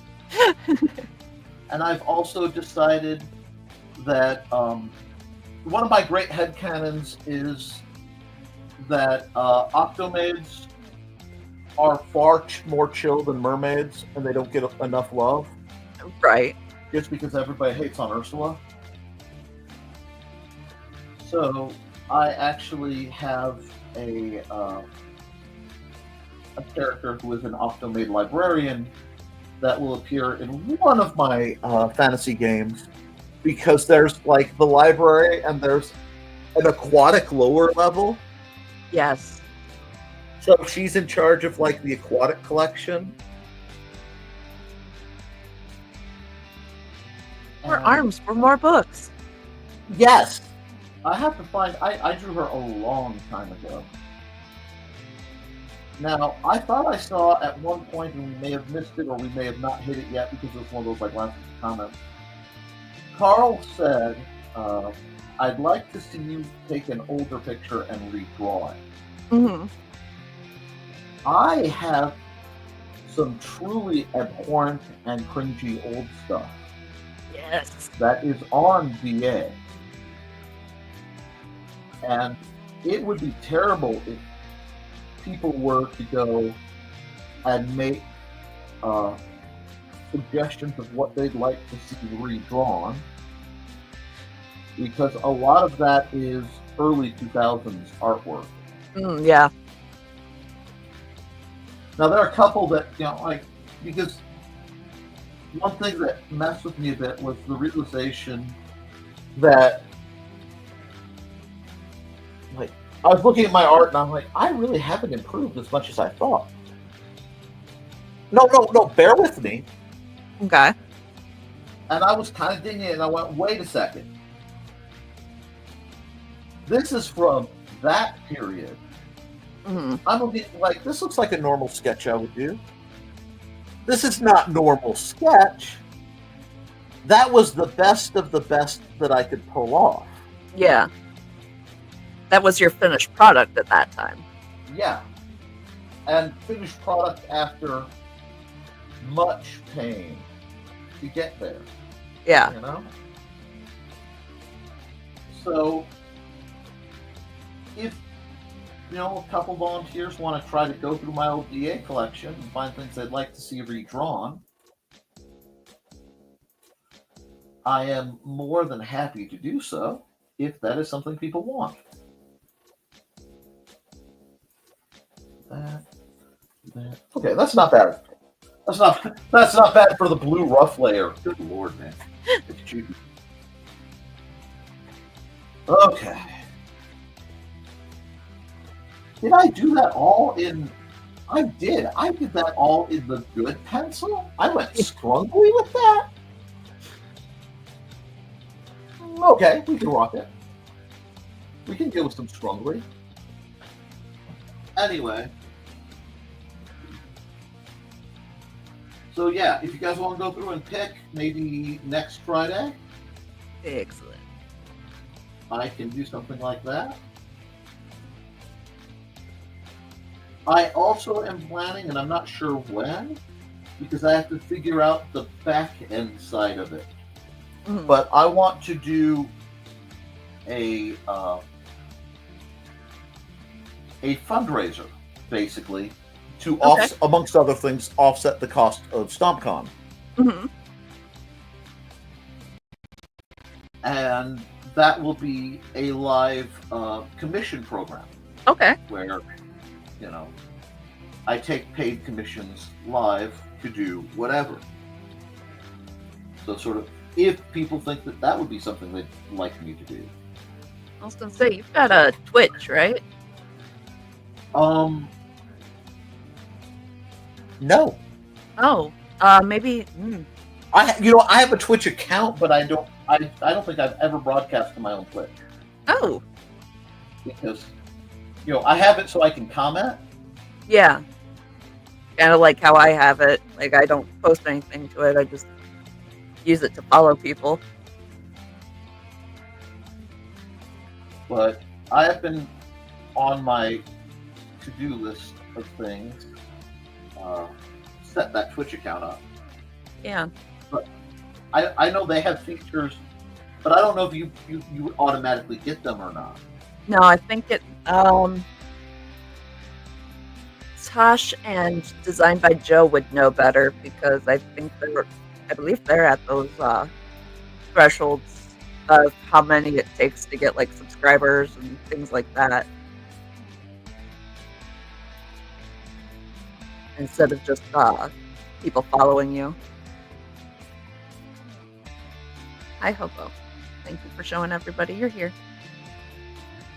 and I've also decided that one of my great headcanons is that octomaids are far more chill than mermaids, and they don't get enough love Right. just because everybody hates on Ursula. So I actually have a character who is an octomaid librarian that will appear in one of my fantasy games, because there's like the library and there's an aquatic lower level. Yes. So she's in charge of like the aquatic collection. More arms for more books. Yes. I have to find, I drew her a long time ago. Now, I thought I saw at one point, and we may have missed it or we may have not hit it yet because it was one of those like last comments. Carl said, I'd like to see you take an older picture and redraw it. Mm-hmm. I have some truly abhorrent and cringy old stuff Yes. that is on VA. And it would be terrible if people were to go and make suggestions of what they'd like to see redrawn, because a lot of that is early 2000s artwork. Yeah. Now, there are a couple that, because one thing that messed with me a bit was the realization that, like, I was looking at my art and I'm like, I really haven't improved as much as I thought. No, bear with me. Okay. And I was kind of digging it and I went, wait a second. This is from that period. Mm-hmm. I'm looking like, this looks like a normal sketch I would do. This is not normal sketch. That was the best of the best that I could pull off. Yeah. That was your finished product at that time. Yeah. And finished product after much pain to get there. Yeah. You know? So, if, you know, a couple volunteers want to try to go through my old DA collection and find things they'd like to see redrawn, I am more than happy to do so if that is something people want. Okay, that's not bad. That's not bad for the blue rough layer. Good lord, man. Okay. Did I do that all in? I did. I did that all in the good pencil. I went scrungly with that. Okay, we can rock it. We can deal with some scrungly. Anyway. So yeah, if you guys want to go through and pick, maybe next Friday, Excellent. I can do something like that. I also am planning, and I'm not sure when, because I have to figure out the back end side of it. Mm-hmm. But I want to do a fundraiser, basically, to amongst other things, offset the cost of StompCon. Mm-hmm. And that will be a live commission program. Okay. Where, you know, I take paid commissions live to do whatever. So sort of, if people think that that would be something they'd like me to do. I was gonna say, you've got a Twitch, right? No. Oh, maybe. I have a Twitch account, but I don't think I've ever broadcast to my own Twitch. Oh. Because, I have it so I can comment. Yeah. Kind of like how I have it. Like, I don't post anything to it. I just use it to follow people. But I have been on my to-do list of things. Set that Twitch account up. Yeah. But I know they have features, but I don't know if you automatically get them or not. No, I think it. Tosh and Designed by Joe would know better because I believe they're at those thresholds of how many it takes to get like subscribers and things like that. Instead of just people following you. Hi, Hobo. Thank you for showing everybody you're here.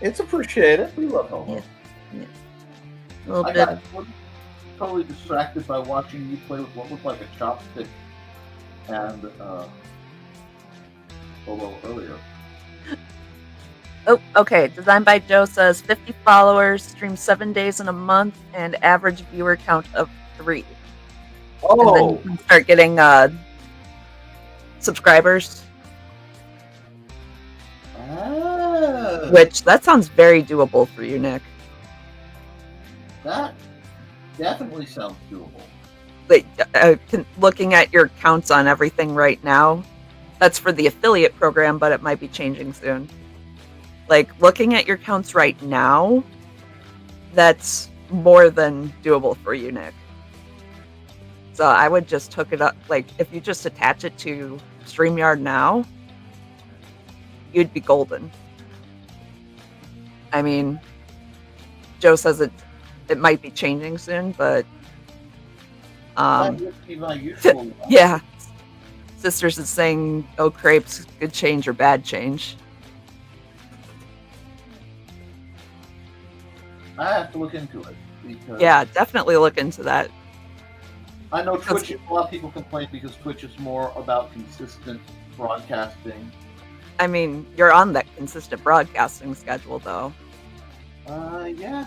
It's appreciated. We love Hobo. Yeah. A little I bit. got totally distracted by watching you play with what looked like a chopstick and Hobo earlier. Oh, okay. Designed by Joe says 50 followers, streams 7 days in a month, and average viewer count of 3. Oh, And then you can start getting subscribers. Which, that sounds very doable for you, Nick. That definitely sounds doable. Like, looking at your counts on everything right now, that's for the affiliate program, but it might be changing soon. Like, looking at your counts right now, that's more than doable for you, Nick. So I would just hook it up. Like, if you just attach it to StreamYard now, you'd be golden. I mean, Joe says it might be changing soon, but That would be my usual one. yeah. Sisters is saying, "Oh, Koepp's good change or bad change." I have to look into it because Yeah, definitely look into that. I know Twitch. A lot of people complain because Twitch is more about consistent broadcasting. I mean, you're on that consistent broadcasting schedule, though. Yeah.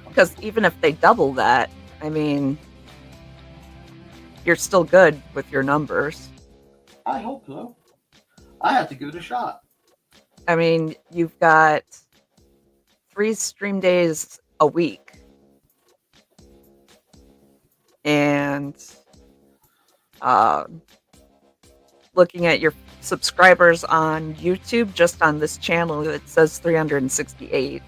Because even if they double that, I mean, you're still good with your numbers. I hope so. I have to give it a shot. I mean, you've got 3 stream days a week. And looking at your subscribers on YouTube, just on this channel, it says 368.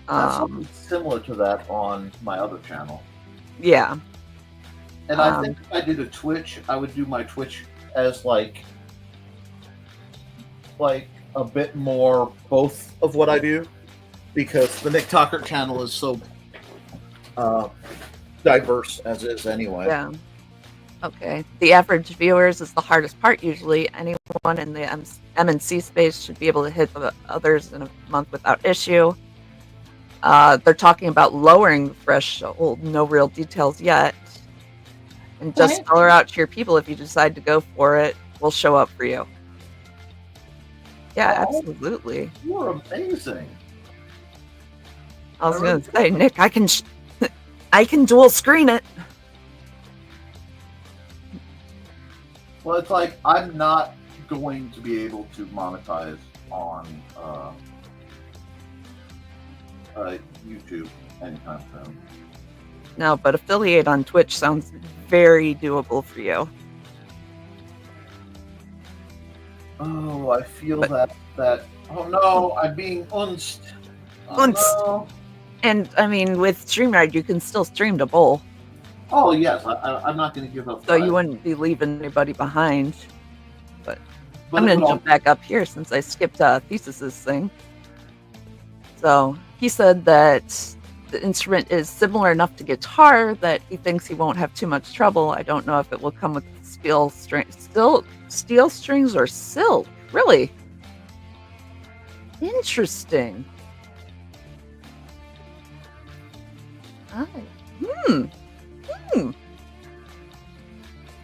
That's something similar to that on my other channel. Yeah. And I think if I did a Twitch, I would do my Twitch as like a bit more both of what I do, because the Nick Tockert channel is so diverse as is anyway. Yeah. Okay. The average viewers is the hardest part usually. Anyone in the M&C space should be able to hit the others in a month without issue. They're talking about lowering the threshold. No real details yet. And just throw it out to your people. If you decide to go for it, we'll show up for you. Yeah, absolutely. You're amazing. I was going to say, Nick, I can dual screen it. Well, it's like I'm not going to be able to monetize on YouTube anytime soon. No, but affiliate on Twitch sounds very doable for you. Oh, I feel that. Oh no, I'm being unced. No. And I mean, with StreamYard, you can still stream to both. Oh yes, I'm not going to give up. So you wouldn't be leaving anybody behind. But I'm going to jump back up here since I skipped Thesis's thing. So he said that the instrument is similar enough to guitar that he thinks he won't have too much trouble. I don't know if it will come with steel strings or silk. Really interesting.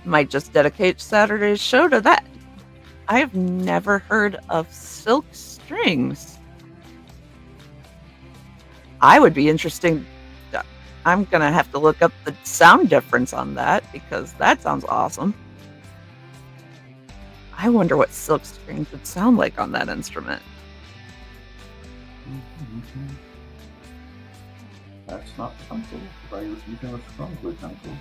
Might just dedicate Saturday's show to that. I have never heard of silk strings. I would be interesting. I'm going to have to look up the sound difference on that because that sounds awesome. I wonder what silk strings would sound like on that instrument. That's not the pencil. I was using a strong pencil.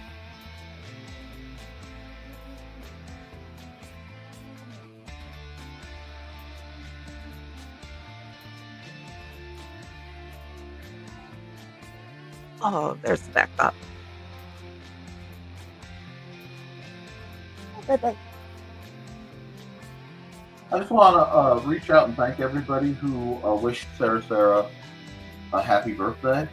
Oh, there's the backup. I just want to reach out and thank everybody who wished Sarah a happy birthday.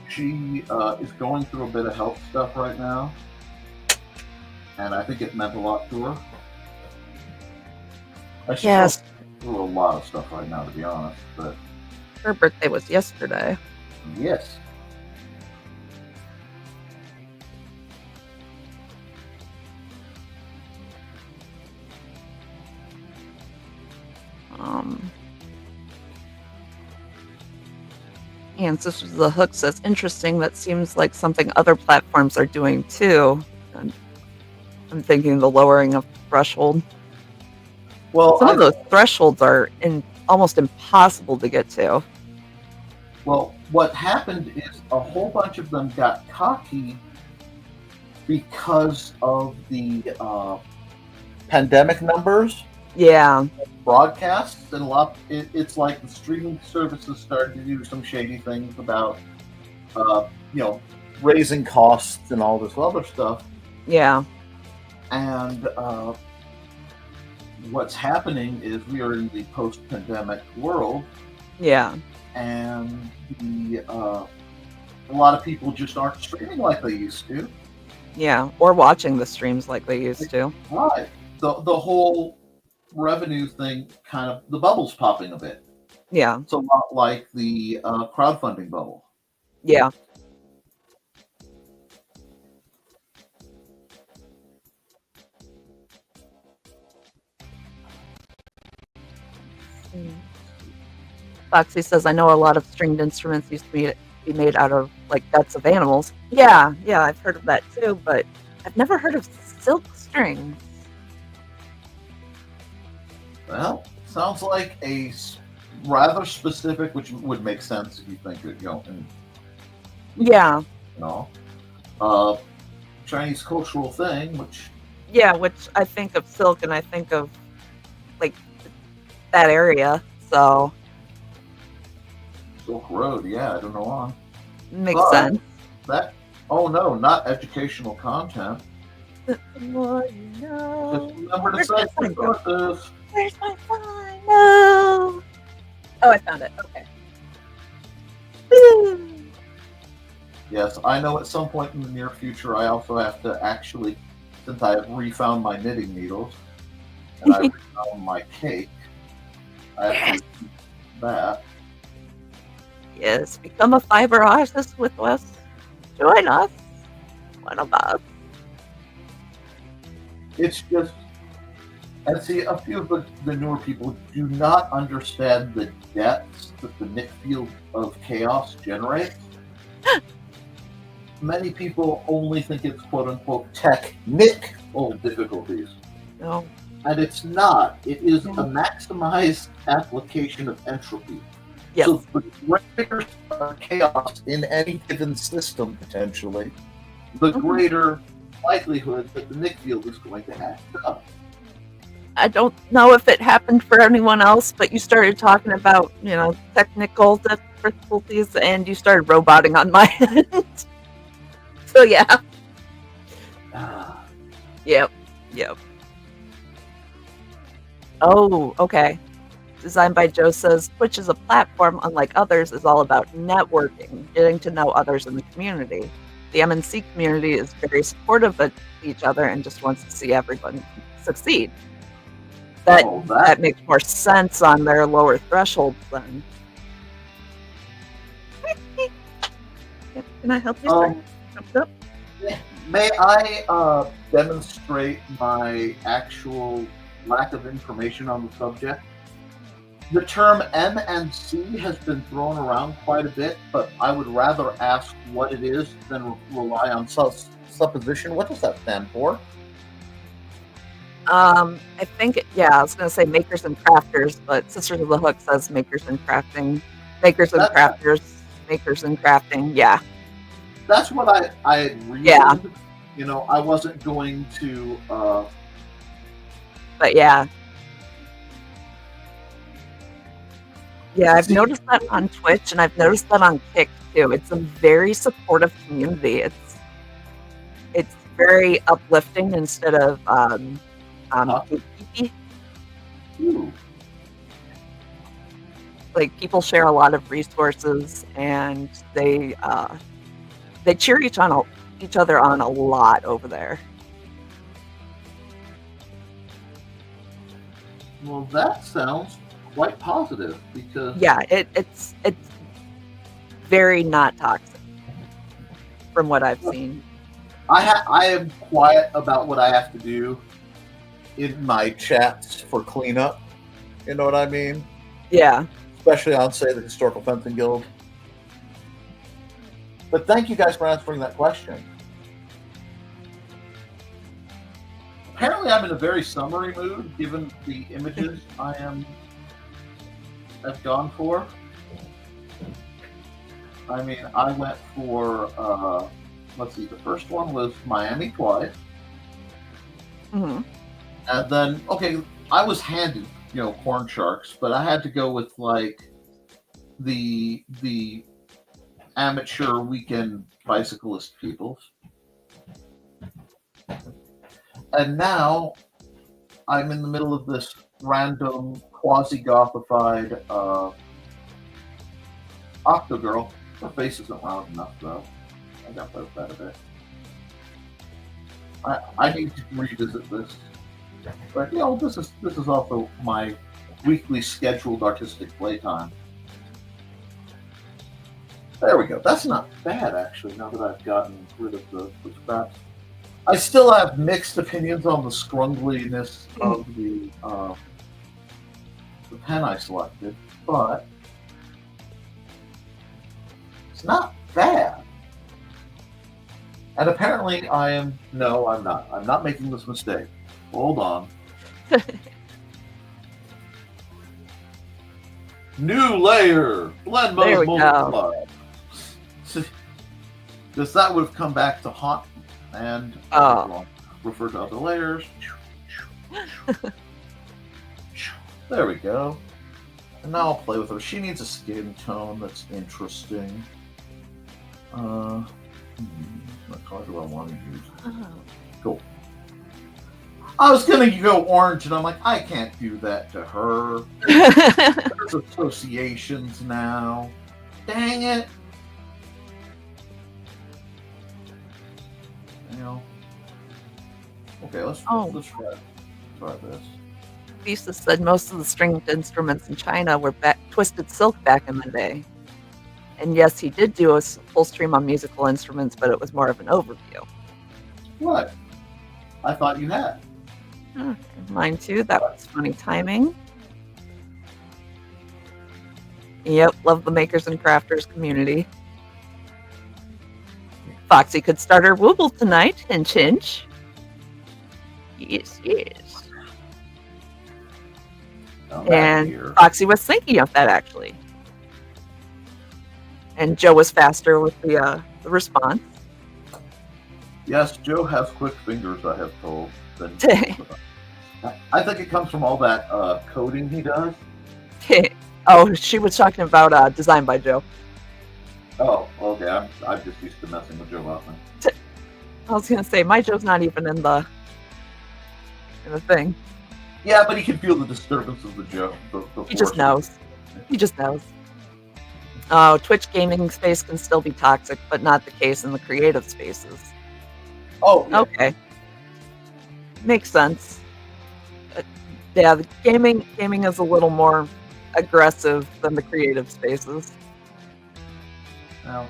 She is going through a bit of health stuff right now, and I think it meant a lot to her. She's going through a lot of stuff right now, to be honest. But her birthday was yesterday. Yes. And Sisters of the Hook says, interesting. That seems like something other platforms are doing too. And I'm thinking the lowering of threshold. Well, some of those thresholds are almost impossible to get to. Well, what happened is a whole bunch of them got cocky because of the pandemic numbers. Yeah. Broadcasts and it's like the streaming services started to do some shady things about raising costs and all this other stuff. Yeah. And what's happening is we are in the post-pandemic world. Yeah. And a lot of people just aren't streaming like they used to. Yeah, or watching the streams like they used to. Right. The whole revenue thing, kind of the bubble's popping a bit. Yeah, It's a lot like the crowdfunding bubble. yeah. Foxy says, I know a lot of stringed instruments used to be made out of like guts of animals. Yeah, yeah, I've heard of that too, but I've never heard of silk strings. Well, sounds like rather specific, which would make sense if you think it, Yeah, Chinese cultural thing, which yeah, which I think of silk and I think of like that area, so Silk Road, yeah, I don't know why. makes But sense. Oh no, not educational content. The more you know. Just remember to Where's say my sign go? sources. Where's my sign? No. Oh, I found it. Okay. Woo. Yes, I know at some point in the near future I also have to actually, since I have refound my knitting needles and I refound my cake, I have to do that. Yes, become a fiber artist with us. Join us. One of us. It's just, and see, a few of the newer people do not understand the depths that the knit field of chaos generates. Many people only think it's quote unquote technical difficulties. No. And it's not. It is a maximized application of entropy. Yes. So the greater chaos in any given system, potentially, the greater likelihood that the knit field is going to act up. I don't know if it happened for anyone else, but you started talking about, technical difficulties and you started roboting on my end. So yeah. Yep. Oh, okay. Designed by Joe says, Twitch is a platform, unlike others, is all about networking, getting to know others in the community. The MNC community is very supportive of each other and just wants to see everyone succeed. That makes more sense on their lower thresholds then. Yep. Can I help you, sir? Up. May I demonstrate my actual lack of information on the subject? The term MNC has been thrown around quite a bit, but I would rather ask what it is than rely on supposition. What does that stand for? I think, I was going to say makers and crafters, but Sisters of the Hook says makers and crafting. Makers and crafters, makers and crafting, yeah. That's what I had reasoned. Yeah. I wasn't going to... But yeah. Yeah, I've noticed that on Twitch, and I've noticed that on Kick, too. It's a very supportive community. It's very uplifting instead of like people share a lot of resources and they cheer each other on a lot over there. Well, that sounds quite positive because it's very not toxic from what I've seen. I am quiet about what I have to do in my chats for cleanup. You know what I mean? Yeah. Especially on, say, the Historical Fencing Guild. But thank you guys for answering that question. Apparently I'm in a very summery mood, given the images I've gone for. I mean, I went for, let's see, the first one was Miami twice. Mm-hmm. And then, okay, I was handed, corn sharks, but I had to go with, like, the amateur weekend bicyclist people. And now I'm in the middle of this random quasi-gothified Octogirl. Her face isn't round enough, though. I got that a bit. I need to revisit this. But this is also my weekly scheduled artistic playtime. There we go. That's not bad, actually, now that I've gotten rid of the scraps. I still have mixed opinions on the scrungliness of the pen I selected, but it's not bad. And apparently I'm not. I'm not making this mistake. Hold on. New layer. Blend There mode we go. multiply. Because that would have come back to haunt me. And refer to other layers. There we go. And now I'll play with her. She needs a skin tone that's interesting. What color do I want to use? Cool. I was gonna go orange, and I'm like, I can't do that to her. There's associations now. Dang it. Okay, let's try this. Lisa said most of the stringed instruments in China were twisted silk back in the day. And yes, he did do a full stream on musical instruments, but it was more of an overview. What? I thought you had. Mine too. That was funny timing. Yep, love the makers and crafters community. Foxy could start her wooble tonight, hinch hinch. Yes. And Foxy was thinking of that, actually. And Joe was faster with the response. Yes, Joe has quick fingers, I have told. I think it comes from all that coding he does. Oh, she was talking about Design by Joe. Oh, okay. I'm just used to messing with Joe often. I was gonna say my Joe's not even in the thing. Yeah, but he can feel the disturbance of the Joe. He just knows. He just knows. Oh, Twitch gaming space can still be toxic, but not the case in the creative spaces. Oh, yeah. Okay. Makes sense. Yeah, the gaming is a little more aggressive than the creative spaces. Now,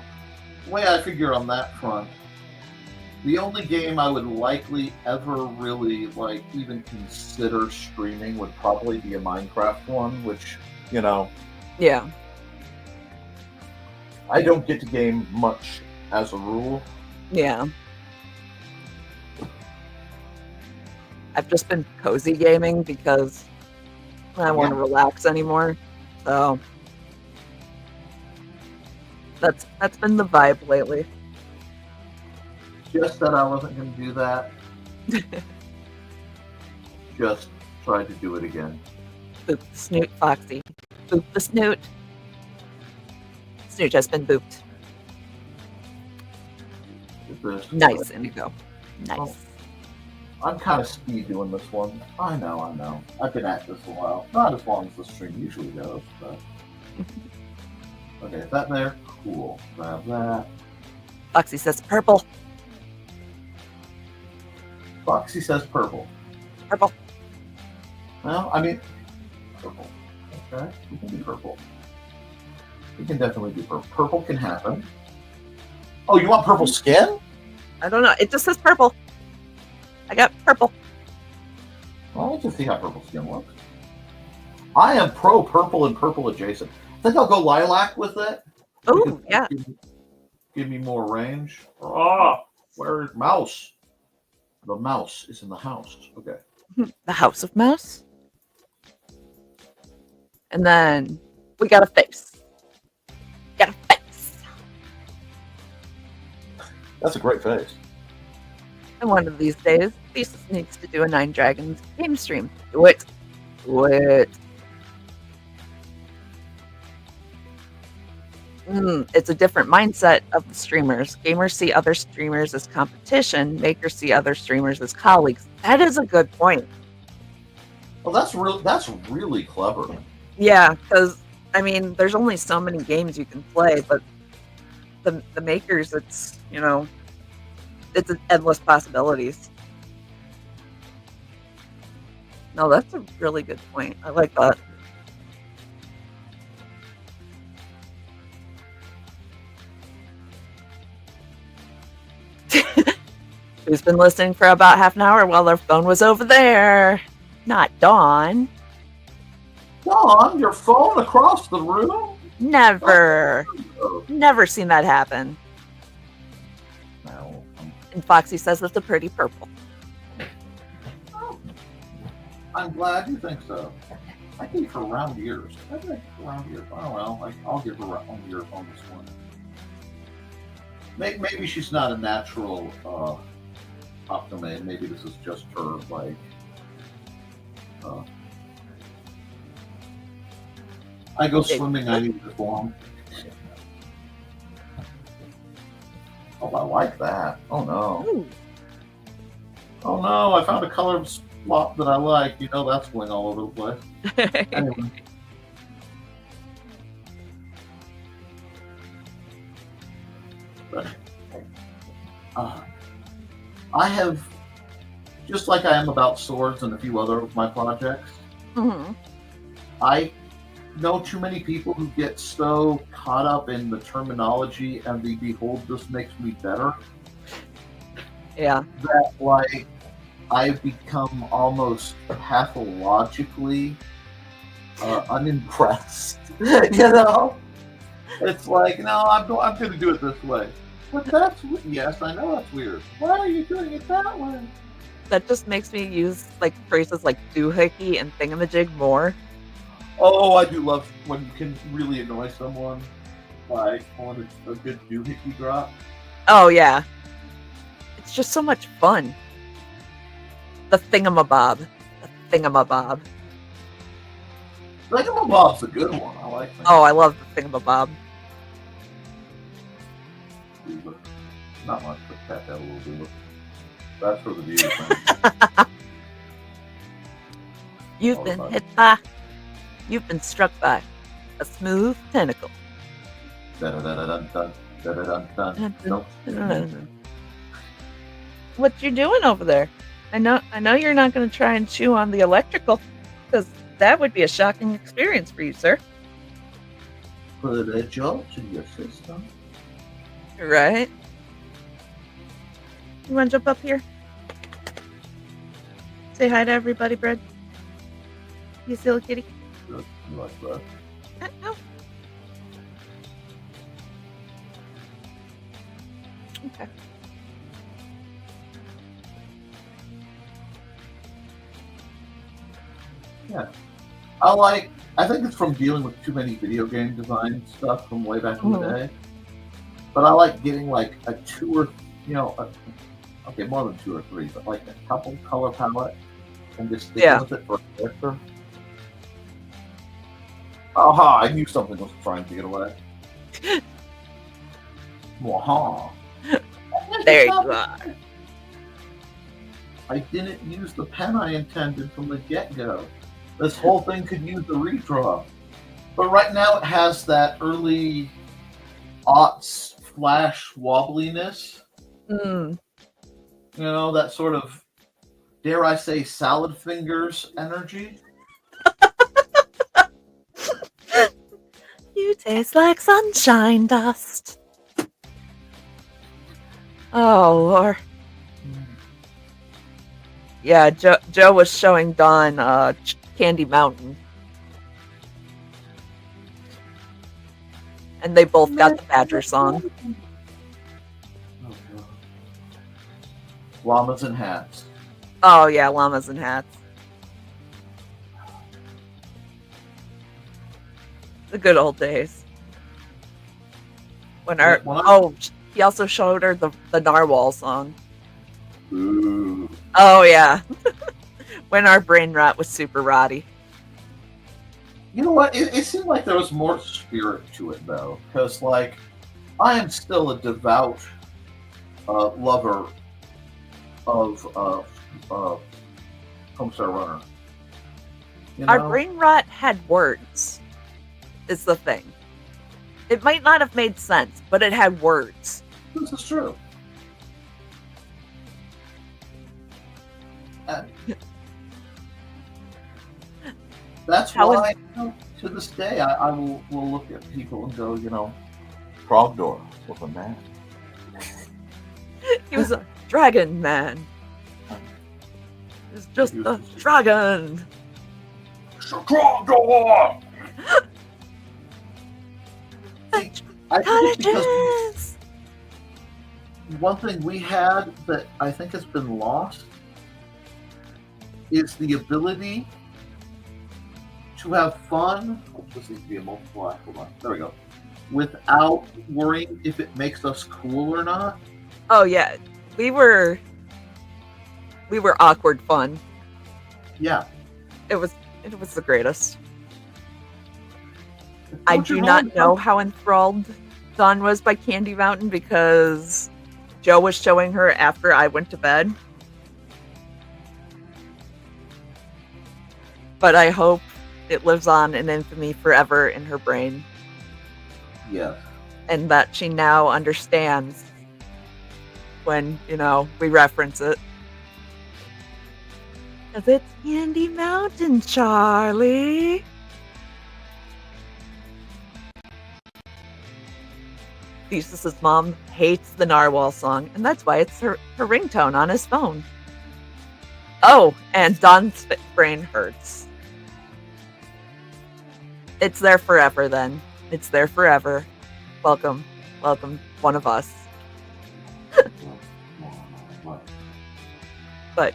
the way I figure on that front, the only game I would likely ever really even consider streaming would probably be a Minecraft one, which, Yeah. I don't get to game much as a rule. Yeah. I've just been cozy gaming because I don't want to relax anymore. So that's been the vibe lately. Just said I wasn't going to do that. Just tried to do it again. Boop the snoot, Foxy. Boop the snoot. Snoot has been booped. Nice, Indigo. Nice. Well, I'm kind of speed doing this one. I know. I've been at this a while. Not as long as the stream usually goes, but... Okay, is that there? Cool. Grab that. Foxy says purple. Foxy says purple. Purple. Well, I mean... Purple. Okay, we can do purple. We can definitely do purple. Purple can happen. Oh, you want purple skin? I don't know. It just says purple. I got purple. Well, let's just see how purple skin looks. I am pro purple and purple adjacent. I think I'll go lilac with it. Oh, yeah. Give me more range. Oh, where's mouse? The mouse is in the house. Okay. The House of Mouse. And then we got a face. Got a face. That's a great face. And one of these days, Thesis needs to do a Nine Dragons game stream. Do it. Do it. It's a different mindset of the streamers. Gamers see other streamers as competition. Makers see other streamers as colleagues. That is a good point. Well, that's really clever. Yeah, because there's only so many games you can play, but the makers, it's endless possibilities. No, that's a really good point. I like that. Who's been listening for about half an hour while their phone was over there? Not Dawn. Dawn, your phone across the room? Never. Oh, Never seen that happen. no. And Foxy says it's a pretty purple. I'm glad you think so. I gave her round ears. I think round ears. Oh well, I'll give her round ears on this one. Maybe she's not a natural optimate. Maybe this is just her like. I go swimming. I need to form. Oh, I like that. Oh no. Ooh. Oh no! I found a color swap that I like. You know that's going all over the place. Anyway. But, I have, just like I am about swords and a few other of my projects, I know too many people who get so caught up in the terminology and the behold, this makes me better, Yeah. that like I've become almost pathologically unimpressed. You know, it's like, no, I'm going to do it this way. But yes, I know that's weird. Why are you doing it that way? That just makes me use like phrases like doohickey and thingamajig more. Oh, I do love when you can really annoy someone by calling it a good doohickey drop. Oh yeah. It's just so much fun. The thingamabob. The thingamabob. Thingamabob's a good one. I like that. Oh, I love the thingamabob. Not much, but tap that a little bit. That's for the views. You've been hit by. You've been struck by a smooth tentacle. Dun-dun-dun-dun-dun, dun-dun-dun-dun. Nope. What you doing over there? I know you're not going to try and chew on the electrical, because that would be a shocking experience for you, sir. Put a jolt in your system. Right? You want to jump up here? Say hi to everybody, Bread. You silly kitty. Good. You like that? Oh. Okay. Yeah. I think it's from dealing with too many video game design stuff from way back in the day. But I like getting like a two or, okay, more than 2 or 3, but like a couple color palette and just sticking with it for a character. Aha, I knew something was trying to get away. Waha. There you are. I didn't use the pen I intended from the get-go. This whole thing could use the redraw. But right now it has that early aughts flash wobbliness. Mm. You know, that sort of, dare I say, salad fingers energy. You taste like sunshine dust. Oh, Lord. Yeah, Joe was showing Dawn Candy Mountain. And they both got the Badger song. Oh, God. Llamas and hats. Oh, yeah, llamas and hats. The good old days. He also showed her the Narwhal song. Ooh. Oh, yeah. When our brain rot was super rotty. You know what? It seemed like there was more spirit to it, though. Because, like, I am still a devout lover of Homestar Runner. You know? Our brain rot had words, is the thing. It might not have made sense, but it had words. This is true. That's How is- why, to this day, I will look at people and go, Trogdor was a man. He was a dragon man. He's just a dragon. Trogdor! I think it's because Intelligence! one thing we had that I think has been lost is the ability to have fun. This needs to be a multiply. Hold on. There we go. Without worrying if it makes us cool or not. Oh yeah, we were awkward fun. Yeah. It was the greatest. I do not know how enthralled Dawn was by Candy Mountain because Joe was showing her after I went to bed. But I hope it lives on in infamy forever in her brain. Yeah. And that she now understands when, we reference it. 'Cause it's Candy Mountain, Charlie. Theseus's mom hates the Narwhal song, and that's why it's her ringtone on his phone. Oh, and Dawn's brain hurts. It's there forever then. It's there forever. Welcome, one of us. But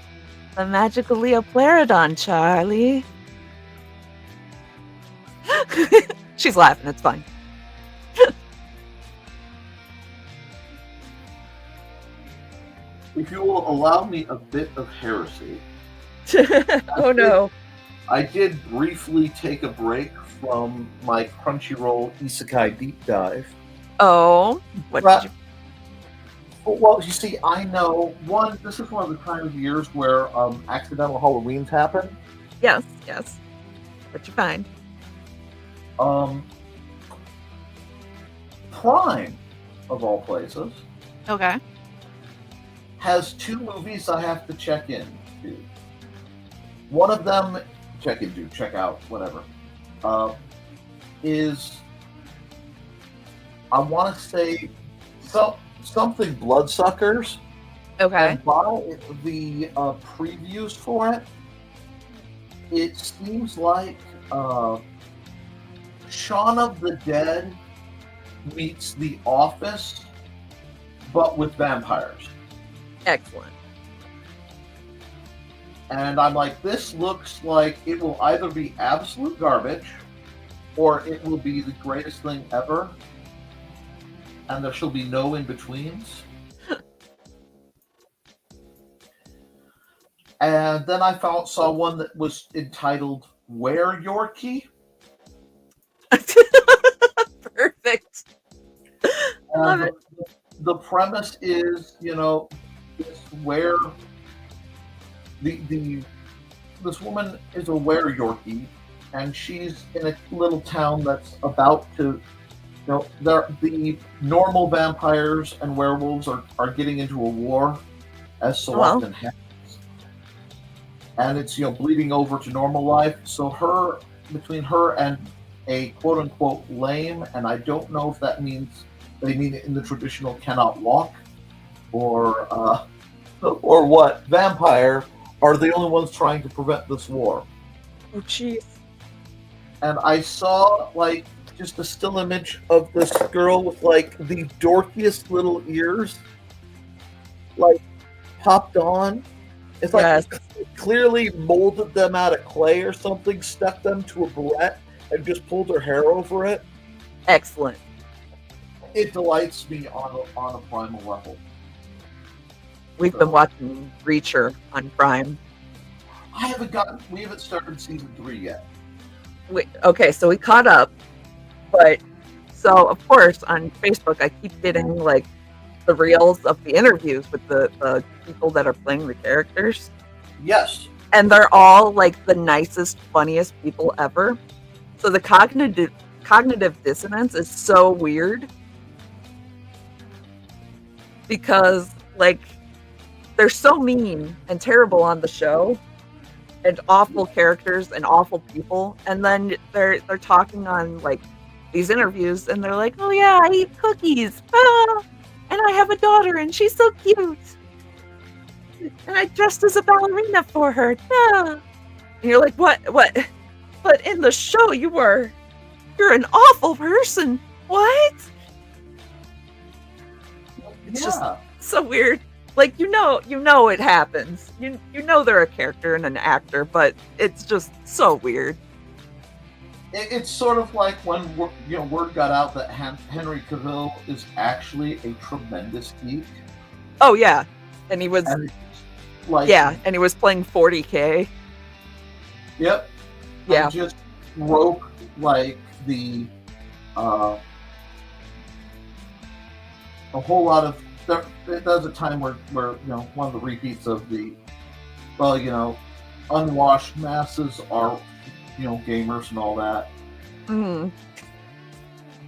the magical Leoplerodon, Charlie. She's laughing, it's fine. If you will allow me a bit of heresy, Oh no. I did briefly take a break from my Crunchyroll Isekai deep dive. Oh, what did you... Well, you see, I know, this is one of the times of years where accidental Halloweens happen. Yes. What'd you find? Prime, of all places, Okay. has 2 movies I have to check in to. One of them, check out, whatever, is, I want to say, something Bloodsuckers. Okay. And by the previews for it, it seems like Shaun of the Dead meets The Office, but with vampires. Excellent. And I'm like, this looks like it will either be absolute garbage or it will be the greatest thing ever. And there shall be no in-betweens. And then I saw one that was entitled Where Yorkie? Perfect. Love it. The premise is, it's where this woman is a were Yorkie, and she's in a little town that's about to, the normal vampires and werewolves are getting into a war, as so often happens. And it's, bleeding over to normal life. So between her and a quote-unquote lame, and I don't know if that means they mean it in the traditional cannot walk, or what, vampire, are the only ones trying to prevent this war. Oh, jeez. And I saw, just a still image of this girl with, the dorkiest little ears, popped on. It's like clearly molded them out of clay or something, stuck them to a barrette, and just pulled her hair over it. Excellent. It delights me on a primal level. We've been watching Reacher on Prime. We haven't started season 3 yet. Okay, so we caught up, but so of course on Facebook I keep getting the reels of the interviews with the people that are playing the characters. Yes. And they're all the nicest, funniest people ever. So the cognitive dissonance is so weird because they're so mean and terrible on the show, and awful characters and awful people, and then they're talking on like these interviews, and they're like, "Oh yeah, I eat cookies, and I have a daughter, and she's so cute, and I dressed as a ballerina for her." And you're like, "What? But in the show, you're an awful person. What?" It's just so weird. Like, you know it happens. You know they're a character and an actor, but it's just so weird. It's sort of like when word got out that Henry Cavill is actually a tremendous geek. Oh yeah, and he was And and he was playing 40K. Yep. Yeah. And just broke like the a whole lot of there was a time where one of the repeats of the unwashed masses are gamers and all that. Mm.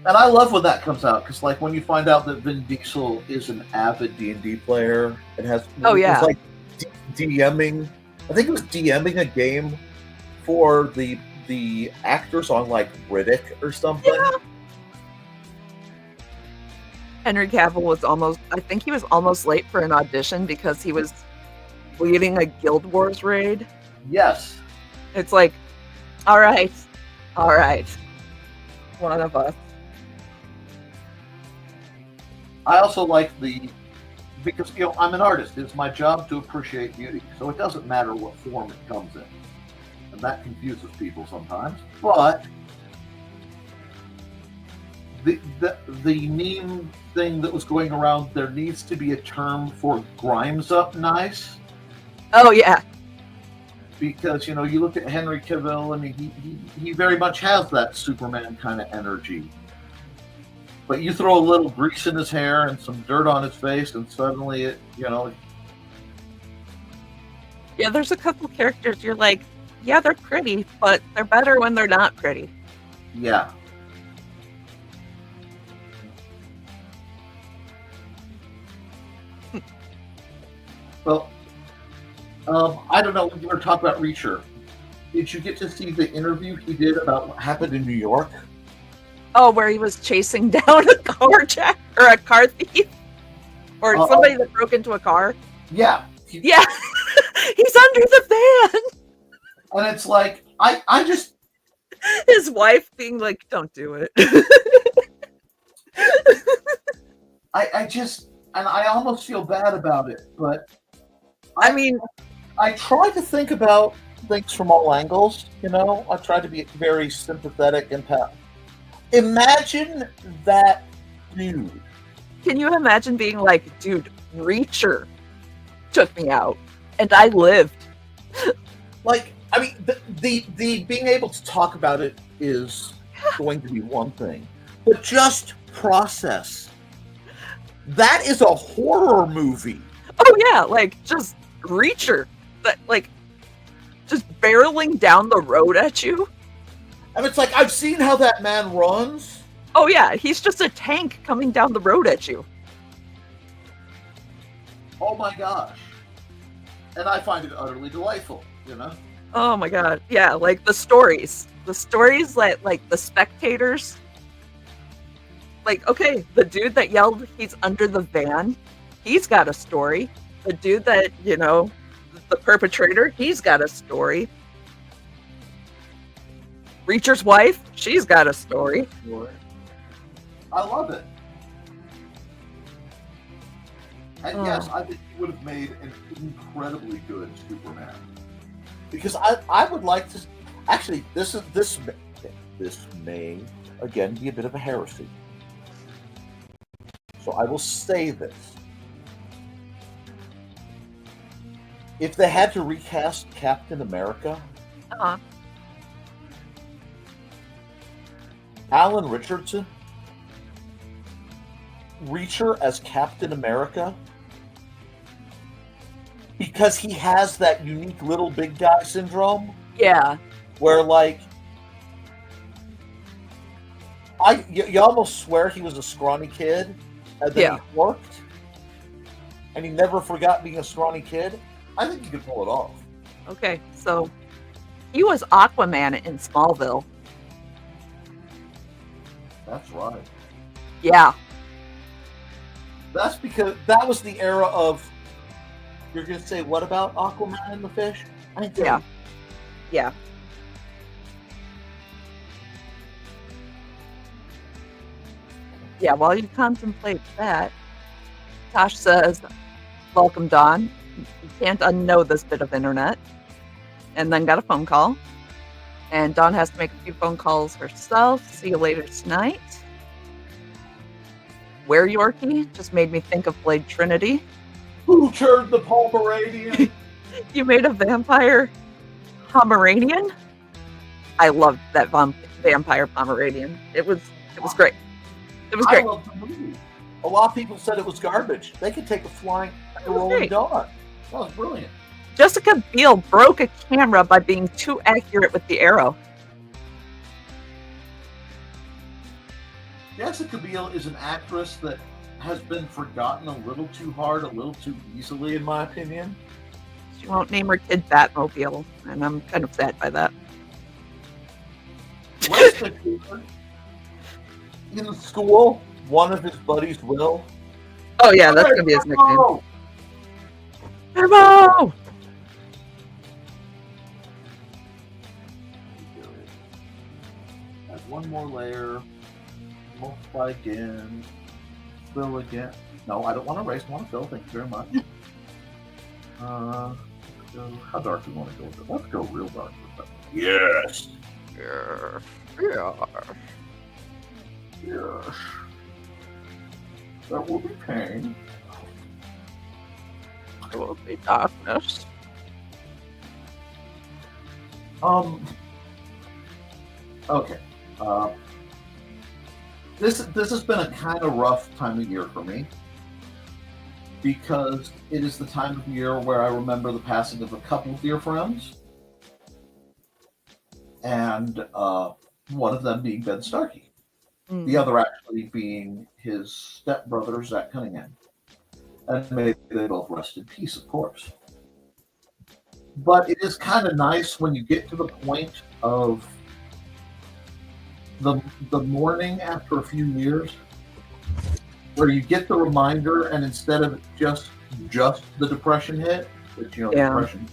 And I love when that comes out, because like when you find out that Vin Diesel is an avid D&D player, it was like DMing. I think it was DMing a game for the actors on like Riddick or something. Yeah. Henry Cavill was almost late for an audition because he was leading a Guild Wars raid. Yes. It's like, all right, one of us. I also like because I'm an artist. It's my job to appreciate beauty, so it doesn't matter what form it comes in, and that confuses people sometimes. But the meme thing that was going around, there needs to be a term for Grimes up nice. Oh yeah. Because you look at Henry Cavill, and he very much has that Superman kind of energy. But you throw a little grease in his hair and some dirt on his face, and suddenly it. Yeah, there's a couple characters you're like, yeah, they're pretty, but they're better when they're not pretty. Yeah. Well, I don't know. When you were talking about Reacher, did you get to see the interview he did about what happened in New York? Oh, where he was chasing down a car thief, or somebody that broke into a car. Yeah. Yeah, he's under the van. And it's like, I just... His wife being like, don't do it. I just... And I almost feel bad about it, but... I mean... I try to think about things from all angles, I try to be very sympathetic and imagine that dude. Can you imagine being like, dude, Reacher took me out, and I lived. Like, I mean, the being able to talk about it is going to be one thing, but just process. That is a horror movie. Oh yeah, like just Reacher, that like just barreling down the road at you. And it's like, I've seen how that man runs. Oh yeah, he's just a tank coming down the road at you. Oh my gosh. And I find it utterly delightful, Oh my god, yeah, like the stories that like the spectators, like, okay, the dude that yelled he's under the van, he's got a story. The dude that, the perpetrator, he's got a story. Reacher's wife, she's got a story. I love it. And yes, I think he would have made an incredibly good Superman. Because I would like to... Actually, this may, again, be a bit of a heresy. So I will say this. If they had to recast Captain America, Alan Richardson, Reacher as Captain America, because he has that unique little big guy syndrome. Yeah. Where, like, you almost swear he was a scrawny kid, and then he worked, and he never forgot being a scrawny kid. I think he could pull it off. Okay, so he was Aquaman in Smallville. That's right. Yeah. That's because that was the era of. You're gonna say what about Aquaman and the fish? I think Yeah. Yeah. Yeah, while you contemplate that, Tosh says, welcome, Dawn. You can't unknow this bit of internet. And then got a phone call. And Dawn has to make a few phone calls herself. See you later tonight. Where Yorkie just made me think of Blade Trinity. Who turned the Pomeranian? You made a vampire Pomeranian? I loved that vampire Pomeranian. It was great. It was great. I love the movie. A lot of people said it was garbage. They could take a flying rolling great. dog. That was brilliant. Jessica Biel broke a camera by being too accurate with the arrow. Jessica Biel is an actress that has been forgotten a little too hard, a little too easily, in my opinion. She won't name her kid Batmobile, and I'm kind of sad by that. Wesley Cooper, in school, one of his buddies will. Oh yeah, that's gonna be his nickname. Turbo! Add one more layer. Multiply again. Fill again. No, I don't want to erase. I want to fill. Thank you very much. How dark do you want to go with it? Let's go real dark with it. Yes. Yes. That will be pain. It will be darkness. Okay. This has been a kind of rough time of year for me because it is the time of year where I remember the passing of a couple of dear friends, and one of them being Ben Starkey, the other actually being his stepbrother Zach Cunningham, and may they both rest in peace, of course. But it is kind of nice when you get to the point of the morning after a few years where you get the reminder, and instead of just the depression hit, which depression,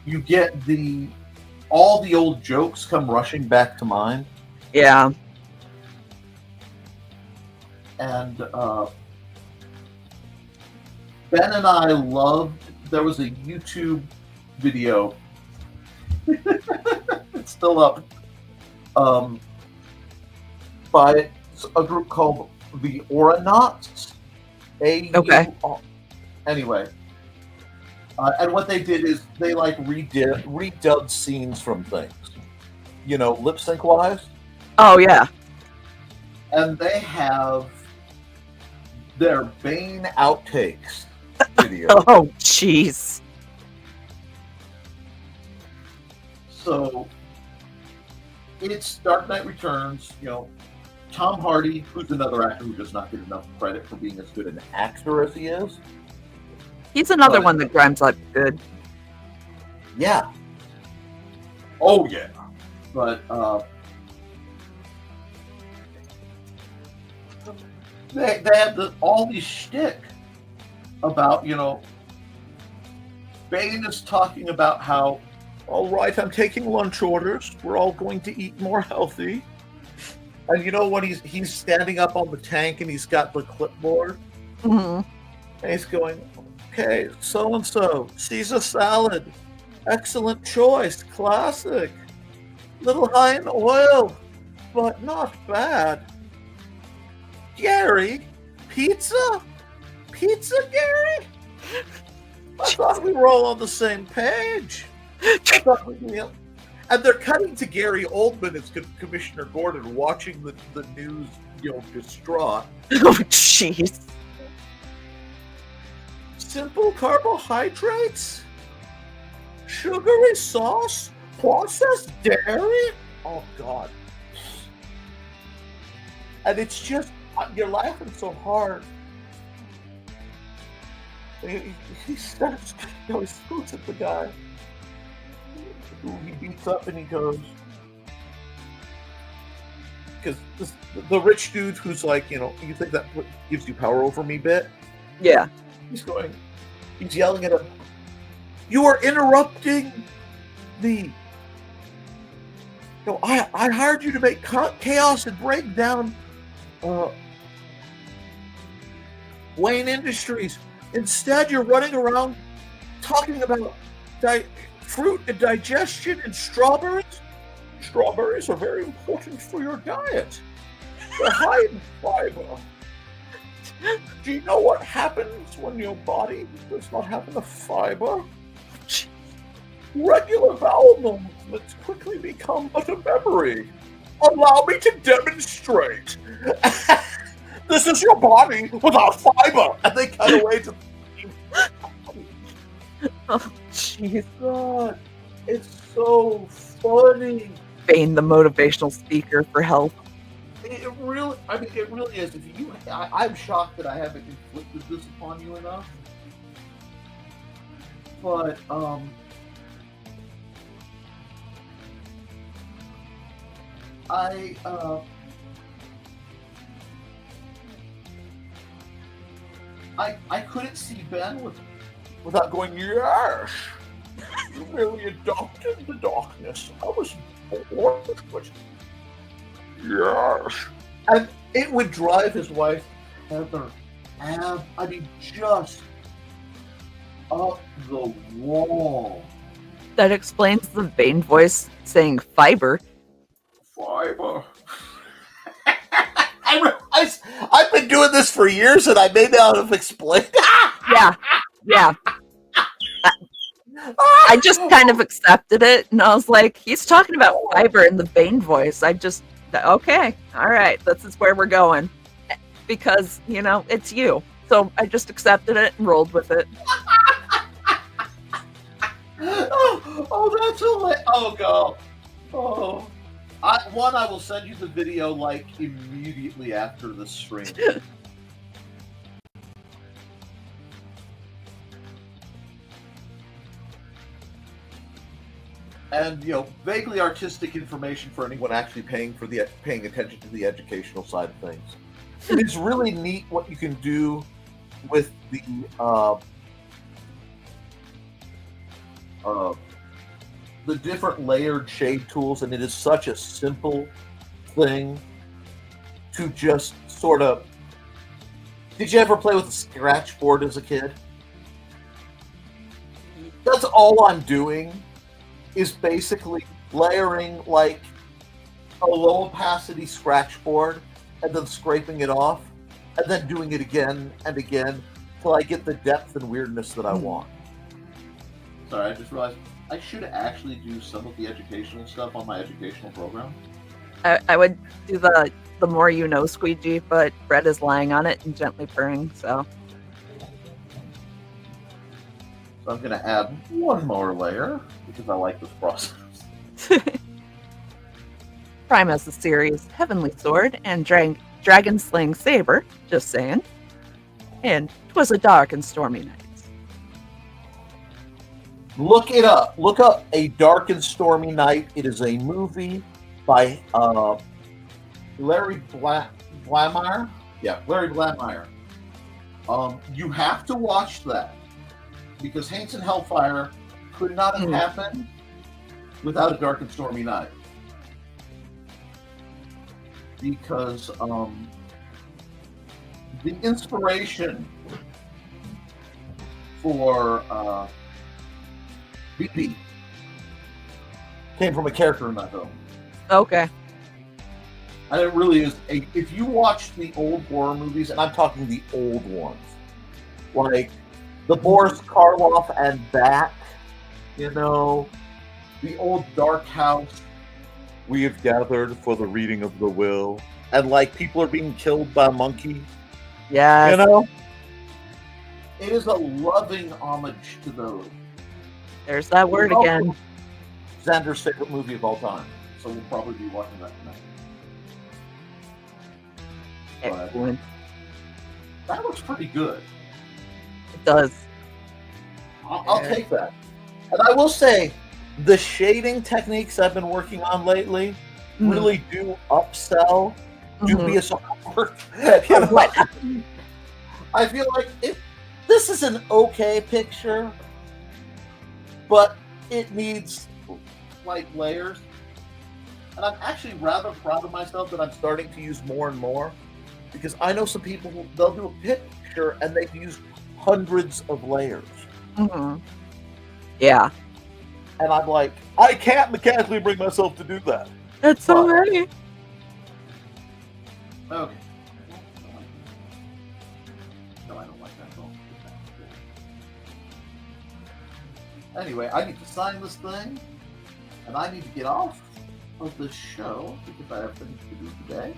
you get all the old jokes come rushing back to mind. Yeah. And Ben and I loved, there was a YouTube video, it's still up, by a group called the Auronauts. Okay. Anyway, and what they did is they like redubbed scenes from things, lip sync wise. Oh yeah. And they have their Bane outtakes video. Oh jeez. So it's Dark Knight Returns, Tom Hardy, who's another actor who does not get enough credit for being as good an actor as he is. He's another one that grinds up good. Yeah. Oh yeah. But they have all these shtick about, Bane is talking about how, all right, I'm taking lunch orders. We're all going to eat more healthy. And when he's standing up on the tank and he's got the clipboard, Mm-hmm. and he's going, okay, so-and-so, Caesar salad, excellent choice, classic, little high in oil, but not bad. Gary, pizza, Gary? I thought we were all on the same page. And they're cutting to Gary Oldman as Commissioner Gordon watching the news, distraught. Oh jeez. Simple carbohydrates? Sugary sauce? Processed dairy? Oh, God. And it's just, you're laughing so hard. He starts, he looks at the guy who he beats up and he goes, because the rich dude who's like, you think that gives you power over me bit? Yeah. He's yelling at him, you are interrupting the, I hired you to make chaos and break down Wayne Industries. Instead, you're running around talking about fruit and digestion and strawberries. Strawberries are very important for your diet. They're high in fiber. Do you know what happens when your body does not have enough fiber? Regular bowel movements quickly become but a memory. Allow me to demonstrate. This is your body without fiber. And they cut away to... Oh, jeez. God, it's so funny. Bane, the motivational speaker for health. It really is. I'm shocked that I haven't inflicted this upon you enough. But, I couldn't see Ben without going, yes, you merely adopted the darkness. I was born with it. Yes. And it would drive his wife, Heather, just up the wall. That explains the Bane voice saying fiber. Fiber. I've been doing this for years, and I may not have explained. Yeah. I just kind of accepted it, and I was like, he's talking about fiber in the Bane voice. Okay, all right, this is where we're going. Because, it's you. So I just accepted it and rolled with it. That's hilarious. Oh, God. Oh. I will send you the video, immediately after the stream. And, vaguely artistic information for anyone actually paying attention to the educational side of things. It is really neat what you can do with the different layered shade tools, and it is such a simple thing to just sort of... Did you ever play with a scratch board as a kid? That's all I'm doing, is basically layering a low opacity scratch board and then scraping it off and then doing it again and again till I get the depth and weirdness that I want. Sorry, I just realized I should actually do some of the educational stuff on my educational program. I would do the more you know squeegee, but Brett is lying on it and gently purring, so. So I'm going to add one more layer because I like this process. Prime has the series Heavenly Sword and Dragon Slaying Saber, just saying. And 'twas a dark and stormy night. Look it up. Look up A Dark and Stormy Night. It is a movie by Larry Blamire. Yeah, Larry Blamire. You have to watch that because Haints and Hellfire could not have happened without A Dark and Stormy Night. Because the inspiration for BB came from a character in that film. Okay. And it really is if you watch the old horror movies, and I'm talking the old ones, like the Boris Karloff and Bat, the old Dark House, we have gathered for the reading of the will, and people are being killed by a monkey. Yeah. It is a loving homage to those. There's that word again. Xander's favorite movie of all time, so we'll probably be watching that tonight. Excellent. That looks pretty good. It does. I'll take that. And I will say, the shading techniques I've been working on lately really do upsell dubious artwork. You know? I feel like this is an okay picture, but it needs light layers. And I'm actually rather proud of myself that I'm starting to use more and more, because I know some people who they'll do a picture and they've used hundreds of layers. Yeah. And I'm like, I can't mechanically bring myself to do that. That's so right. Okay. No, I don't like that at all. Anyway, I need to sign this thing, and I need to get off of this show because I have things to do today.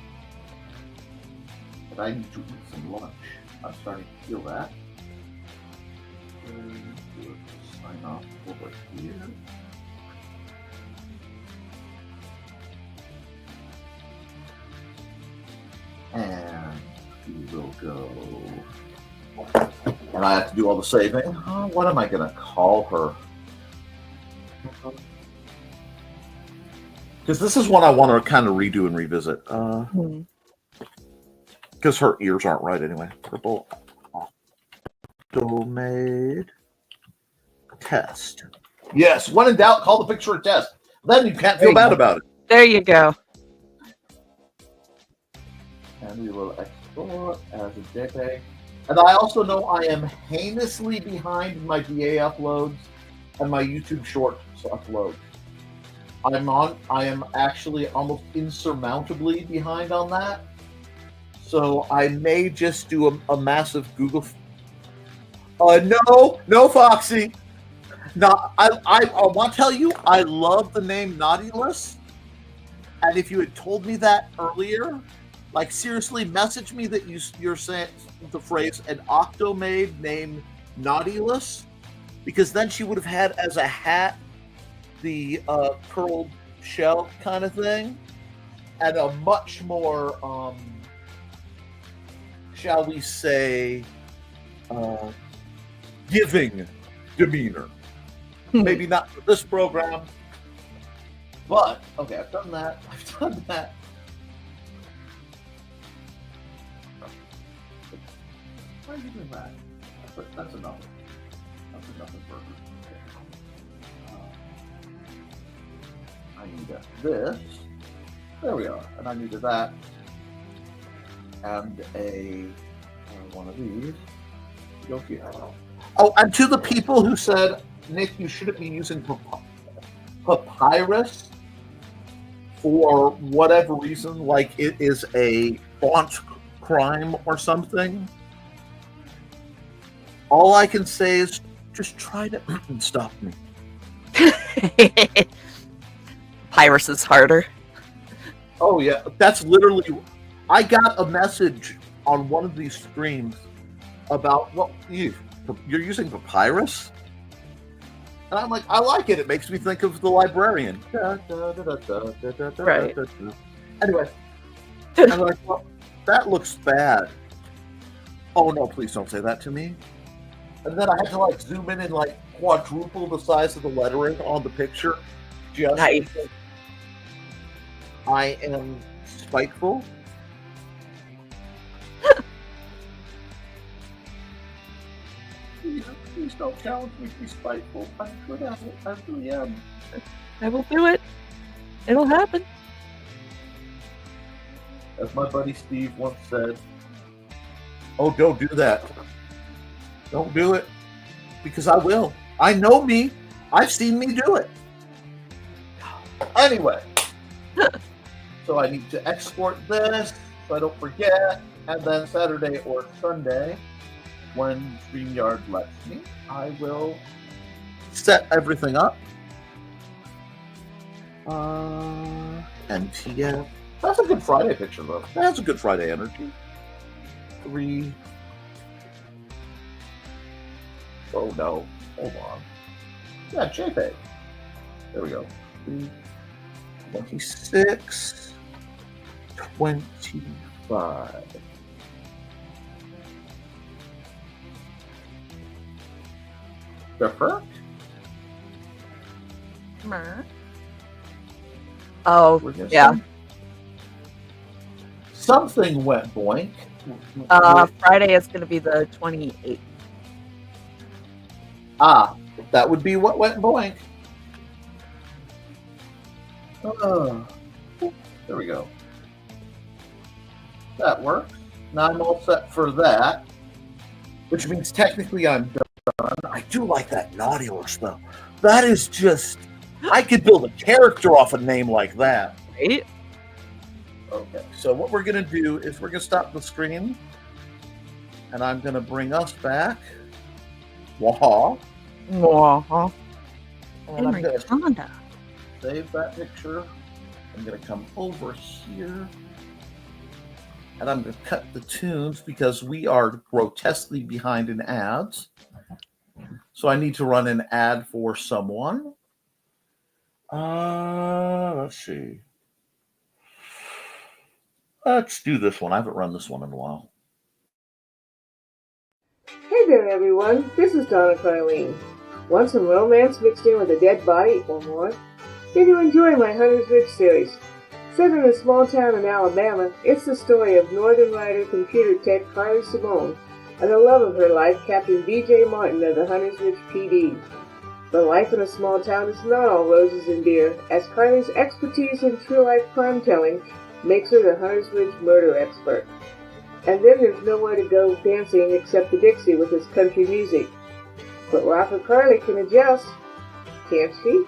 And I need to eat some lunch. I'm starting to feel that. Sign off over here. And we will go. And I have to do all the saving. What am I going to call her? Because this is one I want to kind of redo and revisit. Because her ears aren't right anyway. Purple. Automade. Test. Yes, when in doubt, call the picture a test. Then you can't feel bad about it. There you go. And we will export as a JPEG. And I also know I am heinously behind my VA uploads and my YouTube Shorts uploads. I am actually almost insurmountably behind on that. So I may just do a massive Google. No, Foxy. No, I want to tell you, I love the name Naughtyless. And if you had told me that earlier, like seriously, message me that you're saying the phrase an Octomade named Naughtyless, because then she would have had as a hat the curled shell kind of thing, and a much more, shall we say, giving demeanor. Maybe not for this program, but okay, I've done that. Why are you doing that? That's enough. That's enough of burgers. I need this. There we are. And I needed that. And one of these. Go here. Oh, and to the people who said, Nick, you shouldn't be using papyrus for whatever reason, like it is a font crime or something. All I can say is just try to stop me. Papyrus is harder. Oh yeah, that's literally. I got a message on one of these streams about you're using papyrus, and I'm like, I like it. It makes me think of the librarian. Right. Anyway, I'm like, well, that looks bad. Oh no, please don't say that to me. And then I had to like zoom in and like quadruple the size of the lettering on the picture. Just nice. because I am spiteful. Please don't challenge me to be spiteful. I'm good at it. I really am. I will do it. It'll happen. As my buddy Steve once said, oh, don't do that. Don't do it. Because I will. I know me. I've seen me do it. Anyway. So I need to export this so I don't forget. And then Saturday or Sunday, when StreamYard lets me, I will set everything up. NTF. That's a good Friday picture, though. That's a good Friday energy. 3. Oh no. Hold on. Yeah, JPEG. There we go. 26. 25. The fuck? Oh, Was there yeah. Something went boink. Friday is going to be the 28th. That would be what went boink. There we go. That works. Now I'm all set for that, which means technically I'm done. I do like that Nautilus, though. That is just... I could build a character off a name like that. Right? Okay, so what we're going to do is we're going to stop the screen, and I'm going to bring us back. Waha. Uh-huh. And I'm going to Honda. save that picture. I'm going to come over here. And I'm going to cut the tunes because we are grotesquely behind in ads. So I need to run an ad for someone. Let's see. Let's do this one. I haven't run this one in a while. Hey there, everyone. This is Donna Carlene. Want some romance mixed in with a dead body or more? Did you enjoy my Hunter's Ridge series? Set in a small town in Alabama, it's the story of Northern Rider computer tech Carly Simone and the love of her life, Captain B.J. Martin of the Hunter's Ridge PD. But life in a small town is not all roses and beer, as Carly's expertise in true-life crime-telling makes her the Hunter's Ridge murder expert. And then there's nowhere to go dancing except the Dixie with his country music. But Rocker Carly can adjust, can't she?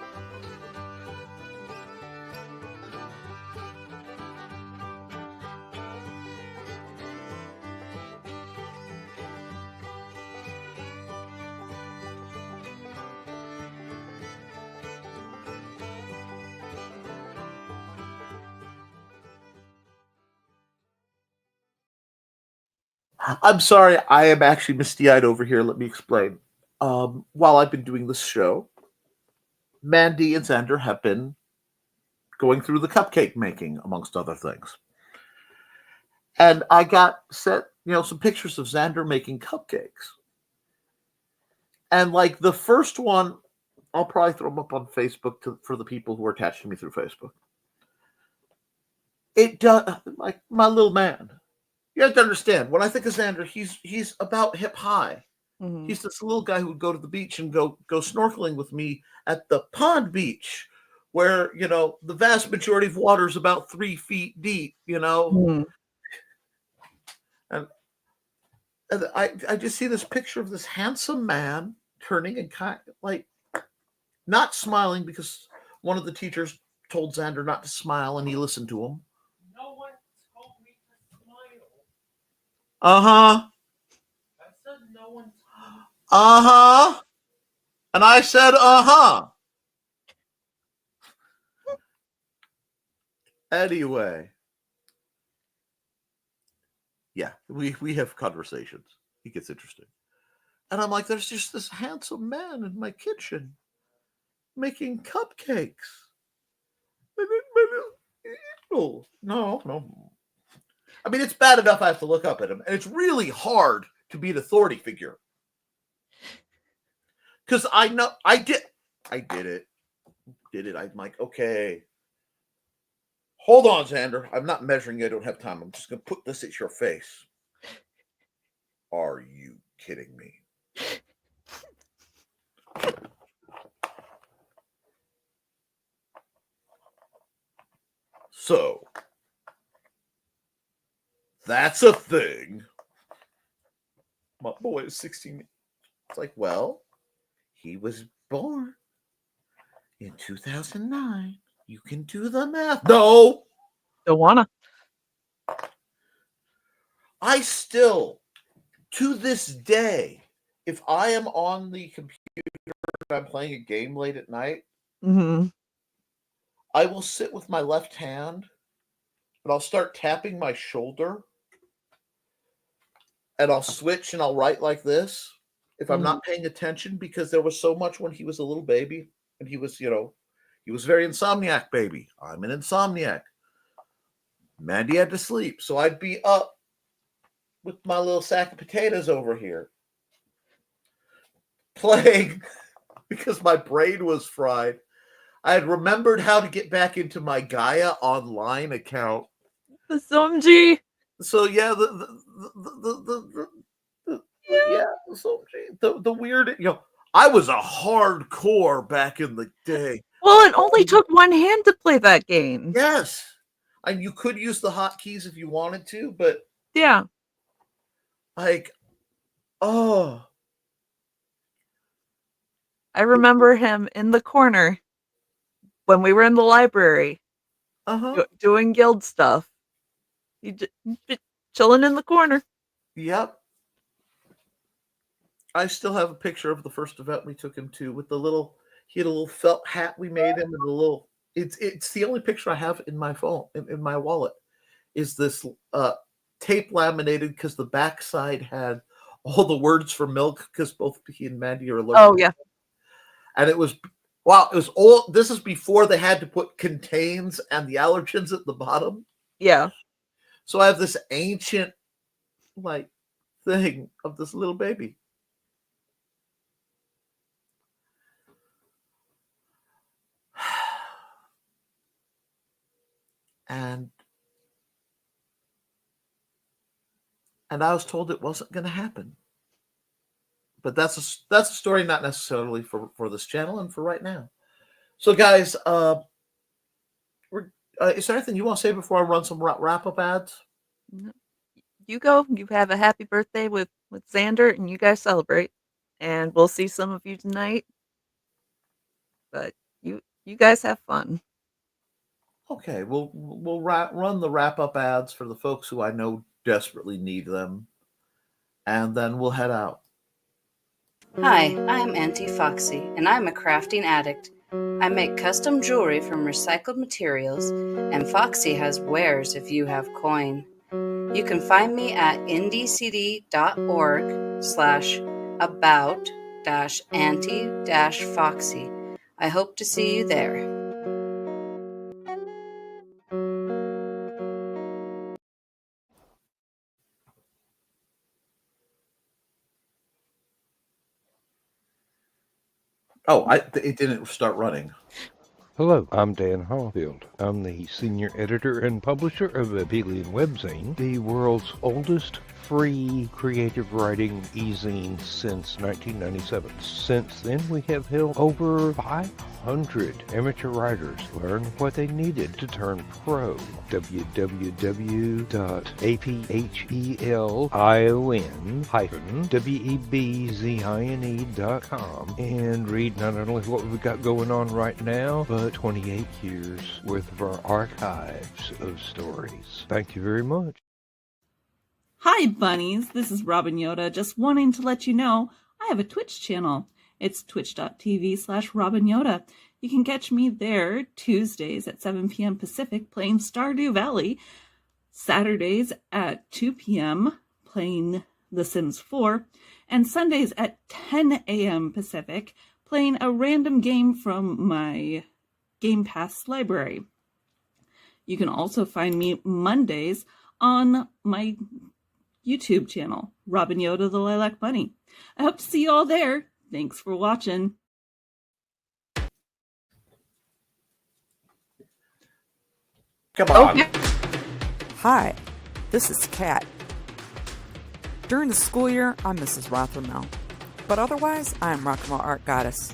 I'm sorry, I am actually misty-eyed over here. Let me explain. While I've been doing this show, Mandy and Xander have been going through the cupcake making, amongst other things. And I got sent, some pictures of Xander making cupcakes. And like the first one, I'll probably throw them up on Facebook for the people who are attached to me through Facebook. It does, like my little man. You have to understand, when I think of Xander, he's about hip high. Mm-hmm. He's this little guy who would go to the beach and go snorkeling with me at the pond beach, where, the vast majority of water is about 3 feet deep, Mm-hmm. And I just see this picture of this handsome man turning and kind of like not smiling because one of the teachers told Xander not to smile and he listened to him. No one told me to smile. Uh-huh. I said no one. Uh-huh. And I said, uh-huh. Anyway. Yeah, we have conversations. It gets interesting. And I'm like, there's just this handsome man in my kitchen making cupcakes. No. I mean, it's bad enough I have to look up at him. And it's really hard to be an authority figure. Because I know I did it. I'm like, okay. Hold on, Xander. I'm not measuring you. I don't have time. I'm just going to put this at your face. Are you kidding me? So, that's a thing. My boy is 16. It's like, well, he was born in 2009. You can do the math. No. Don't wanna. I still, to this day, if I am on the computer and I'm playing a game late at night, mm-hmm. I will sit with my left hand and I'll start tapping my shoulder and I'll switch and I'll write like this if I'm not paying attention, because there was so much when he was a little baby and he was, he was very insomniac baby. I'm an insomniac. Mandy had to sleep. So I'd be up with my little sack of potatoes over here playing because my brain was fried. I had remembered how to get back into my Gaia online account. The Somji. So yeah, the weird, I was a hardcore back in the day. Well, it only took one hand to play that game. Yes, and you could use the hotkeys if you wanted to, but Yeah. like, oh, I remember him in the corner when we were in the library doing guild stuff. He just chilling in the corner. Yep. I still have a picture of the first event we took him to with he had a little felt hat we made him and it's the only picture I have in my phone, in my wallet, is this tape laminated because the backside had all the words for milk because both he and Mandy are allergic. Oh, yeah. And it was, wow, it was all, this is before they had to put contains and the allergens at the bottom. Yeah. So I have this ancient, thing of this little baby. And I was told it wasn't going to happen. But that's a story not necessarily for this channel and for right now. So guys, is there anything you want to say before I run some wrap-up ads? You go. You have a happy birthday with Xander, and you guys celebrate. And we'll see some of you tonight. But you guys have fun. Okay, we'll run the wrap-up ads for the folks who I know desperately need them, and then we'll head out. Hi, I'm Auntie Foxy, and I'm a crafting addict. I make custom jewelry from recycled materials, and Foxy has wares if you have coin. You can find me at indiecd.org/about-auntie-foxy. I hope to see you there. Oh, it didn't start running. Hello, I'm Dan Hallfield. I'm the senior editor and publisher of Abelian Webzine, the world's oldest free creative writing e-zine since 1997. Since then, we have helped over 500 amateur writers learn what they needed to turn pro. www.aphelion-webzine.com and read not only what we've got going on right now, but 28 years worth of our archives of stories. Thank you very much. Hi, bunnies. This is Robin Yoda, just wanting to let you know I have a Twitch channel. It's twitch.tv/Robin Yoda. You can catch me there Tuesdays at 7 p.m. Pacific playing Stardew Valley, Saturdays at 2 p.m. playing The Sims 4, and Sundays at 10 a.m. Pacific playing a random game from my Game Pass library. You can also find me Mondays on my YouTube channel, Robin Yoda the Lilac Bunny. I hope to see you all there. Thanks for watching. Come on. Okay. Hi, this is Kat. During the school year, I'm Mrs. Rothermel, but otherwise, I'm Rock and Roll Art Goddess,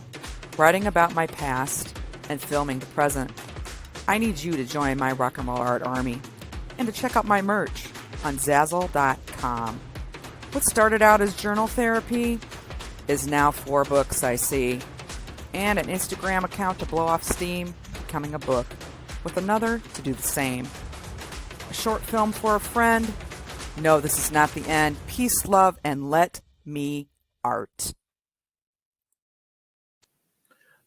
writing about my past and filming the present. I need you to join my Rock and Roll Art army and to check out my merch on Zazzle.com. What started out as journal therapy is now 4 books, I see, and an Instagram account to blow off steam, becoming a book, with another to do the same. A short film for a friend. No, this is not the end. Peace, love, and let me art.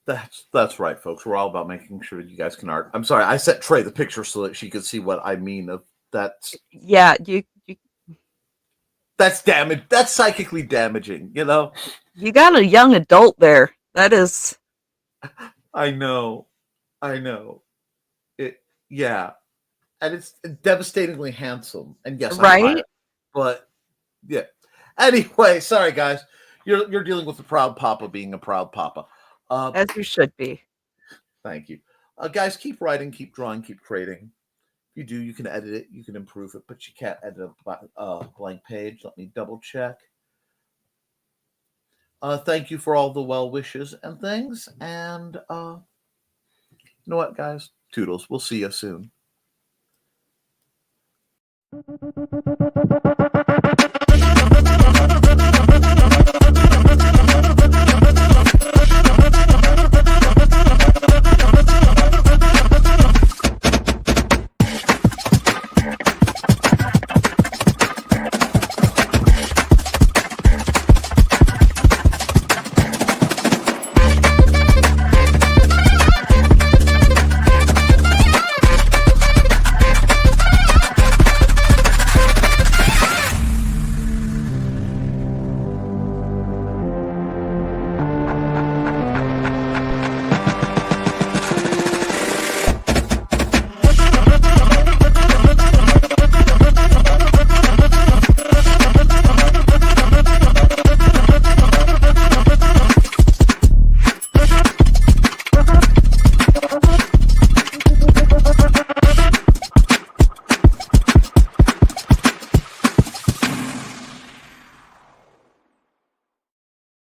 That's right, folks. We're all about making sure you guys can art. I'm sorry, I sent Trey the picture so that she could see what I mean of that. Yeah, you That's damage. That's psychically damaging, you know? you got a young adult there. That is. I know. Yeah. And it's devastatingly handsome. And yes, Right? but yeah. Anyway, sorry guys. You're dealing with a proud papa being a proud papa. As you should be. Thank you. Guys, keep writing, keep drawing, keep creating. If you do, you can edit it, you can improve it, but you can't edit a blank page. Let me double check. Thank you for all the well wishes and things. And you know what, guys? Toodles. We'll see you soon.